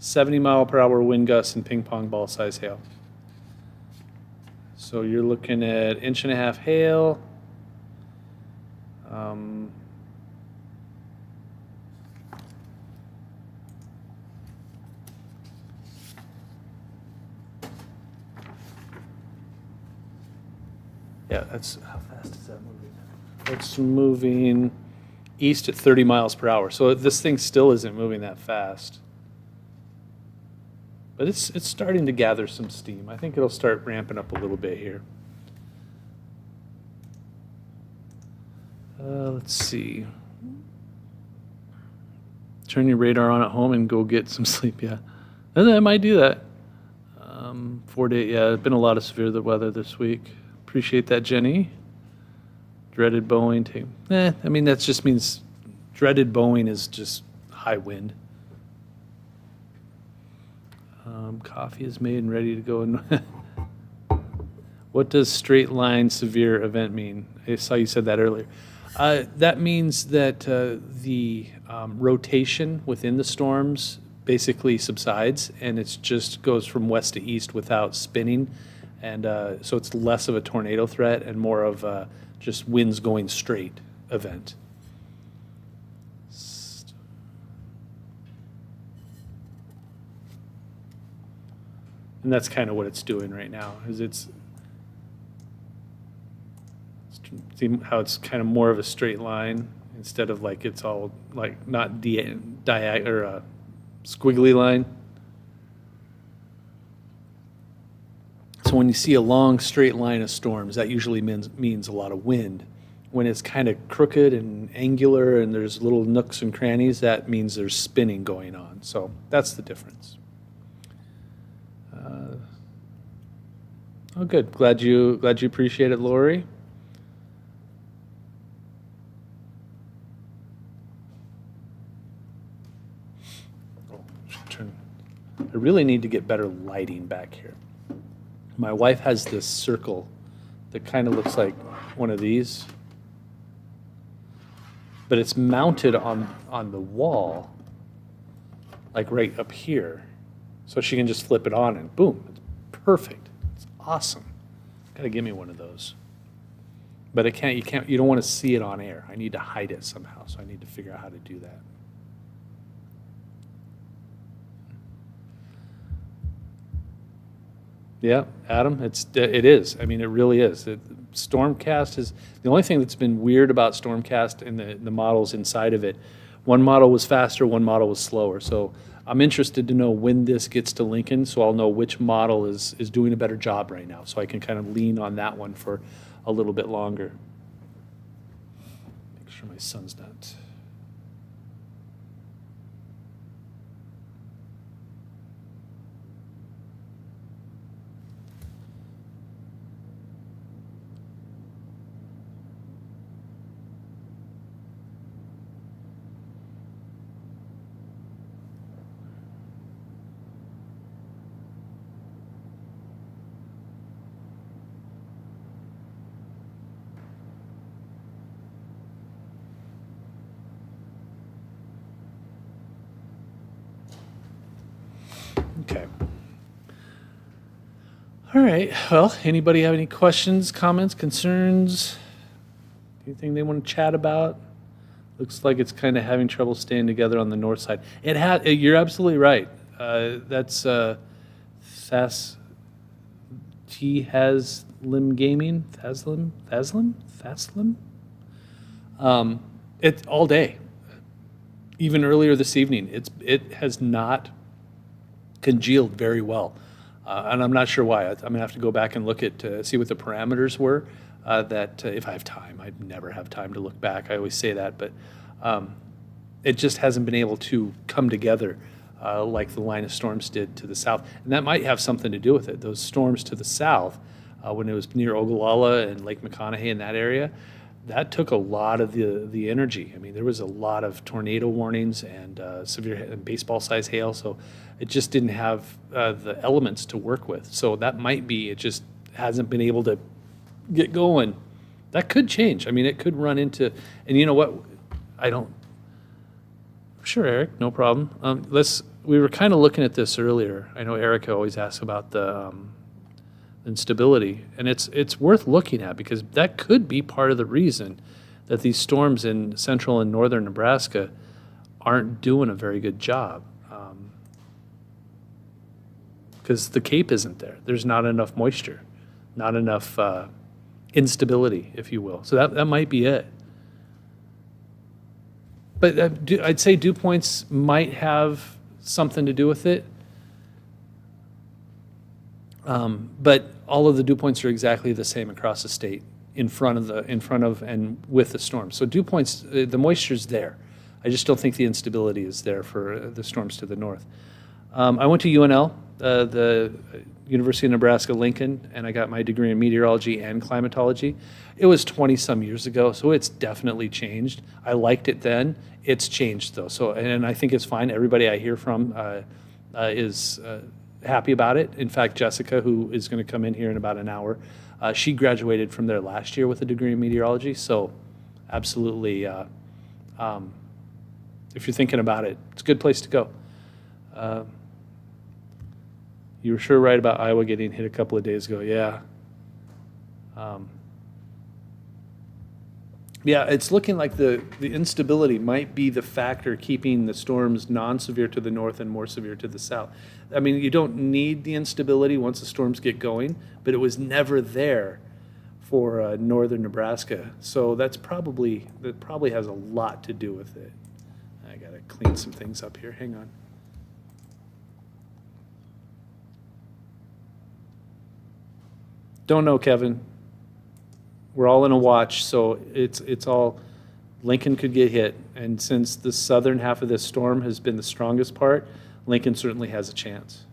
Speaker 1: 70-mile-per-hour wind gusts and ping pong ball size hail. So you're looking at 1.5 inch hail. Yeah, that's how fast is that moving? It's moving east at 30 miles per hour. So this thing still isn't moving that fast. But it's starting to gather some steam. I think it'll start ramping up a little bit here. Let's see. Turn your radar on at home and go get some sleep. Yeah, and I might do that. 4 days. Yeah, it's been a lot of severe weather this week. Appreciate that, Jenny. Dreaded bowing. I mean, that just means dreaded bowing is just high wind. Coffee is made and ready to go. What does straight line severe event mean? I saw you said that earlier. That means that the rotation within the storms basically subsides, and it just goes from west to east without spinning. And so it's less of a tornado threat and more of just winds going straight event. And that's kind of what it's doing right now, is see how it's kind of more of a straight line instead of like it's all like not diagonal or a squiggly line. So when you see a long straight line of storms, that usually means a lot of wind. When it's kind of crooked and angular and there's little nooks and crannies, that means there's spinning going on. So that's the difference. Oh, good. Glad you appreciate it, Lori. I really need to get better lighting back here. My wife has this circle that kind of looks like one of these, but it's mounted on the wall, like right up here. So she can just flip it on and boom, it's perfect. It's awesome. Gotta give me one of those. But you don't want to see it on air. I need to hide it somehow, so I need to figure out how to do that. Yeah, Adam, it is. I mean, it really is. Stormcast is the only thing that's been weird about Stormcast and the models inside of it. One model was faster, one model was slower. So I'm interested to know when this gets to Lincoln, so I'll know which model is doing a better job right now, so I can kind of lean on that one for a little bit longer. Make sure my son's not. Okay. All right. Well, anybody have any questions, comments, concerns? Anything they want to chat about? Looks like it's kind of having trouble staying together on the north side. You're absolutely right. That's Haslim Gaming. Haslim. It's all day. Even earlier this evening, it has not congealed very well. And I'm not sure why. I'm going to have to go back and look at see what the parameters were. If I have time, I'd never have time to look back. I always say that, but it just hasn't been able to come together like the line of storms did to the south. And that might have something to do with it. Those storms to the south, when it was near Ogallala and Lake McConaughey in that area, that took a lot of the energy. I mean, there was a lot of tornado warnings and severe baseball-sized hail, so it just didn't have the elements to work with. So that might be, it just hasn't been able to get going. That could change. I mean, it could run into, and you know what? Sure, Eric, no problem. We were kind of looking at this earlier. I know Erica always asks about the instability, and it's worth looking at because that could be part of the reason that these storms in central and northern Nebraska aren't doing a very good job. Because the Cape isn't there. There's not enough moisture, not enough instability, if you will. So that might be it. But I'd say dew points might have something to do with it. But all of the dew points are exactly the same across the state in front of and with the storm. So dew points, the moisture's there. I just don't think the instability is there for the storms to the north. I went to UNL, the University of Nebraska Lincoln, and I got my degree in meteorology and climatology. It was 20-some years ago, so it's definitely changed. I liked it then. It's changed, though. So, and I think it's fine. Everybody I hear from is happy about it. In fact, Jessica, who is going to come in here in about an hour, she graduated from there last year with a degree in meteorology. So absolutely, if you're thinking about it, it's a good place to go. You were sure right about Iowa getting hit a couple of days ago. Yeah. Yeah, it's looking like the instability might be the factor keeping the storms non-severe to the north and more severe to the south. I mean, you don't need the instability once the storms get going, but it was never there for northern Nebraska. So that probably has a lot to do with it. I got to clean some things up here. Hang on. Don't know, Kevin. We're all in a watch, so it's all Lincoln could get hit. And since the southern half of this storm has been the strongest part, Lincoln certainly has a chance.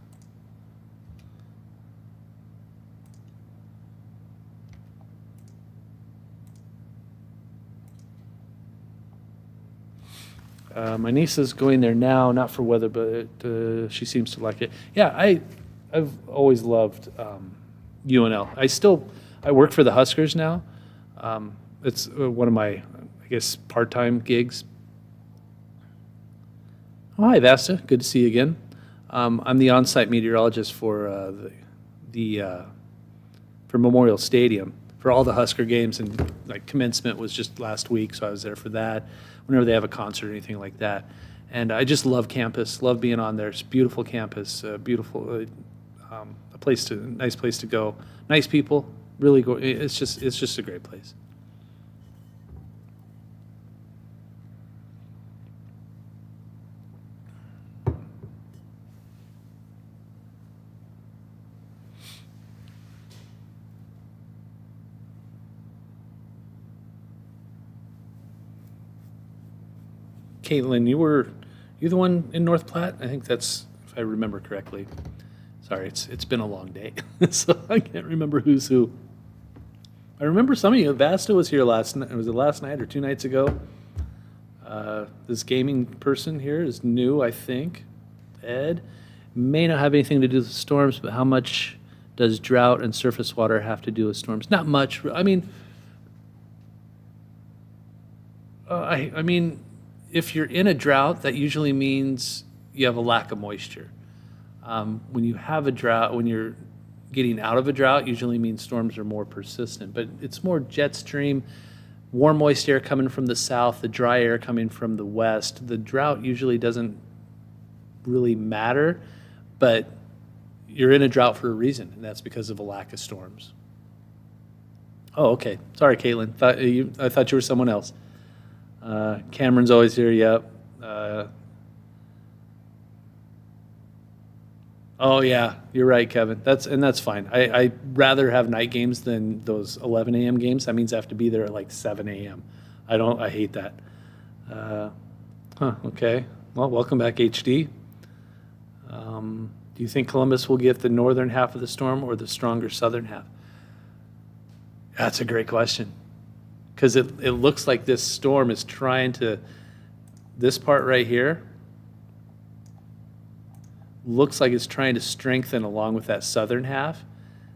Speaker 1: My niece is going there now, not for weather, but she seems to like it. Yeah, I've always loved UNL. I work for the Huskers now. It's one of my, I guess, part-time gigs. Oh, hi, Vasta. Good to see you again. I'm the on-site meteorologist for for Memorial Stadium for all the Husker games, and like commencement was just last week, so I was there for that. Whenever they have a concert or anything like that, and I just love campus, love being on there. It's a beautiful campus, beautiful, nice place to go, nice people. Really go. It's just a great place. Caitlin, you the one in North Platte? I think that's, if I remember correctly. Sorry, it's been a long day, so I can't remember who's who. I remember some of you. Vasta was here last night. Was it last night or 2 nights ago? This gaming person here is new, I think. Ed may not have anything to do with storms, but how much does drought and surface water have to do with storms? Not much. I mean, I mean, if you're in a drought, that usually means you have a lack of moisture. When you have a drought, when you're getting out of a drought, usually means storms are more persistent. But it's more jet stream, warm, moist air coming from the south, the dry air coming from the west. The drought usually doesn't really matter, but you're in a drought for a reason, and that's because of a lack of storms. Oh, okay. Sorry, Caitlin. I thought you were someone else. Cameron's always here, yep. Oh, yeah, you're right, Kevin. That's fine. I'd rather have night games than those 11 a.m. games. That means I have to be there at like 7 a.m. I hate that. Okay. Well, welcome back, HD. Do you think Columbus will get the northern half of the storm or the stronger southern half? That's a great question. Because it looks like this storm is trying to, this part right here, looks like it's trying to strengthen along with that southern half.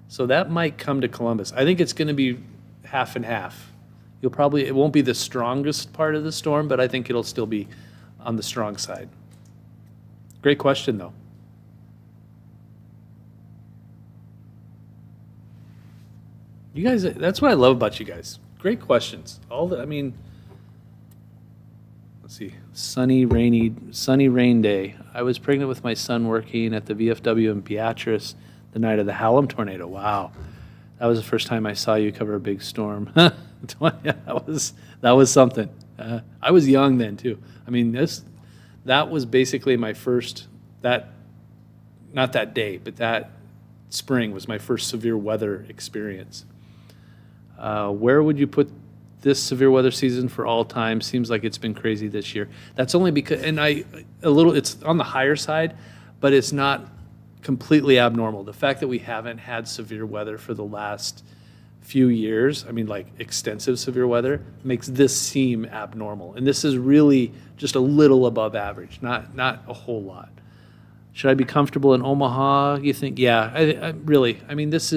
Speaker 1: So that might come to Columbus. I think it's going to be half and half. It won't be the strongest part of the storm, but I think it'll still be on the strong side. Great question, though. You guys, that's what I love about you guys. Great questions. Let's see. Sunny rain day. I was pregnant with my son working at the VFW in Beatrice the night of the Hallam tornado. Wow. That was the first time I saw you cover a big storm. That was something. I was young then too. I mean, that was basically my first, not that day, but that spring was my first severe weather experience. Where would you put this severe weather season for all time? Seems like it's been crazy this year. That's only because, it's on the higher side, but it's not completely abnormal. The fact that we haven't had severe weather for the last few years, like extensive severe weather, makes this seem abnormal. And this is really just a little above average, not a whole lot. Should I be comfortable in Omaha, you think? Yeah, I really. This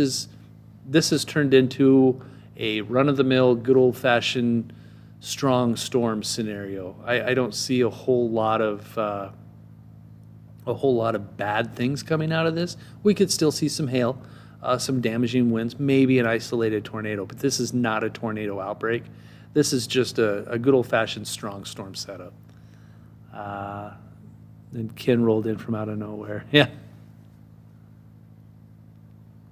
Speaker 1: has turned into a run-of-the-mill, good old-fashioned strong storm scenario. I don't see a whole lot of bad things coming out of this. We could still see some hail, some damaging winds, maybe an isolated tornado, but this is not a tornado outbreak. This is just a good old-fashioned strong storm setup. Then Ken rolled in from out of nowhere. Yeah.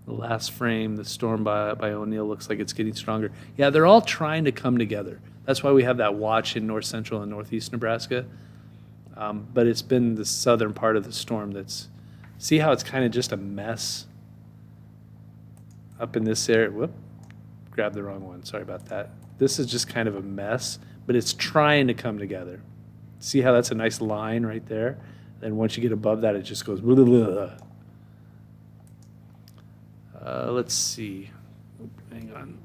Speaker 1: The last frame, the storm by O'Neill looks like it's getting stronger. Yeah, they're all trying to come together. That's why we have that watch in north central and northeast Nebraska. But it's been the southern part of the storm see how it's kind of just a mess up in this area. Whoop, grabbed the wrong one. Sorry about that. This is just kind of a mess, but it's trying to come together. See how that's a nice line right there? Then once you get above that, it just goes blah, blah, blah. Let's see. Hang on.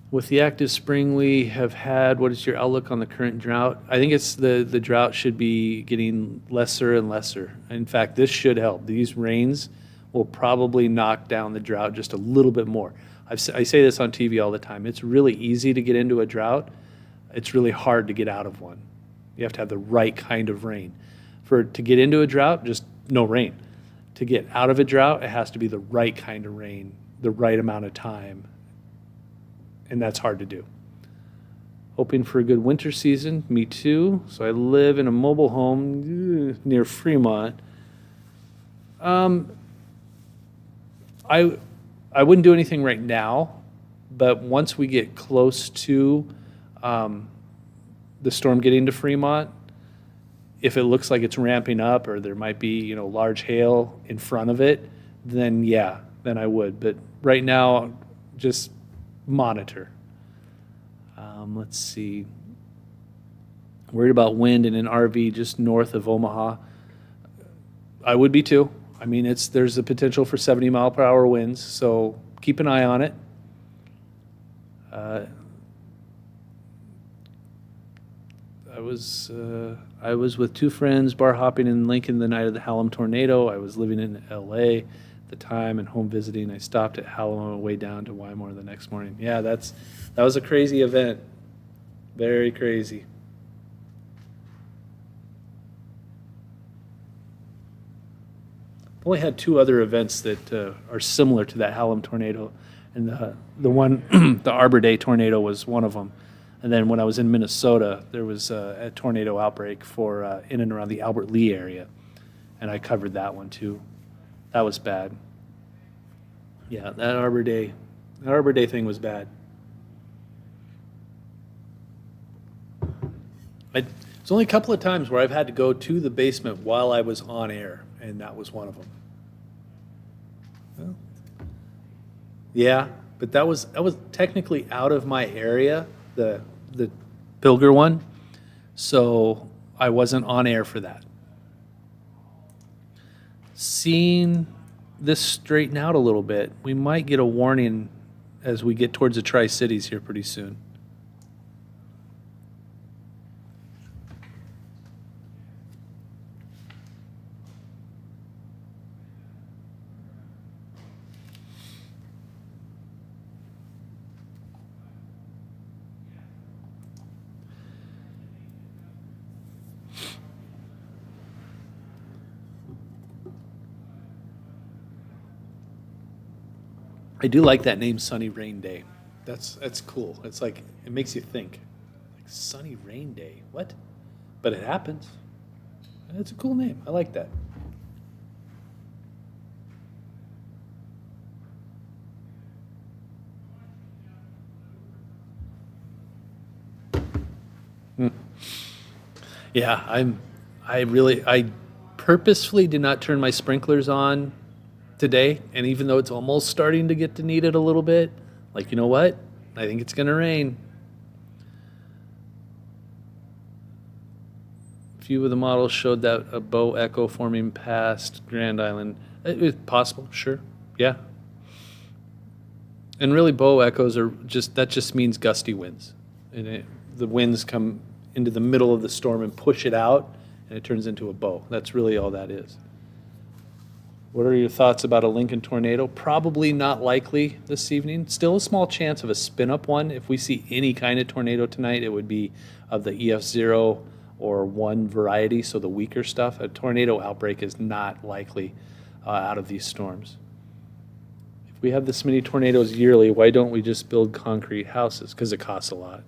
Speaker 1: With the active spring we have had, what is your outlook on the current drought? I think it's the drought should be getting lesser and lesser. In fact, this should help. These rains will probably knock down the drought just a little bit more. I say this on TV all the time. It's really easy to get into a drought. It's really hard to get out of one. You have to have the right kind of rain. To get into a drought, just no rain. To get out of a drought, it has to be the right kind of rain, the right amount of time, and that's hard to do. Hoping for a good winter season, me too. So I live in a mobile home near Fremont. I wouldn't do anything right now, but once we get close to the storm getting to Fremont, if it looks like it's ramping up or there might be, large hail in front of it, then yeah, then I would. But right now, just monitor. Let's see. Worried about wind in an RV just north of Omaha. I would be too. I mean, there's a potential for 70-mile-per-hour winds, so keep an eye on it. I was with two friends bar hopping in Lincoln the night of the Hallam tornado. I was living in LA at the time and home visiting. I stopped at Hallam on the way down to Wymore the next morning. Yeah, that was a crazy event. Very crazy. I've only had two other events that are similar to that Hallam tornado, and the one, the Arbor Day tornado was one of them. And then when I was in Minnesota, there was a tornado outbreak for in and around the Albert Lee area, and I covered that one too. That was bad. Yeah, that Arbor Day thing was bad. It's only a couple of times where I've had to go to the basement while I was on air, and that was one of them. Well, yeah, but that was technically out of my area, the Pilger one, so I wasn't on air for that. Seeing this straighten out a little bit, we might get a warning as we get towards the Tri-Cities here pretty soon. I do like that name, Sunny Rain Day. That's cool. It's like, it makes you think. Like, Sunny Rain Day, what? But it happens. It's a cool name. I like that. Yeah, I purposefully did not turn my sprinklers on today, and even though it's almost starting to get to need it a little bit, like, you know what? I think it's going to rain. Few of the models showed that a bow echo forming past Grand Island. It's possible, sure, yeah. And really, bow echoes are just means gusty winds, and the winds come into the middle of the storm and push it out, and it turns into a bow. That's really all that is. What are your thoughts about a Lincoln tornado? Probably not likely this evening. Still a small chance of a spin-up one. If we see any kind of tornado tonight, it would be of the EF0 or 1 variety, so the weaker stuff. A tornado outbreak is not likely out of these storms. If we have this many tornadoes yearly, why don't we just build concrete houses? Because it costs a lot.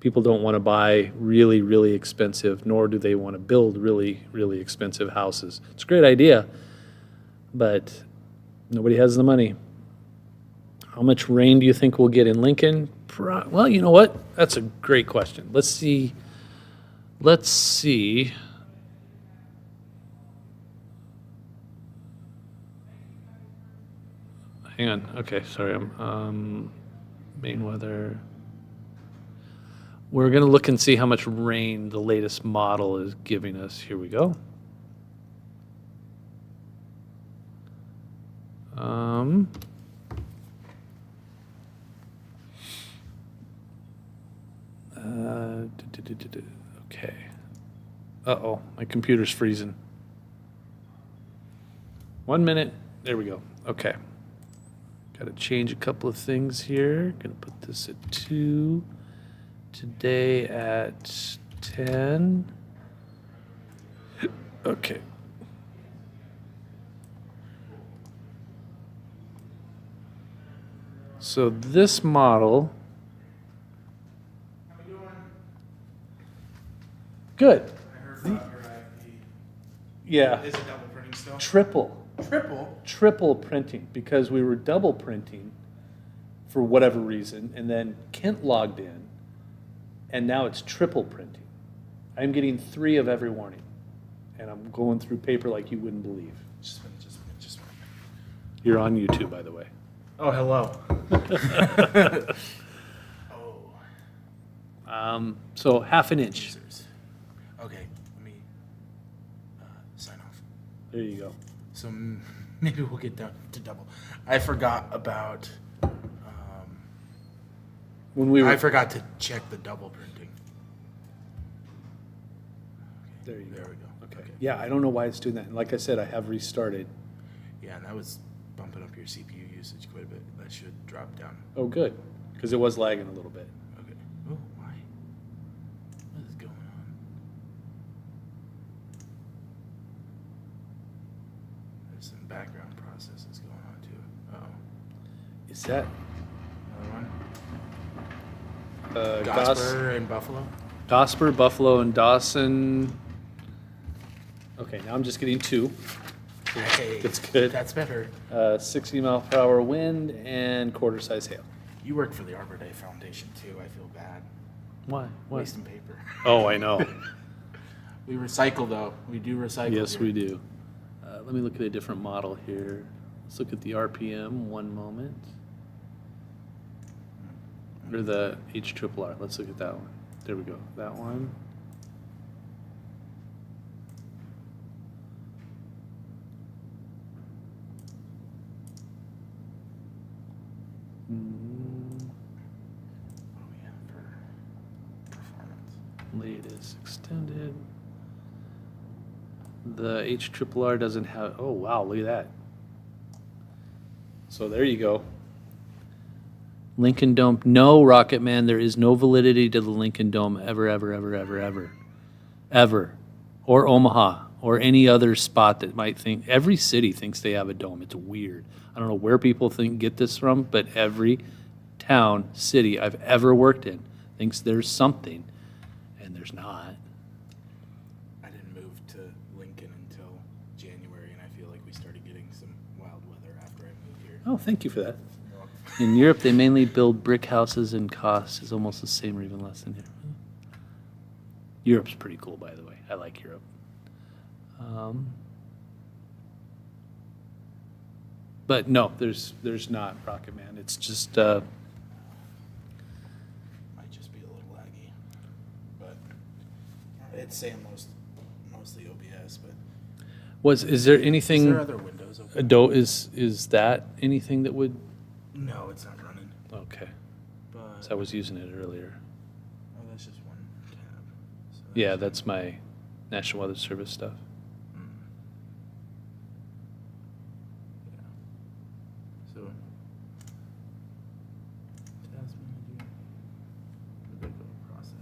Speaker 1: People don't want to buy really, really expensive, nor do they want to build really, really expensive houses. It's a great idea, but nobody has the money. How much rain do you think we'll get in Lincoln? Well, you know what? That's a great question. Let's see. Hang on. Okay, sorry. Main weather. We're going to look and see how much rain the latest model is giving us. Here we go. Okay. Uh-oh, my computer's freezing. 1 minute. There we go. Okay. Got to change a couple of things here. Going to put this at 2. today at 10. Okay. So this model. Good.
Speaker 3: I heard about your IFP.
Speaker 1: Yeah.
Speaker 3: Is it double printing still?
Speaker 1: Triple. Triple printing because we were double printing for whatever reason, and then Kent logged in, and now it's triple printing. I'm getting 3 of every warning, and I'm going through paper like you wouldn't believe.
Speaker 3: Just a minute, just a minute, just a minute.
Speaker 1: You're on YouTube, by the way.
Speaker 3: Oh, hello. Oh.
Speaker 1: So half an inch.
Speaker 3: Users. Okay, let me sign off.
Speaker 1: There you go.
Speaker 3: So maybe we'll get down to double. I forgot about.
Speaker 1: When we were,
Speaker 3: I forgot to check the double printing.
Speaker 1: there you
Speaker 3: There
Speaker 1: go.
Speaker 3: we go.
Speaker 1: Okay. Yeah, I don't know why it's doing that. And like I said, I have restarted.
Speaker 3: Yeah, and that was bumping up your CPU usage quite a bit. That should drop down.
Speaker 1: Oh, good, because it was lagging a little bit.
Speaker 3: Okay. Oh, why? What is going on? There's some background processes going on too. Uh-oh.
Speaker 1: Is that
Speaker 3: Another one?
Speaker 1: Gos-
Speaker 3: Gosper in Buffalo?
Speaker 1: Gosper, Buffalo, and Dawson? Okay, now I'm just getting 2.
Speaker 3: Hey,
Speaker 1: That's good.
Speaker 3: That's better.
Speaker 1: 60 mile per hour wind and quarter size hail.
Speaker 3: You work for the Arbor Day Foundation too. I feel bad.
Speaker 1: Why?
Speaker 3: Wasting paper.
Speaker 1: Oh, I know.
Speaker 3: We recycle though. We do recycle.
Speaker 1: Yes,
Speaker 3: here.
Speaker 1: we do. Let me look at a different model here. Let's look at the RPM. One moment. Or the HRRR. Let's look at that one. There we go. That one. Mm,
Speaker 3: Oh yeah, for performance.
Speaker 1: latest extended. The HRRR doesn't have. Oh wow! Look at that. So there you go. Lincoln Dome. No, Rocket Man, there is no validity to the Lincoln Dome ever, ever, ever, ever, ever. Ever. Or Omaha, or any other spot that might think. Every city thinks they have a dome. It's weird. I don't know where people get this from, but every town, city I've ever worked in thinks there's something, and there's not.
Speaker 3: I didn't move to Lincoln until January, and I feel like we started getting some wild weather after I moved here.
Speaker 1: Oh, thank you for that. In Europe, they mainly build brick houses, and cost is almost the same or even less than here. Europe's pretty cool, by the way. I like Europe. But no, there's not Rocket Man. It's just
Speaker 3: Might just be a little laggy, but it's saying mostly OBS. But
Speaker 1: is there
Speaker 3: is
Speaker 1: anything?
Speaker 3: there other windows open?
Speaker 1: Adobe is that anything that would?
Speaker 3: No, it's not running.
Speaker 1: Okay,
Speaker 3: But
Speaker 1: so I was using it earlier.
Speaker 3: oh, that's just one tab. So
Speaker 1: Yeah, that's my National Weather Service stuff.
Speaker 3: Mm. Yeah. So task manager. Where'd they go? Processes.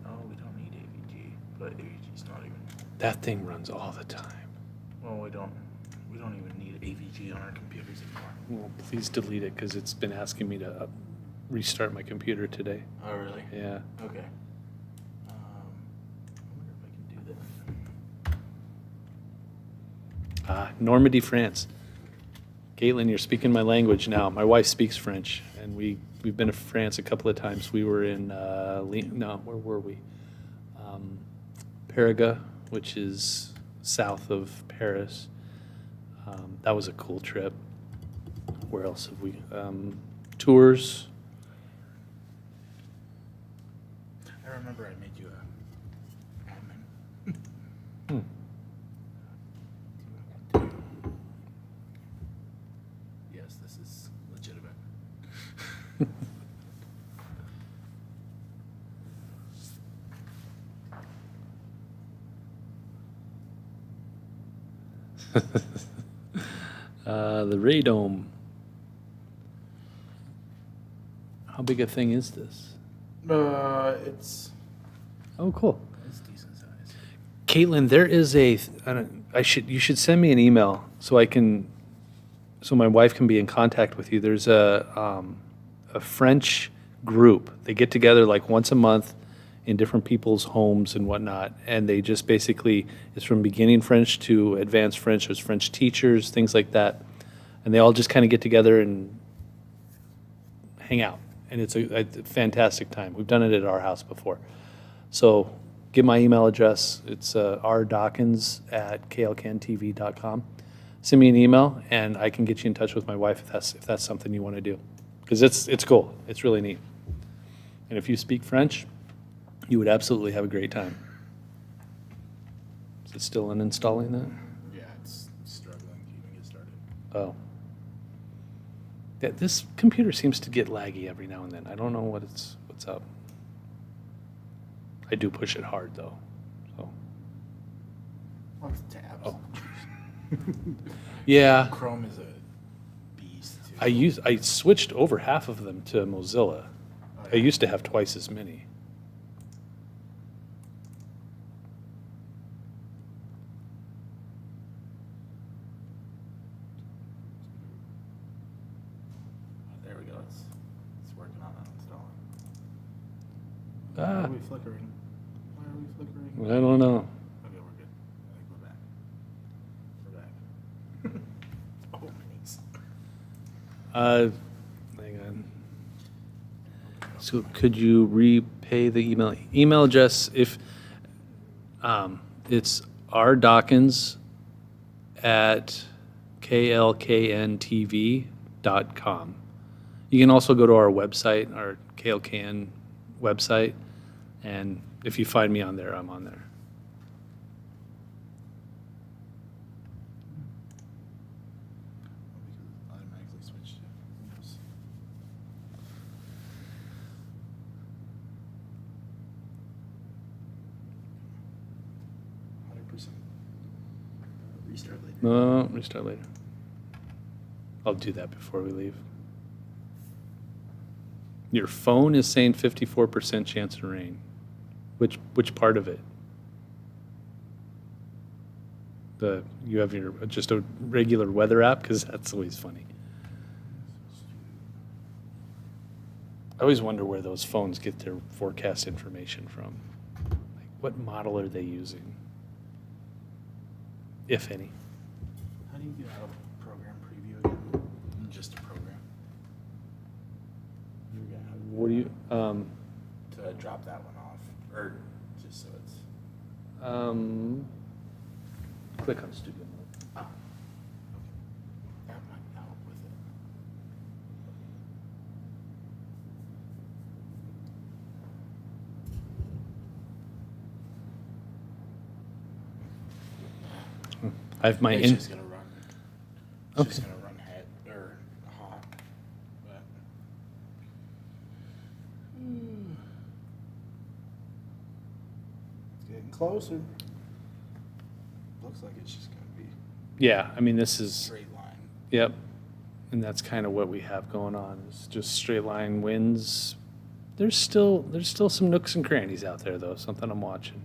Speaker 3: Oh, we don't need AVG, but AVG's not even.
Speaker 1: That thing runs all the time.
Speaker 3: Well, we don't even need AVG on our computers anymore.
Speaker 1: Well, please delete it because it's been asking me to restart my computer today.
Speaker 3: Oh, really?
Speaker 1: Yeah.
Speaker 3: Okay. I wonder if I can do that.
Speaker 1: Normandy, France. Caitlin, you're speaking my language now. My wife speaks French, and we've been to France a couple of times. We were in where were we? Périgueux, which is south of Paris. That was a cool trip. Where else have we? Tours.
Speaker 3: I remember I made you a admin.
Speaker 1: Hmm.
Speaker 3: Yes, this is legitimate.
Speaker 1: The radome. How big a thing is this?
Speaker 3: It's
Speaker 1: Oh, cool.
Speaker 3: decent size.
Speaker 1: Caitlin, there is you should send me an email so so my wife can be in contact with you. There's a French group. They get together like once a month in different people's homes and whatnot, and they just basically, it's from beginning French to advanced French. There's French teachers, things like that, and they all just kind of get together and hang out, and it's a fantastic time. We've done it at our house before. So give my email address. It's rdawkins@klcantv.com. Send me an email, and I can get you in touch with my wife if that's something you want to do, because it's cool. It's really neat. And if you speak French, you would absolutely have a great time. Is it still uninstalling that?
Speaker 3: Yeah, it's struggling to even get started.
Speaker 1: Oh. Yeah, this computer seems to get laggy every now and then. I don't know what's up. I do push it hard though. So.
Speaker 3: Lots of tabs.
Speaker 1: Oh. Yeah.
Speaker 3: Chrome is a beast too.
Speaker 1: I switched over half of them to Mozilla. I used to have twice as many.
Speaker 3: There we go. It's working on uninstalling. Why
Speaker 1: Ah,
Speaker 3: are we flickering? Why are we flickering?
Speaker 1: I don't know.
Speaker 3: Okay, we're good. I think we're back. We're back. Oh, minis.
Speaker 1: Hang on. So could you repay the email? Email address, if it's rdawkins@klkntv.com. You can also go to our website, our KLKN website, and if you find me on there, I'm on there.
Speaker 3: Because it automatically switched to Windows. Restart later.
Speaker 1: No, restart later. I'll do that before we leave. Your phone is saying 54% chance of rain. Which part of it? You have just a regular weather app? Because that's always funny. I always wonder where those phones get their forecast information from. Like, what model are they using? If any.
Speaker 3: How do you get out of program preview again? Just a program.
Speaker 1: What do you,
Speaker 3: To drop that one off, or just so it's.
Speaker 1: click on Studio Mode.
Speaker 3: Oh. Okay. That might help with it.
Speaker 1: I have my
Speaker 3: It's just gonna run. It's
Speaker 1: Okay.
Speaker 3: just gonna run head or hot, but. It's getting closer. Looks like it's just gonna be
Speaker 1: Yeah, I mean, this
Speaker 3: a
Speaker 1: is,
Speaker 3: straight line.
Speaker 1: yep. And that's kind of what we have going on, is just straight line winds. There's still some nooks and crannies out there, though, something I'm watching.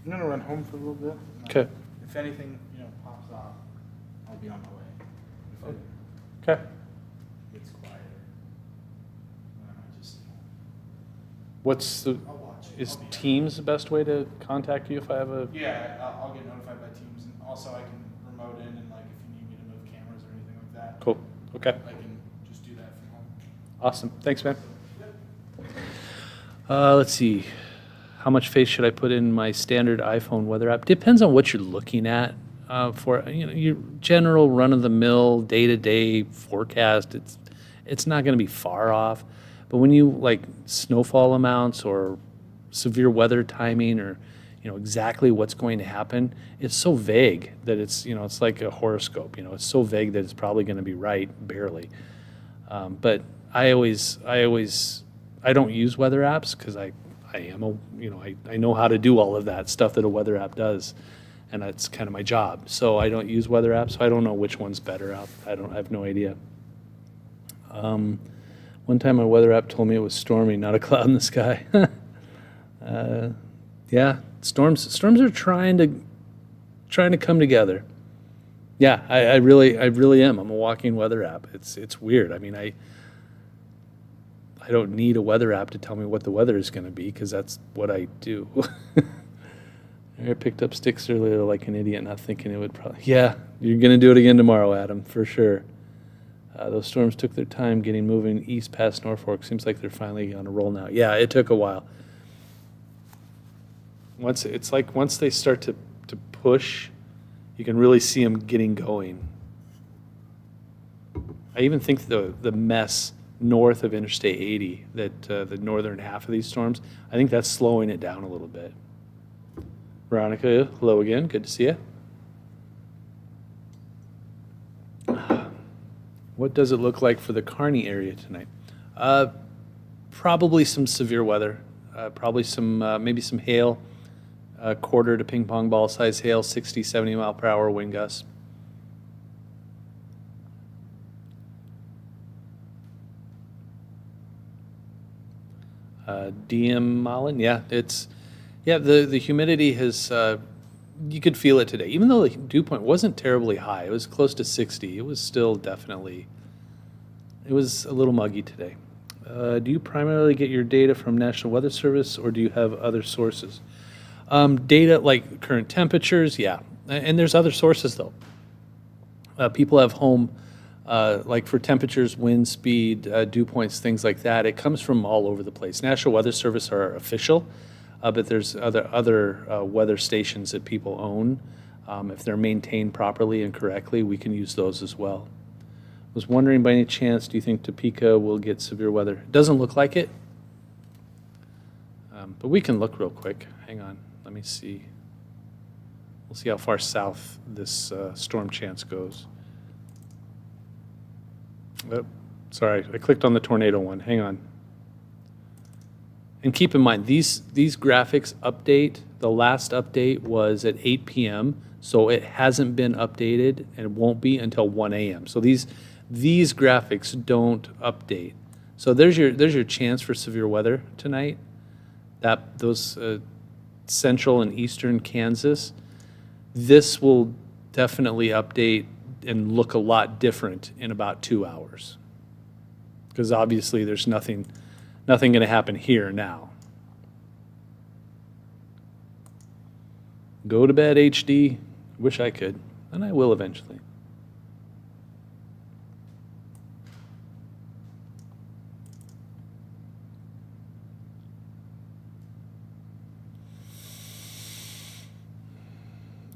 Speaker 3: I'm gonna run home for a little bit. and
Speaker 1: Okay.
Speaker 3: If anything, pops off, I'll be on my way. If it
Speaker 1: Okay.
Speaker 3: gets quieter, I just
Speaker 1: What's the,
Speaker 3: I'll watch it.
Speaker 1: is
Speaker 3: I'll be-
Speaker 1: Teams the best way to contact you if I have a,
Speaker 3: Yeah, I'll get notified by Teams, and also I can remote in, and like if you need me to move cameras or anything like that,
Speaker 1: cool, okay,
Speaker 3: I can just do that from home.
Speaker 1: awesome, thanks, man. Let's see, how much faith should I put in my standard iPhone weather app? Depends on what you're looking at. For your general run-of-the-mill day-to-day forecast, it's not going to be far off. But when you like snowfall amounts or severe weather timing, or exactly what's going to happen, it's so vague that it's like a horoscope. It's so vague that it's probably going to be right barely. But I don't use weather apps because I I am a, you know, I know how to do all of that stuff that a weather app does, and that's kind of my job. So I don't use weather apps, so I don't know which one's better out. I have no idea. One time my weather app told me it was stormy, not a cloud in the sky. Yeah, storms are trying to come together. Yeah, I really am. I'm a walking weather app. It's weird. I mean, I don't need a weather app to tell me what the weather is going to be, because that's what I do. I picked up sticks earlier like an idiot, not thinking it would probably. Yeah, you're going to do it again tomorrow, Adam, for sure. Those storms took their time getting moving east past Norfolk. Seems like they're finally on a roll now. Yeah, it took a while. Once they start to push, you can really see them getting going. I even think the mess north of Interstate 80, that the northern half of these storms, I think that's slowing it down a little bit. Veronica, hello again. Good to see you. What does it look like for the Kearney area tonight? Probably some severe weather. Probably some maybe some hail. Quarter to ping pong ball size hail, 60, 70 mile per hour wind gusts. DM Malin, yeah, the humidity has, you could feel it today. Even though the dew point wasn't terribly high, it was close to 60. It was still definitely, it was a little muggy today. Do you primarily get your data from National Weather Service, or do you have other sources? Data like current temperatures, yeah. And there's other sources, though. People have home, like for temperatures, wind speed, dew points, things like that. It comes from all over the place. National Weather Service are official, but there's other weather stations that people own. If they're maintained properly and correctly, we can use those as well. Was wondering, by any chance, do you think Topeka will get severe weather? It doesn't look like it, but we can look real quick. Hang on, let me see. We'll see how far south this storm chance goes. Oh, sorry, I clicked on the tornado one. Hang on. And keep in mind, these graphics update, the last update was at 8 p.m., so it hasn't been updated, and it won't be until 1 a.m. So these graphics don't update. So there's your chance for severe weather tonight. Those central and eastern Kansas, this will definitely update and look a lot different in about 2 hours, because obviously there's nothing going to happen here now. Go to bed, HD. Wish I could, and I will eventually.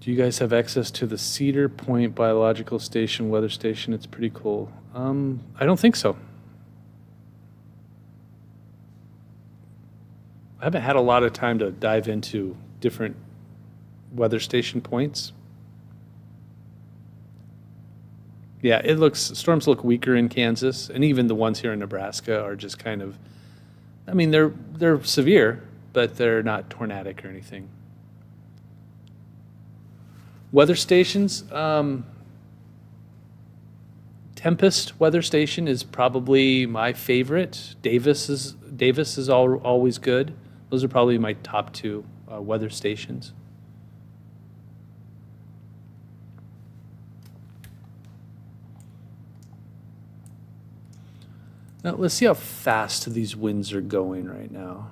Speaker 1: Do you guys have access to the Cedar Point Biological Station weather station? It's pretty cool. I don't think so. I haven't had a lot of time to dive into different weather station points. Yeah, storms look weaker in Kansas, and even the ones here in Nebraska are just kind of, I mean, they're severe, but they're not tornadic or anything. Weather stations, Tempest weather station is probably my favorite. Davis is always good. Those are probably my top two weather stations. Now let's see how fast these winds are going right now.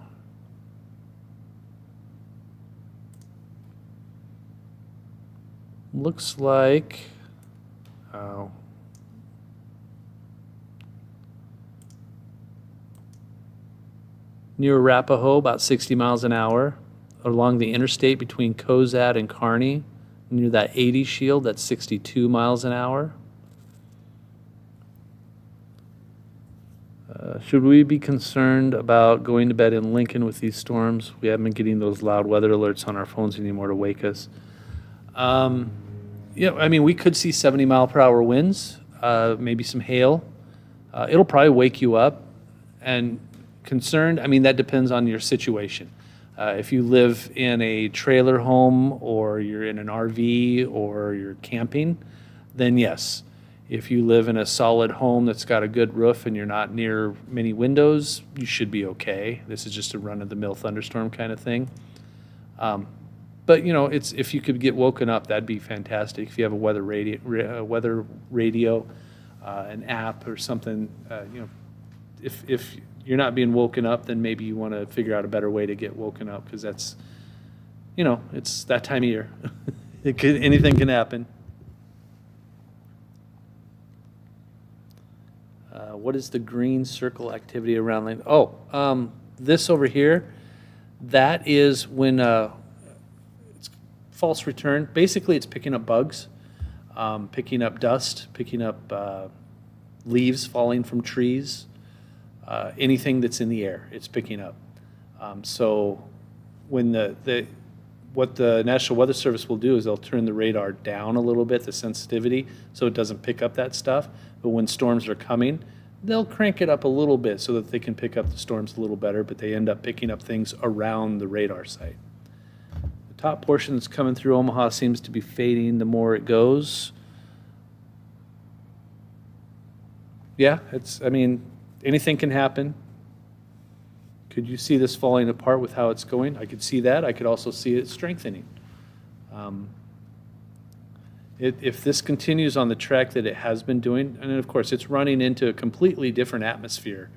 Speaker 1: Looks like, near Arapahoe, about 60 miles an hour. Along the interstate between Cozad and Kearney, near that 80 shield, that's 62 miles an hour. Should we be concerned about going to bed in Lincoln with these storms? We haven't been getting those loud weather alerts on our phones anymore to wake us. Yeah, I mean, we could see 70 mile per hour winds, maybe some hail. It'll probably wake you up, and concerned, I mean, that depends on your situation. If you live in a trailer home, or you're in an RV, or you're camping, then yes. If you live in a solid home that's got a good roof and you're not near many windows, you should be okay. This is just a run-of-the-mill thunderstorm kind of thing. But you know, it's, if you could get woken up, that'd be fantastic. If you have a weather radio, an app or something, you know, if you're not being woken up, then maybe you want to figure out a better way to get woken up, because that's, you know, it's that time of year. Anything can happen. What is the green circle activity around Lane? Oh, this over here, that is when it's false return. Basically, it's picking up bugs, picking up dust, picking up leaves falling from trees, anything that's in the air, it's picking up. So when what the National Weather Service will do is they'll turn the radar down a little bit, the sensitivity, so it doesn't pick up that stuff. But when storms are coming, they'll crank it up a little bit so that they can pick up the storms a little better, but they end up picking up things around the radar site. The top portion that's coming through Omaha seems to be fading the more it goes. Yeah, I mean, anything can happen. Could you see this falling apart with how it's going? I could see that. I could also see it strengthening. If this continues on the track that it has been doing, and then of course it's running into a completely different atmosphere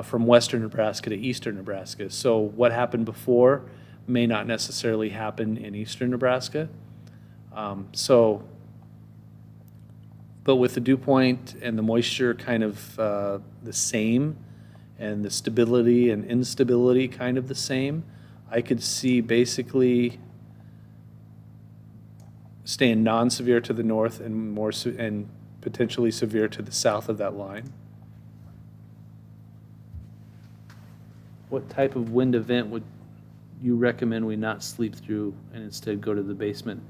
Speaker 1: from western Nebraska to eastern Nebraska. So what happened before may not necessarily happen in eastern Nebraska. But with the dew point and the moisture kind of the same, and the stability and instability kind of the same, I could see basically staying non-severe to the north and more and potentially severe to the south of that line. What type of wind event would you recommend we not sleep through and instead go to the basement?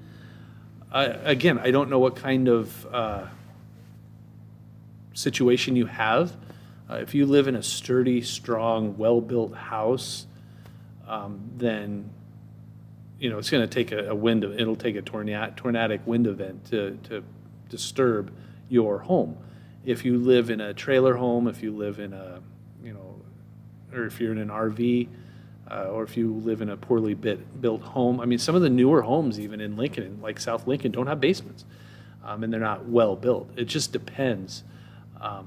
Speaker 1: Again, I don't know what kind of situation you have. If you live in a sturdy, strong, well-built house, then you know it's going to take it'll take a tornadic wind event to disturb your home. If you live in a trailer home, if you live in a, you know, or if you're in an RV, or if you live in a poorly built home. I mean, some of the newer homes, even in Lincoln, like South Lincoln, don't have basements, and they're not well built. It just depends.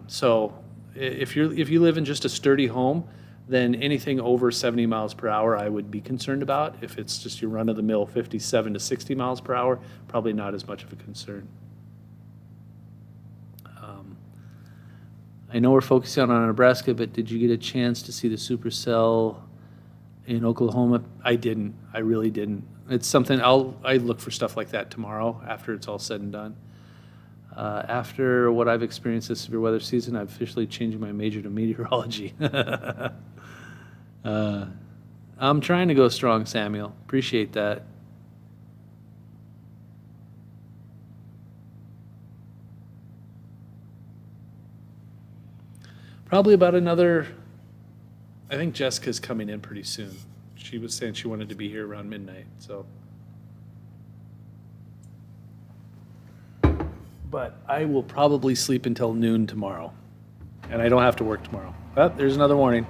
Speaker 1: So if you live in just a sturdy home, then anything over 70 miles per hour I would be concerned about. If it's just your run-of-the-mill 57 to 60 miles per hour, probably not as much of a concern. I know we're focusing on Nebraska, but did you get a chance to see the supercell in Oklahoma? I didn't. I really didn't. It's something I look for stuff like that tomorrow after it's all said and done. After what I've experienced this severe weather season, I'm officially changing my major to meteorology. I'm trying to go strong, Samuel. Appreciate that. Probably about another, I think Jessica's coming in pretty soon. She was saying she wanted to be here around midnight, so. But I will probably sleep until noon tomorrow, and I don't have to work tomorrow. Oh, there's another warning.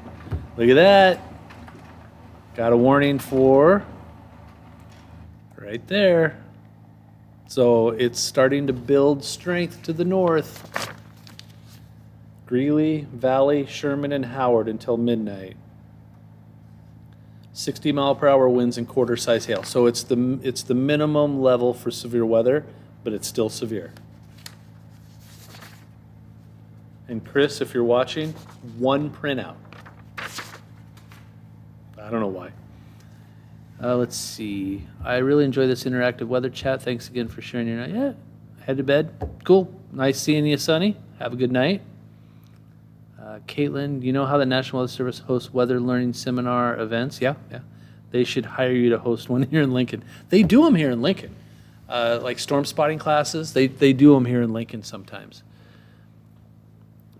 Speaker 1: Look at that. Got a warning for right there. So it's starting to build strength to the north. Greeley, Valley, Sherman, and Howard until midnight. 60 mile per hour winds and quarter-size hail. So it's the minimum level for severe weather, but it's still severe. And Chris, if you're watching, one printout. I don't know why. Let's see. I really enjoy this interactive weather chat. Thanks again for sharing your night. Yeah, head to bed. Cool. Nice seeing you, Sonny. Have a good night. Caitlin, do you know how the National Weather Service hosts weather learning seminar events? Yeah. They should hire you to host one here in Lincoln. They do them here in Lincoln. Like storm spotting classes, they do them here in Lincoln sometimes.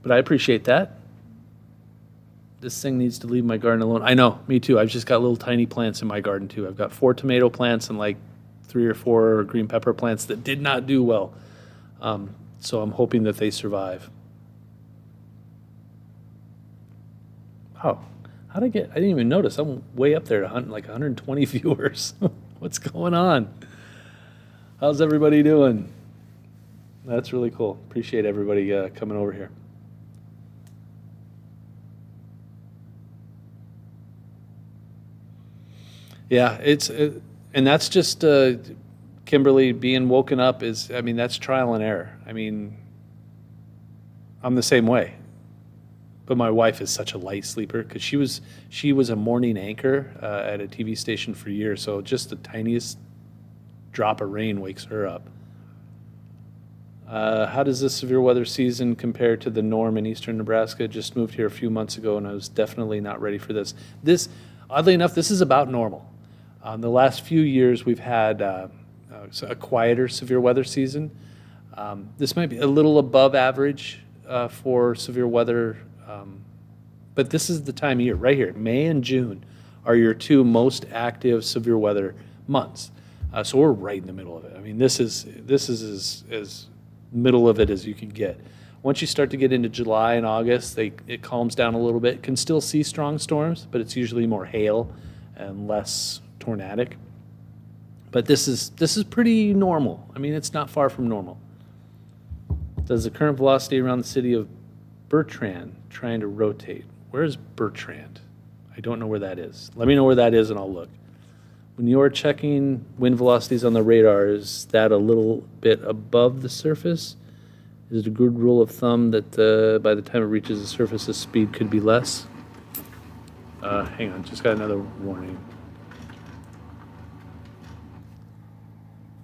Speaker 1: But I appreciate that. this thing needs to leave my garden alone. I know, me too. I've just got little tiny plants in my garden too. I've got 4 tomato plants and like 3 or 4 green pepper plants that did not do well. So I'm hoping that they survive. Wow, I didn't even notice. I'm way up there to like 120 viewers. What's going on? How's everybody doing? That's really cool. Appreciate everybody coming over here. Yeah, and that's just Kimberly being woken up that's trial and error. I mean, I'm the same way. But my wife is such a light sleeper because she was a morning anchor at a TV station for years, so just the tiniest drop of rain wakes her up. How does this severe weather season compare to the norm in eastern Nebraska? Just moved here a few months ago, and I was definitely not ready for this. Oddly enough, this is about normal. The last few years, we've had a quieter severe weather season. This might be a little above average for severe weather, but this is the time of year, right here. May and June are your 2 most active severe weather months. So we're right in the middle of it. I mean, this is as middle of it as you can get. Once you start to get into July and August, it calms down a little bit. Can still see strong storms, but it's usually more hail and less tornadic. But this is pretty normal. I mean, it's not far from normal. Does the current velocity around the city of Bertrand trying to rotate? Where's Bertrand? I don't know where that is. Let me know where that is and I'll look. When you're checking wind velocities on the radar, is that a little bit above the surface? Is it a good rule of thumb that by the time it reaches the surface, the speed could be less? Hang on, just got another warning.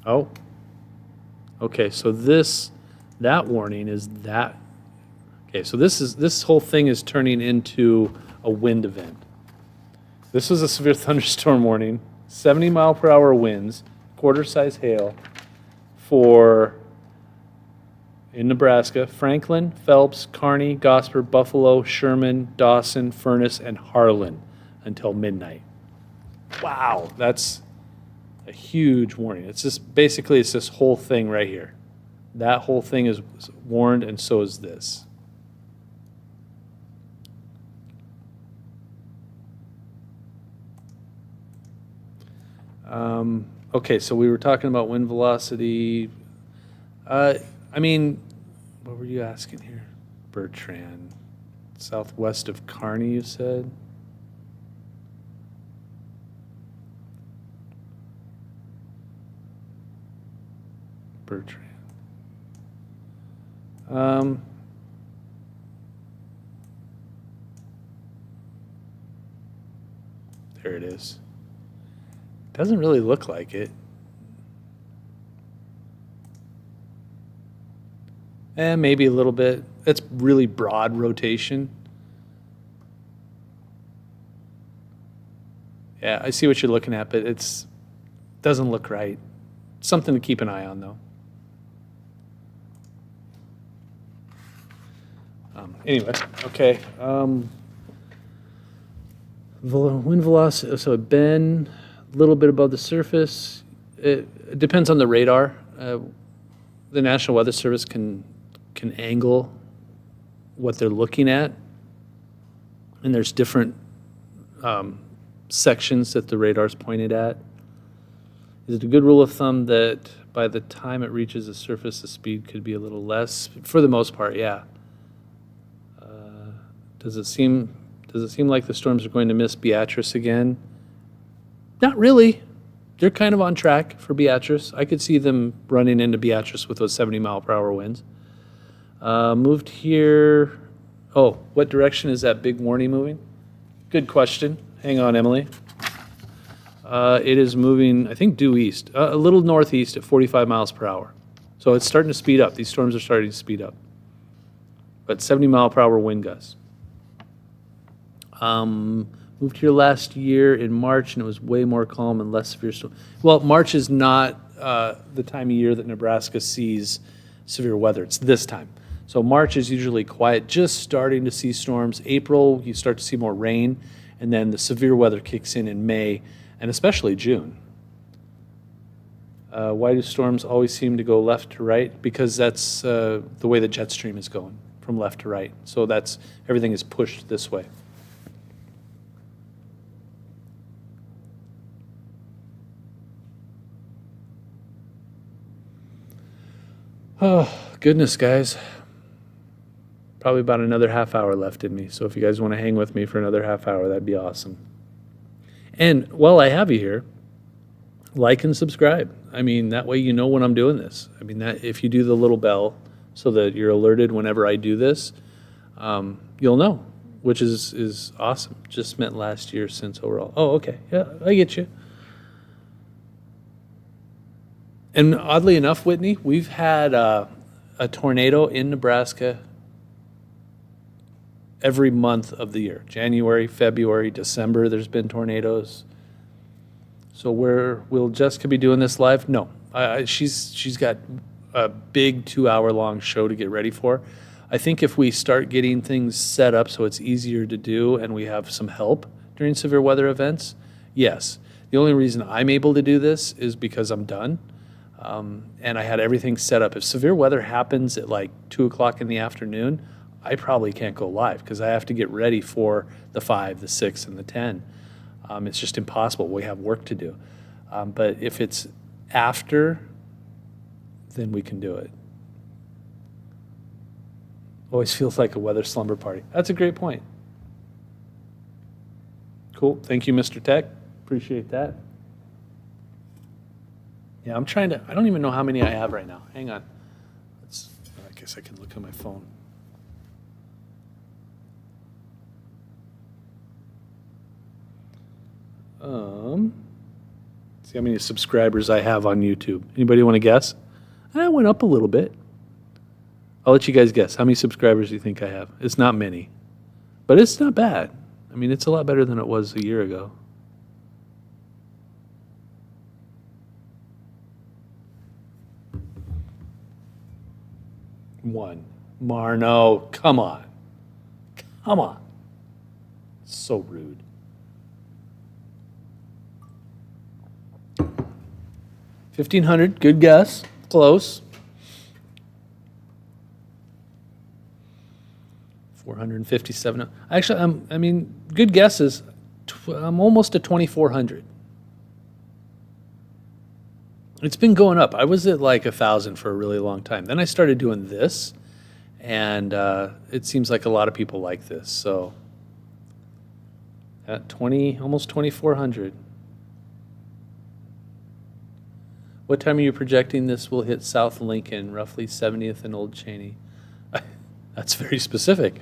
Speaker 1: Oh, okay, so that warning is that. Okay, so this whole thing is turning into a wind event. This was a severe thunderstorm warning, 70-mile-per-hour winds, quarter-size hail in Nebraska, Franklin, Phelps, Kearney, Gosper, Buffalo, Sherman, Dawson, Furnace, and Harlan until midnight. Wow, that's a huge warning. It's this whole thing right here. That whole thing is warned, and so is this. Okay, so we were talking about wind velocity. What were you asking here? Bertrand, southwest of Kearney, you said? Bertrand. There it is. Doesn't really look like it. Maybe a little bit. It's really broad rotation. Yeah, I see what you're looking at, but it doesn't look right. Something to keep an eye on, though. Anyway, okay. Wind velocity, so bend a little bit above the surface. It depends on the radar. The National Weather Service can angle what they're looking at, and there's different sections that the radar's pointed at. Is it a good rule of thumb that by the time it reaches the surface, the speed could be a little less? For the most part, yeah. Does it seem like the storms are going to miss Beatrice again? Not really. They're kind of on track for Beatrice. I could see them running into Beatrice with those 70-mile-per-hour winds. Moved here. Oh, what direction is that big warning moving? Good question. Hang on, Emily. It is moving, I think, due east, a little northeast at 45 miles per hour. So it's starting to speed up. These storms are starting to speed up. But 70-mile-per-hour wind gusts. Moved here last year in March, and it was way more calm and less severe storm. Well, March is not the time of year that Nebraska sees severe weather. It's this time. So March is usually quiet, just starting to see storms. April, you start to see more rain, and then the severe weather kicks in May, and especially June. Why do storms always seem to go left to right? Because that's the way the jet stream is going, from left to right. So that's, everything is pushed this way. Oh, goodness, guys. Probably about another half hour left in me. So if you guys want to hang with me for another half hour, that'd be awesome. And while I have you here, like and subscribe. I mean, that way you know when I'm doing this. I mean, that if you do the little bell so that you're alerted whenever I do this, you'll know, which is awesome. Just meant last year since overall. Oh, okay. Yeah, I get you. And oddly enough, Whitney, we've had a tornado in Nebraska every month of the year. January, February, December, there's been tornadoes. So will Jessica be doing this live? No. She's got a big 2-hour-long show to get ready for. I think if we start getting things set up so it's easier to do and we have some help during severe weather events, yes. The only reason I'm able to do this is because I'm done. And I had everything set up. If severe weather happens at like 2 o'clock in the afternoon, I probably can't go live because I have to get ready for the 5, the 6, and the 10. It's just impossible. We have work to do. But if it's after, then we can do it. Always feels like a weather slumber party. That's a great point. Cool. Thank you, Mr. Tech. Appreciate that. Yeah, I don't even know how many I have right now. Hang on. I guess I can look at my phone. See how many subscribers I have on YouTube. Anybody want to guess? I went up a little bit. I'll let you guys guess. How many subscribers do you think I have? It's not many, but it's not bad. I mean, it's a lot better than it was a year ago. One. Marno, come on. Come on. So rude. 1,500, good guess. Close. 457. Actually, I mean, good guesses. I'm almost at 2,400. It's been going up. I was at like 1,000 for a really long time. Then I started doing this, and it seems like a lot of people like this. So at almost 2,400. What time are you projecting this will hit South Lincoln, roughly 70th and Old Cheney? That's very specific.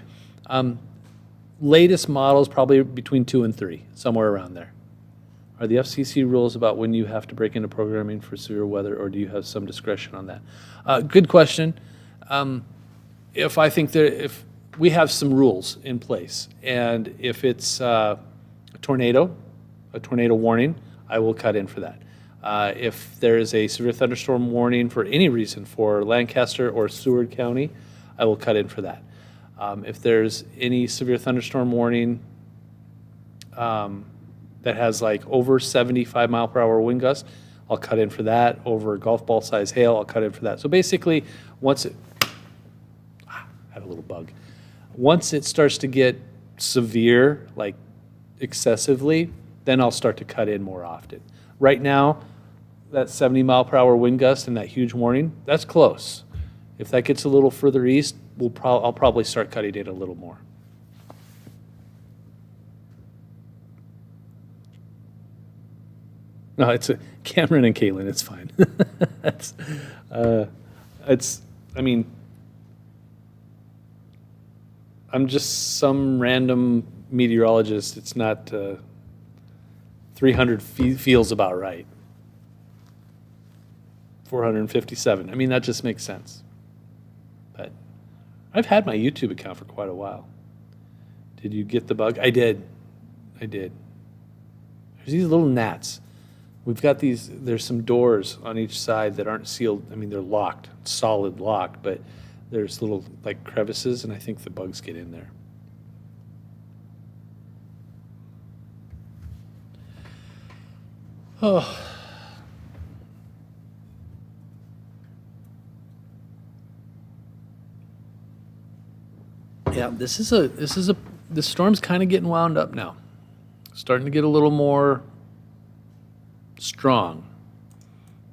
Speaker 1: Latest models probably between 2 and 3, somewhere around there. Are the FCC rules about when you have to break into programming for severe weather, or do you have some discretion on that? Good question. If we have some rules in place, and if it's a tornado warning, I will cut in for that. If there is a severe thunderstorm warning for any reason for Lancaster or Seward County, I will cut in for that. If there's any severe thunderstorm warning that has like over 75 mile per hour wind gusts, I'll cut in for that. Over golf ball size hail, I'll cut in for that. So basically, once it, had a little bug. Once it starts to get severe, like excessively, then I'll start to cut in more often. Right now, that 70 mile per hour wind gust and that huge warning, that's close. If that gets a little further east, I'll probably start cutting in a little more. No, it's Cameron and Caitlin. It's fine. I mean, I'm just some random meteorologist. It's not 300 feels about right. 457. I mean, that just makes sense. But I've had my YouTube account for quite a while. Did you get the bug? I did. There's these little gnats. We've got there's some doors on each side that aren't sealed. I mean, they're locked, solid locked, but there's little like crevices, and I think the bugs get in there. Oh. Yeah, the storm's kind of getting wound up now. Starting to get a little more strong.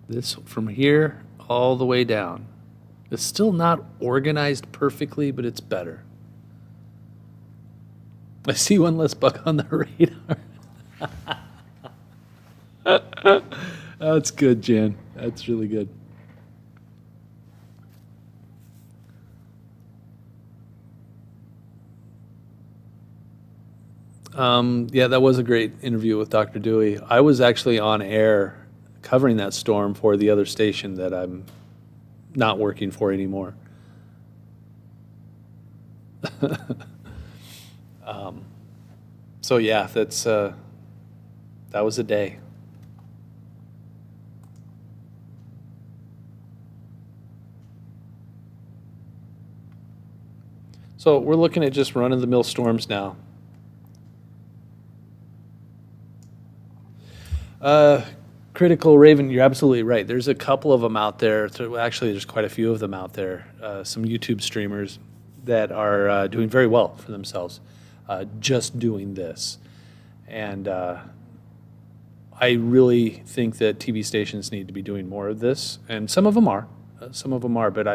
Speaker 1: This from here all the way down. It's still not organized perfectly, but it's better. I see one less bug on the radar. That's good, Jan. That's really good. Yeah, that was a great interview with Dr. Dewey. I was actually on air covering that storm for the other station that I'm not working for anymore. So yeah, that was a day. So we're looking at just run-of-the-mill storms now. Critical Raven, you're absolutely right. There's a couple of them out there. Actually, there's quite a few of them out there. Some YouTube streamers that are doing very well for themselves, just doing this. And I really think that TV stations need to be doing more of this. And some of them are. But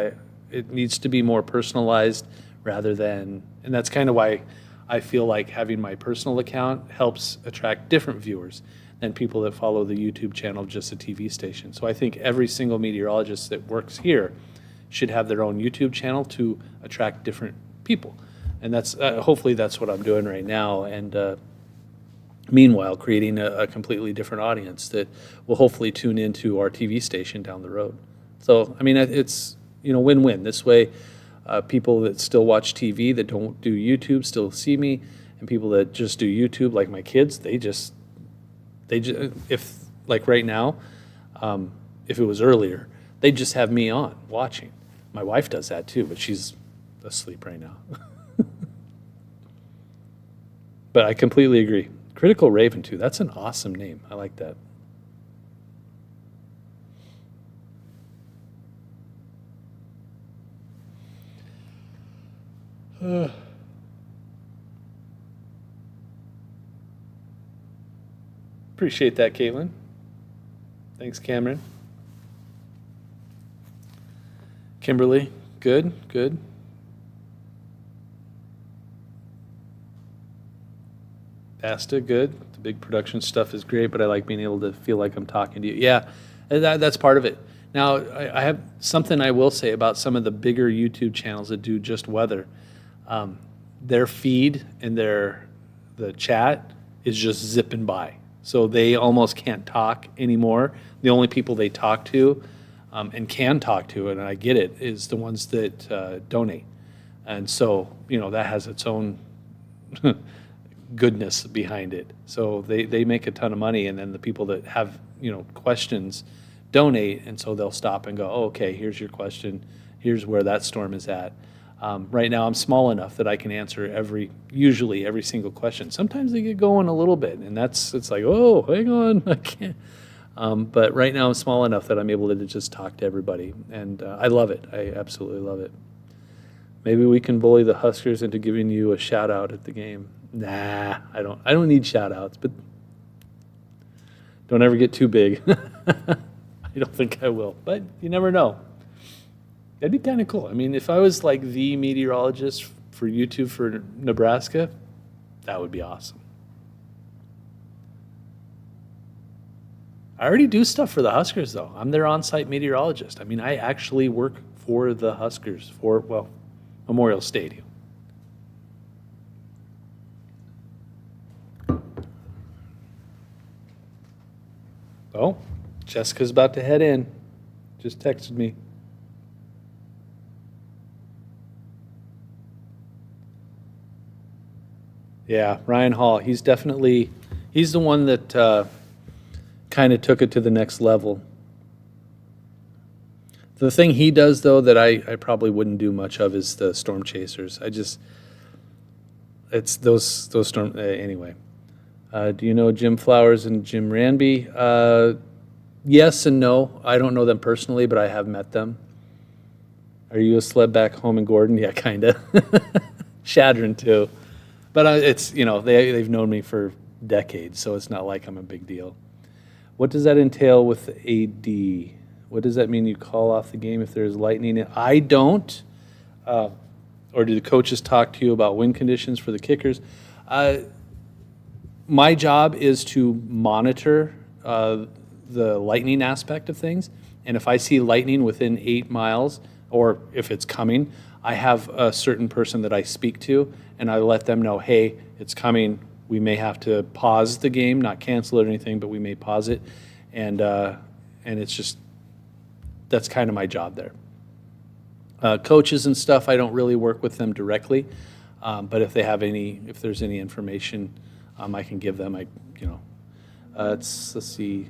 Speaker 1: it needs to be more personalized rather than, and that's kind of why I feel like having my personal account helps attract different viewers than people that follow the YouTube channel of just a TV station. So I think every single meteorologist that works here should have their own YouTube channel to attract different people. And that's hopefully that's what I'm doing right now. And meanwhile, creating a completely different audience that will hopefully tune into our TV station down the road. So, I mean, it's, win-win. This way, people that still watch TV that don't do YouTube still see me, and people that just do YouTube, like my kids, they just, if like right now, if it was earlier, they just have me on watching. My wife does that too, but she's asleep right now. But I completely agree. Critical Raven too. That's an awesome name. I like that. Appreciate that, Caitlin. Thanks, Cameron. Kimberly, good. Asta, good. The big production stuff is great, but I like being able to feel like I'm talking to you. Yeah, that's part of it. Now, I have something I will say about some of the bigger YouTube channels that do just weather. Their feed and the chat is just zipping by. So they almost can't talk anymore. The only people they talk to and can talk to, and I get it, is the ones that donate. And so, that has its own goodness behind it. So they make a ton of money, and then the people that have, questions donate, and so they'll stop and go, oh, okay, here's your question. Here's where that storm is at. Right now, I'm small enough that I can answer usually every single question. Sometimes they get going a little bit, and it's like, oh, hang on, I can't. But right now, I'm small enough that I'm able to just talk to everybody, and I love it. I absolutely love it. Maybe we can bully the Huskers into giving you a shout out at the game. Nah, I don't need shout outs, but don't ever get too big. I don't think I will, but you never know. That'd be kind of cool. I mean, if I was like the meteorologist for YouTube for Nebraska, that would be awesome. I already do stuff for the Huskers, though. I'm their on-site meteorologist. I mean, I actually work for the Huskers for, Memorial Stadium. Oh, Jessica's about to head in. Just texted me. Yeah, Ryan Hall. He's the one that kind of took it to the next level. The thing he does, though, that I probably wouldn't do much of is the storm chasers. It's those storm, anyway. Do you know Jim Flowers and Jim Ranby? Yes and no. I don't know them personally, but I have met them. Are you a sled back home in Gordon? Yeah, kind of. Shadron, too. But it's, they've known me for decades, so it's not like I'm a big deal. What does that entail with AD? What does that mean you call off the game if there's lightning? I don't. Or do the coaches talk to you about wind conditions for the kickers? My job is to monitor the lightning aspect of things. And if I see lightning within 8 miles, or if it's coming, I have a certain person that I speak to, and I let them know, hey, it's coming. We may have to pause the game, not cancel it or anything, but we may pause it. And it's just, that's kind of my job there. Coaches and stuff, I don't really work with them directly, but if there's any information I can give them, let's see.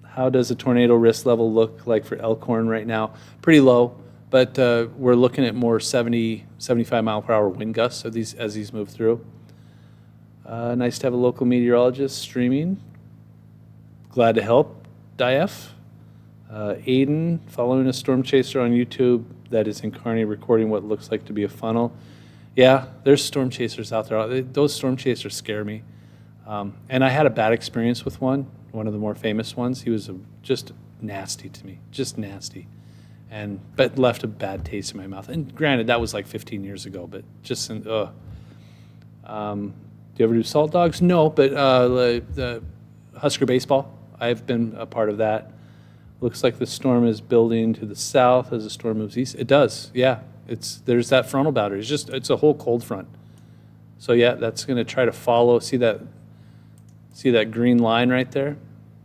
Speaker 1: How does the tornado risk level look like for Elkhorn right now? Pretty low, but we're looking at more 70, 75 mile per hour wind gusts as these move through. Nice to have a local meteorologist streaming. Glad to help, Dief. Aiden, following a storm chaser on YouTube that is in Kearney recording what looks like to be a funnel. Yeah, there's storm chasers out there. Those storm chasers scare me. And I had a bad experience with one of the more famous ones. He was just nasty to me, just nasty. But left a bad taste in my mouth. And granted, that was like 15 years ago, but just, do you ever do salt dogs? No, but the Husker baseball, I've been a part of that. Looks like the storm is building to the south as the storm moves east. It does, yeah. There's that frontal boundary. It's a whole cold front. So yeah, that's going to try to follow. See that green line right there?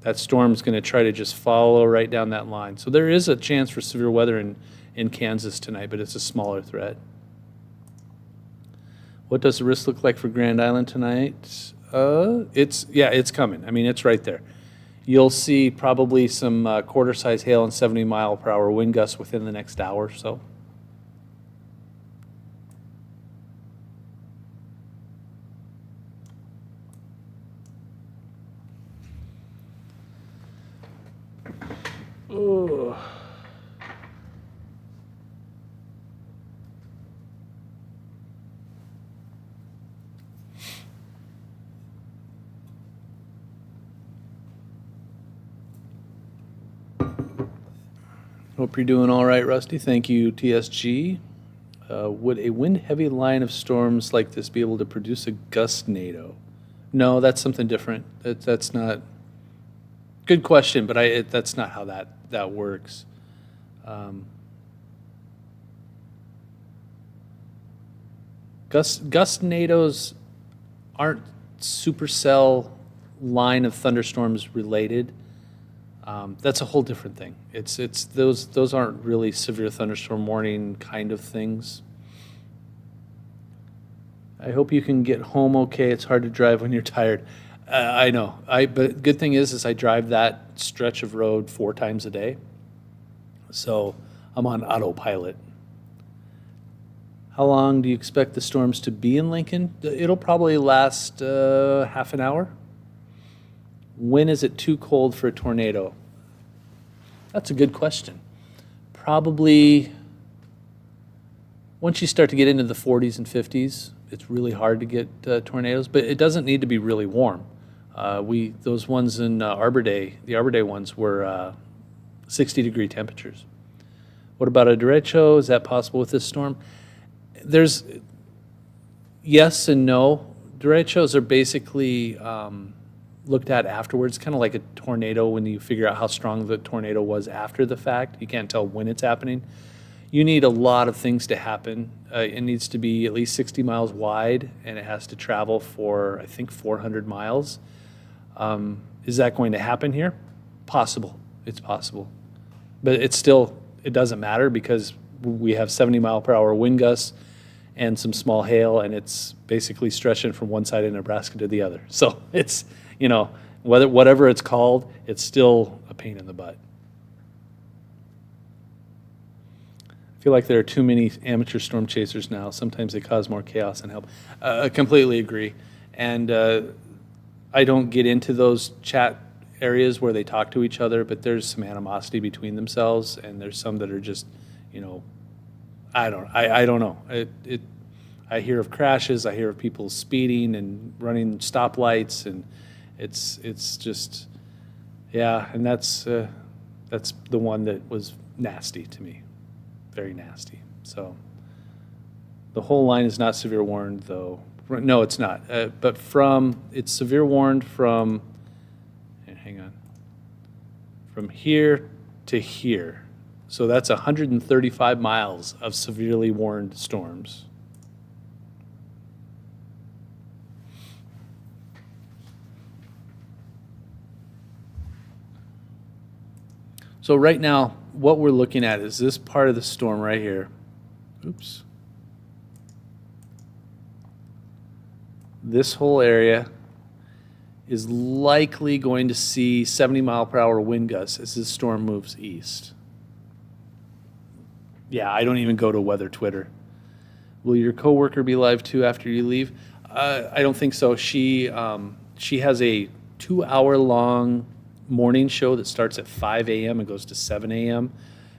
Speaker 1: That storm's going to try to just follow right down that line. So there is a chance for severe weather in Kansas tonight, but it's a smaller threat. What does the risk look like for Grand Island tonight? It's coming. I mean, it's right there. You'll see probably some quarter-size hail and 70 mile per hour wind gusts within the next hour or so. Oh. Hope you're doing all right, Rusty. Thank you, TSG. Would a wind-heavy line of storms like this be able to produce a gustnado? No, that's something different. That's not. Good question, but that's not how that works. Gustnados aren't supercell line of thunderstorms related. That's a whole different thing. It's those aren't really severe thunderstorm warning kind of things. I hope you can get home okay. It's hard to drive when you're tired. I know. But good thing is I drive that stretch of road 4 times a day, so I'm on autopilot. How long do you expect the storms to be in Lincoln? It'll probably last half an hour. When is it too cold for a tornado? That's a good question. Probably once you start to get into the 40s and 50s, it's really hard to get tornadoes, but it doesn't need to be really warm. Those ones in Arbor Day, the Arbor Day ones were 60-degree temperatures. What about a derecho? Is that possible with this storm? There's yes and no. Derechos are basically looked at afterwards, kind of like a tornado when you figure out how strong the tornado was after the fact. You can't tell when it's happening. You need a lot of things to happen. It needs to be at least 60 miles wide, and it has to travel for, I think, 400 miles. Is that going to happen here? Possible. It's possible. But it doesn't matter because we have 70 mile per hour wind gusts and some small hail, and it's basically stretching from one side of Nebraska to the other. So it's, whatever it's called, it's still a pain in the butt. feel like there are too many amateur storm chasers now. Sometimes they cause more chaos than help. I completely agree. And I don't get into those chat areas where they talk to each other, but there's some animosity between themselves, and there's some that are just, I don't know. I hear of crashes. I hear of people speeding and running stoplights, and it's just, yeah. And that's the one that was nasty to me. Very nasty. So the whole line is not severe warned, though. No, it's not. But it's severe warned from, hang on, from here to here. So that's 135 miles of severely warned storms. So right now, what we're looking at is this part of the storm right here. Oops. This whole area is likely going to see 70-mile-per-hour wind gusts as this storm moves east. Yeah, I don't even go to weather Twitter. Will your coworker be live too after you leave? I don't think so. She has a 2-hour-long morning show that starts at 5 a.m. and goes to 7 a.m.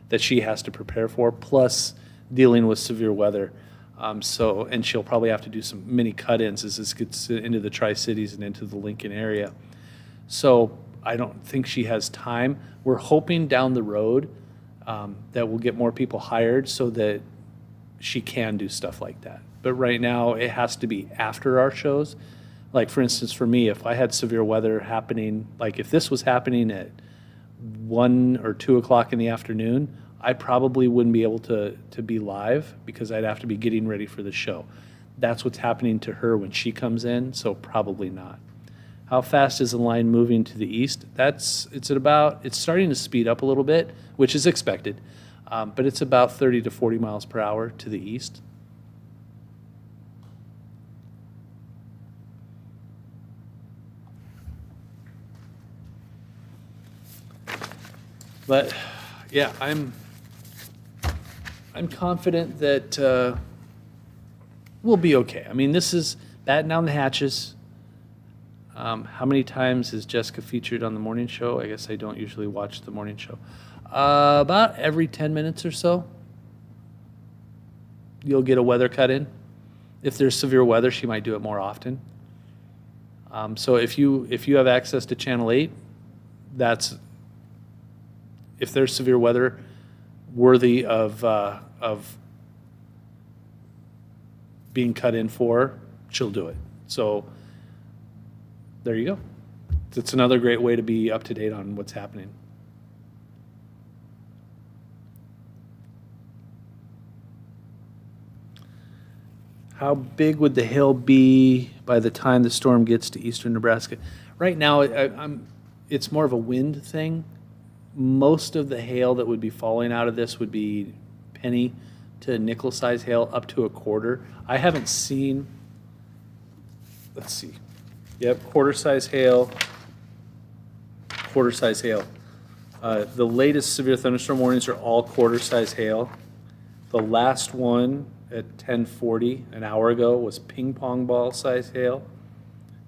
Speaker 1: that she has to prepare for, plus dealing with severe weather. And she'll probably have to do some mini cut-ins as this gets into the Tri-Cities and into the Lincoln area. So I don't think she has time. We're hoping down the road that we'll get more people hired so that she can do stuff like that. But right now, it has to be after our shows. Like, for instance, for me, if I had severe weather happening, like if this was happening at 1 or 2 o'clock in the afternoon, I probably wouldn't be able to be live because I'd have to be getting ready for the show. That's what's happening to her when she comes in, so probably not. How fast is the line moving to the east? It's starting to speed up a little bit, which is expected, but it's about 30 to 40 miles per hour to the east. But yeah, I'm confident that we'll be okay. I mean, this is batting down the hatches. How many times is Jessica featured on the morning show? I guess I don't usually watch the morning show. About every 10 minutes or so, you'll get a weather cut in. If there's severe weather, she might do it more often. So if you have access to Channel 8, if there's severe weather worthy of being cut in for, she'll do it. So there you go. It's another great way to be up to date on what's happening. How big would the hail be by the time the storm gets to eastern Nebraska? Right now, it's more of a wind thing. Most of the hail that would be falling out of this would be penny to nickel size hail up to a quarter. I haven't seen, let's see. Yep, quarter size hail. The latest severe thunderstorm warnings are all quarter size hail. The last one at 10:40 an hour ago was ping pong ball size hail,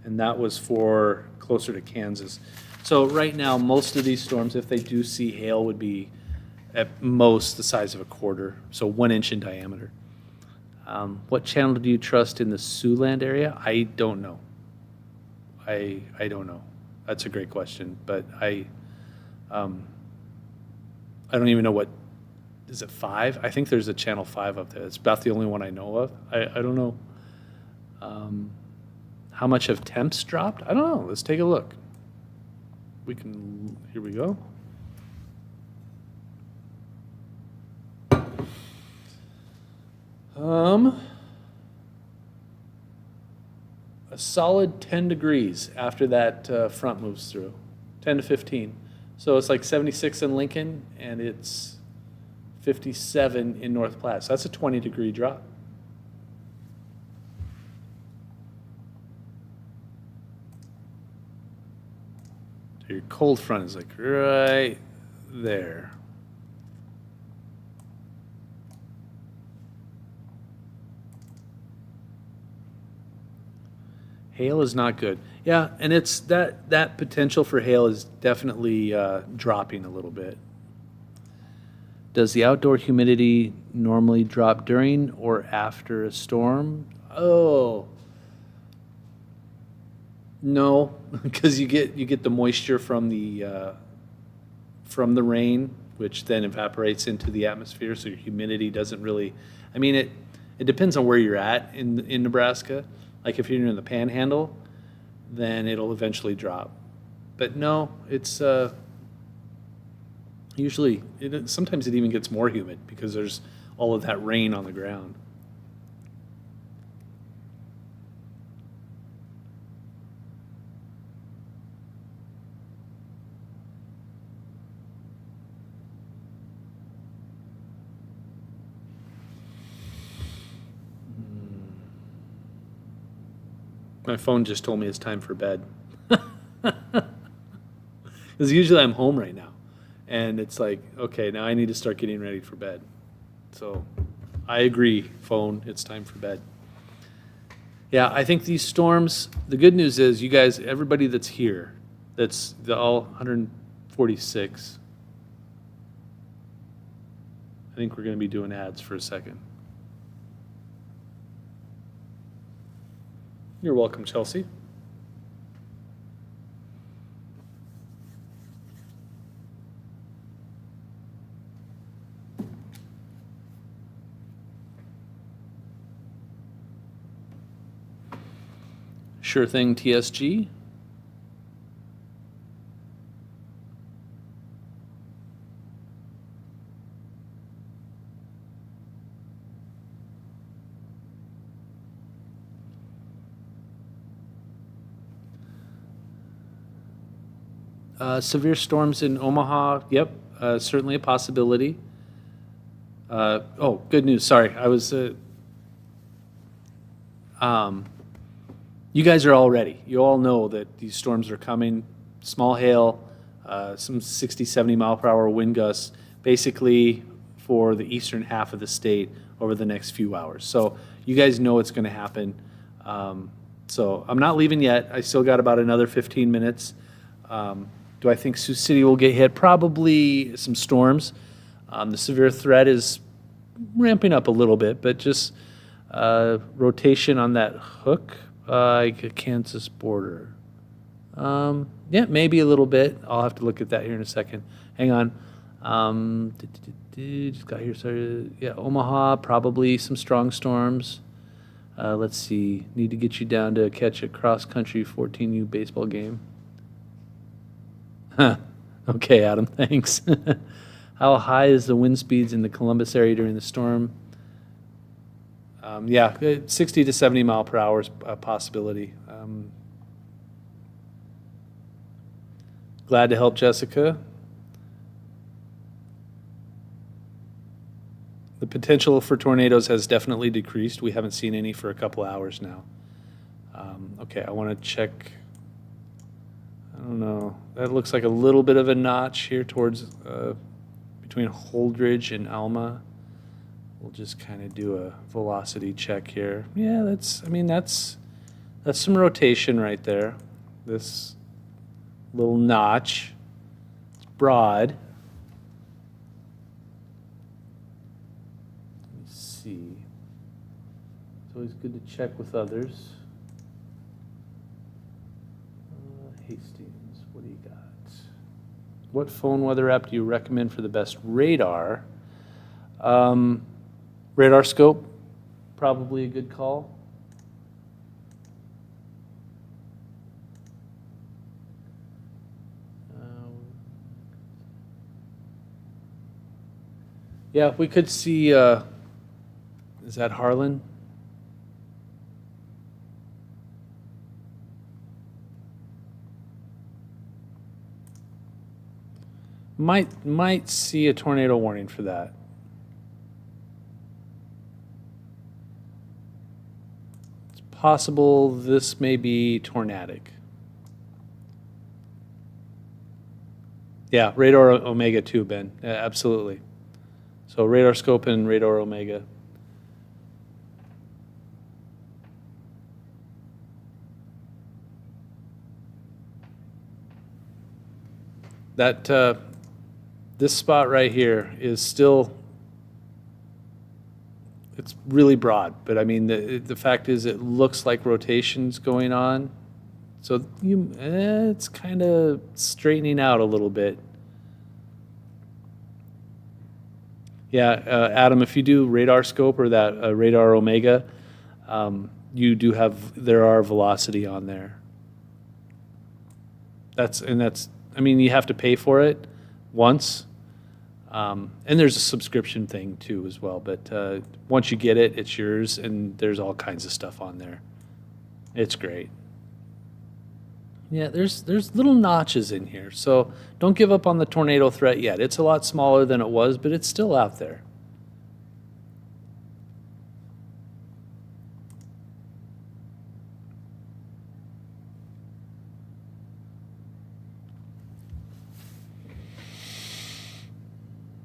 Speaker 1: and that was for closer to Kansas. So right now, most of these storms, if they do see hail, would be at most the size of a quarter, so 1 inch in diameter. What channel do you trust in the Siouxland area? I don't know. I don't know. That's a great question, but I don't even know what, is it 5? I think there's a channel 5 up there. It's about the only one I know of. I don't know. How much have temps dropped? I don't know. Let's take a look. Here we go. A solid 10 degrees after that front moves through, 10 to 15. So it's like 76 in Lincoln, and it's 57 in North Platte. So that's a 20-degree drop. Your cold front is like right there. Hail is not good. Yeah, and it's that potential for hail is definitely dropping a little bit. Does the outdoor humidity normally drop during or after a storm? Oh, no, because you get the moisture from the rain, which then evaporates into the atmosphere, so your humidity doesn't really. I mean, it depends on where you're at in Nebraska. Like if you're in the Panhandle, then it'll eventually drop. But no, it's usually sometimes it even gets more humid because there's all of that rain on the ground. My phone just told me it's time for bed. Because usually I'm home right now. And it's like, okay, now I need to start getting ready for bed. So I agree, phone, it's time for bed. Yeah, I think these storms, the good news is you guys, everybody that's here, that's all 146, I think we're going to be doing ads for a second. You're welcome, Chelsea. Sure thing, TSG. Severe storms in Omaha, yep, certainly a possibility. Oh, good news, sorry, I was, you guys are all ready. You all know that these storms are coming. Small hail, some 60, 70 mile per hour wind gusts, basically for the eastern half of the state over the next few hours. So you guys know it's going to happen. So I'm not leaving yet. I still got about another 15 minutes. Do I think Sioux City will get hit? Probably some storms. The severe threat is ramping up a little bit, but just rotation on that hook, like Kansas border. Yeah, maybe a little bit. I'll have to look at that here in a second. Hang on. Just got here. Sorry. Yeah, Omaha, probably some strong storms. Let's see. Need to get you down to catch a cross-country 14U baseball game. Huh. Okay, Adam, thanks. How high is the wind speeds in the Columbus area during the storm? Yeah, 60 to 70 mile per hour is a possibility. Glad to help, Jessica. The potential for tornadoes has definitely decreased. We haven't seen any for a couple hours now. Okay, I want to check. I don't know. That looks like a little bit of a notch here towards between Holdridge and Alma. We'll just kind of do a velocity check here. Yeah, that's some rotation right there. This little notch. It's broad. Let me see. It's always good to check with others. Hastings, what do you got? What phone weather app do you recommend for the best radar? Radar Scope, probably a good call. Yeah, we could see, is that Harlan? Might see a tornado warning for that. It's possible this may be tornadic. Yeah, Radar Omega too, Ben. Yeah, absolutely. So Radar Scope and Radar Omega. that, this spot right here is still, it's really broad, but I mean, the fact is it looks like rotation's going on. So it's kind of straightening out a little bit. Yeah, Adam, if you do radar scope or that radar Omega, there are velocity on there. I mean, you have to pay for it once. And there's a subscription thing too as well. But once you get it, it's yours, and there's all kinds of stuff on there. It's great. Yeah, there's little notches in here, so don't give up on the tornado threat yet. It's a lot smaller than it was, but it's still out there.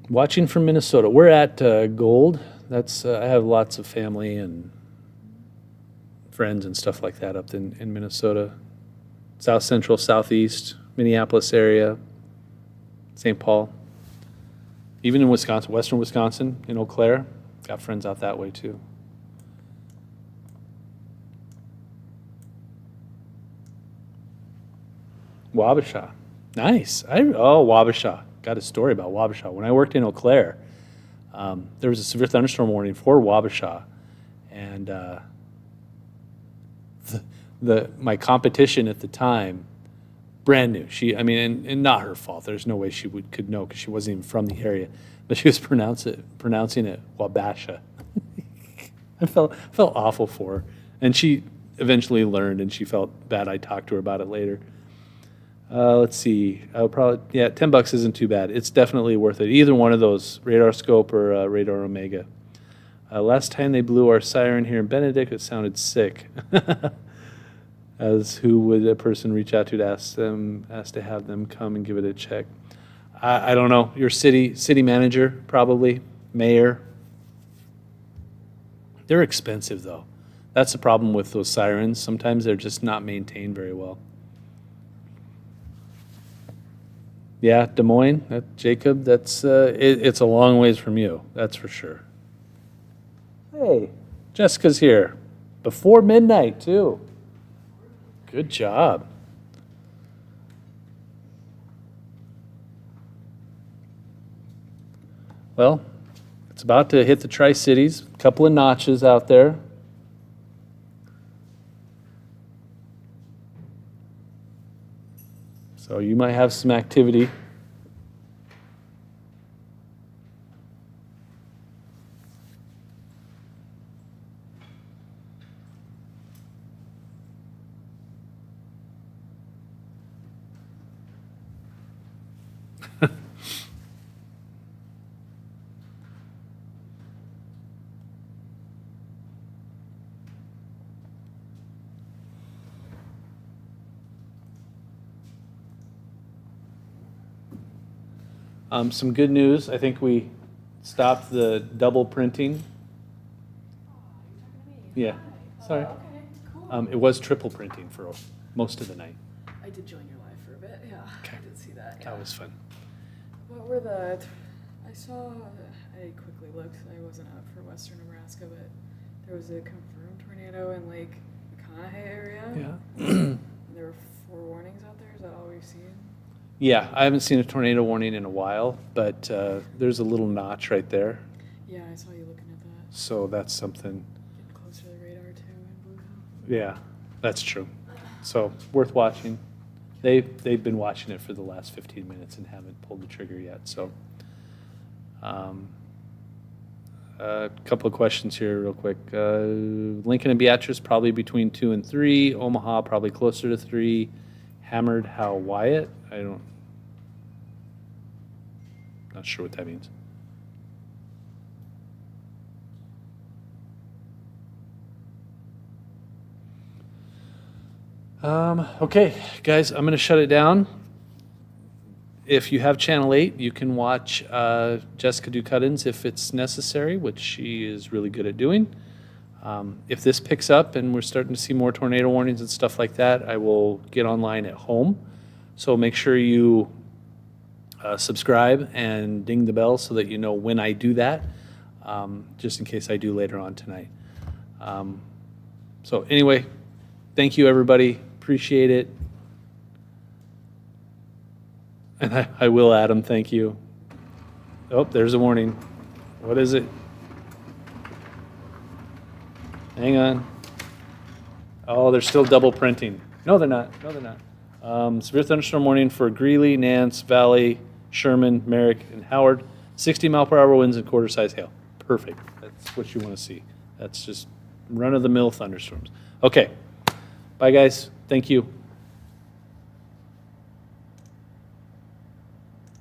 Speaker 1: Watching from Minnesota. We're at Gold. That's I have lots of family and friends and stuff like that up in Minnesota. South Central, Southeast, Minneapolis area, St. Paul. Even in Wisconsin, Western Wisconsin, in Eau Claire. Got friends out that way too. Wabasha. Nice. Wabasha. Got a story about Wabasha. When I worked in Eau Claire, there was a severe thunderstorm warning for Wabasha. And my competition at the time, brand new. And not her fault. There's no way she could know because she wasn't even from the area. But she was pronouncing it Wabasha. I felt awful for her. And she eventually learned, and she felt bad. I talked to her about it later. Let's see. $10 isn't too bad. It's definitely worth it. Either one of those, radar scope or radar Omega. Last time they blew our siren here in Benedict, it sounded sick. As who would a person reach out to ask to have them come and give it a check? I don't know. Your city manager, probably, mayor. They're expensive though. That's the problem with those sirens. Sometimes they're just not maintained very well. Yeah, Des Moines, Jacob, it's a long ways from you, that's for sure. Hey, Jessica's here. Before midnight, too. Good job. Well, it's about to hit the Tri-Cities. A couple of notches out there. So you might have some activity. Some good news. I think we stopped the double printing. Yeah, sorry.
Speaker 4: Okay, cool.
Speaker 1: It was triple printing for most of the night.
Speaker 4: I did join your live for a bit, yeah.
Speaker 1: Okay.
Speaker 4: I did see that, yeah.
Speaker 1: That was fun.
Speaker 4: What were I quickly looked, I wasn't up for western Nebraska, but there was a confirmed tornado in Lake McConaughey area.
Speaker 1: Yeah.
Speaker 4: And there were 4 warnings out there, is that all we've seen?
Speaker 1: Yeah, I haven't seen a tornado warning in a while, but there's a little notch right there.
Speaker 4: Yeah, I saw you looking at that.
Speaker 1: So that's something.
Speaker 4: Getting closer to the radar too in Blue Hill.
Speaker 1: Yeah, that's true. So worth watching. They've been watching it for the last 15 minutes and haven't pulled the trigger yet. So a couple of questions here real quick. Lincoln and Beatrice probably between 2 and 3. Omaha probably closer to 3. Hammered how Wyatt? Not sure what that means. Okay, guys, I'm going to shut it down. If you have Channel 8, you can watch Jessica do cut-ins if it's necessary, which she is really good at doing. If this picks up and we're starting to see more tornado warnings and stuff like that, I will get online at home. So make sure you subscribe and ding the bell so that you know when I do that, just in case I do later on tonight. So anyway, thank you, everybody. Appreciate it. And I will, Adam, thank you. Oh, there's a warning. What is it? Hang on. Oh, they're still double printing. No, they're not. No, they're not. Severe thunderstorm warning for Greeley, Nance, Valley, Sherman, Merrick, and Howard. 60-mile-per-hour winds and quarter-size hail. Perfect. That's what you want to see. That's just run-of-the-mill thunderstorms. Okay. Bye, guys. Thank you.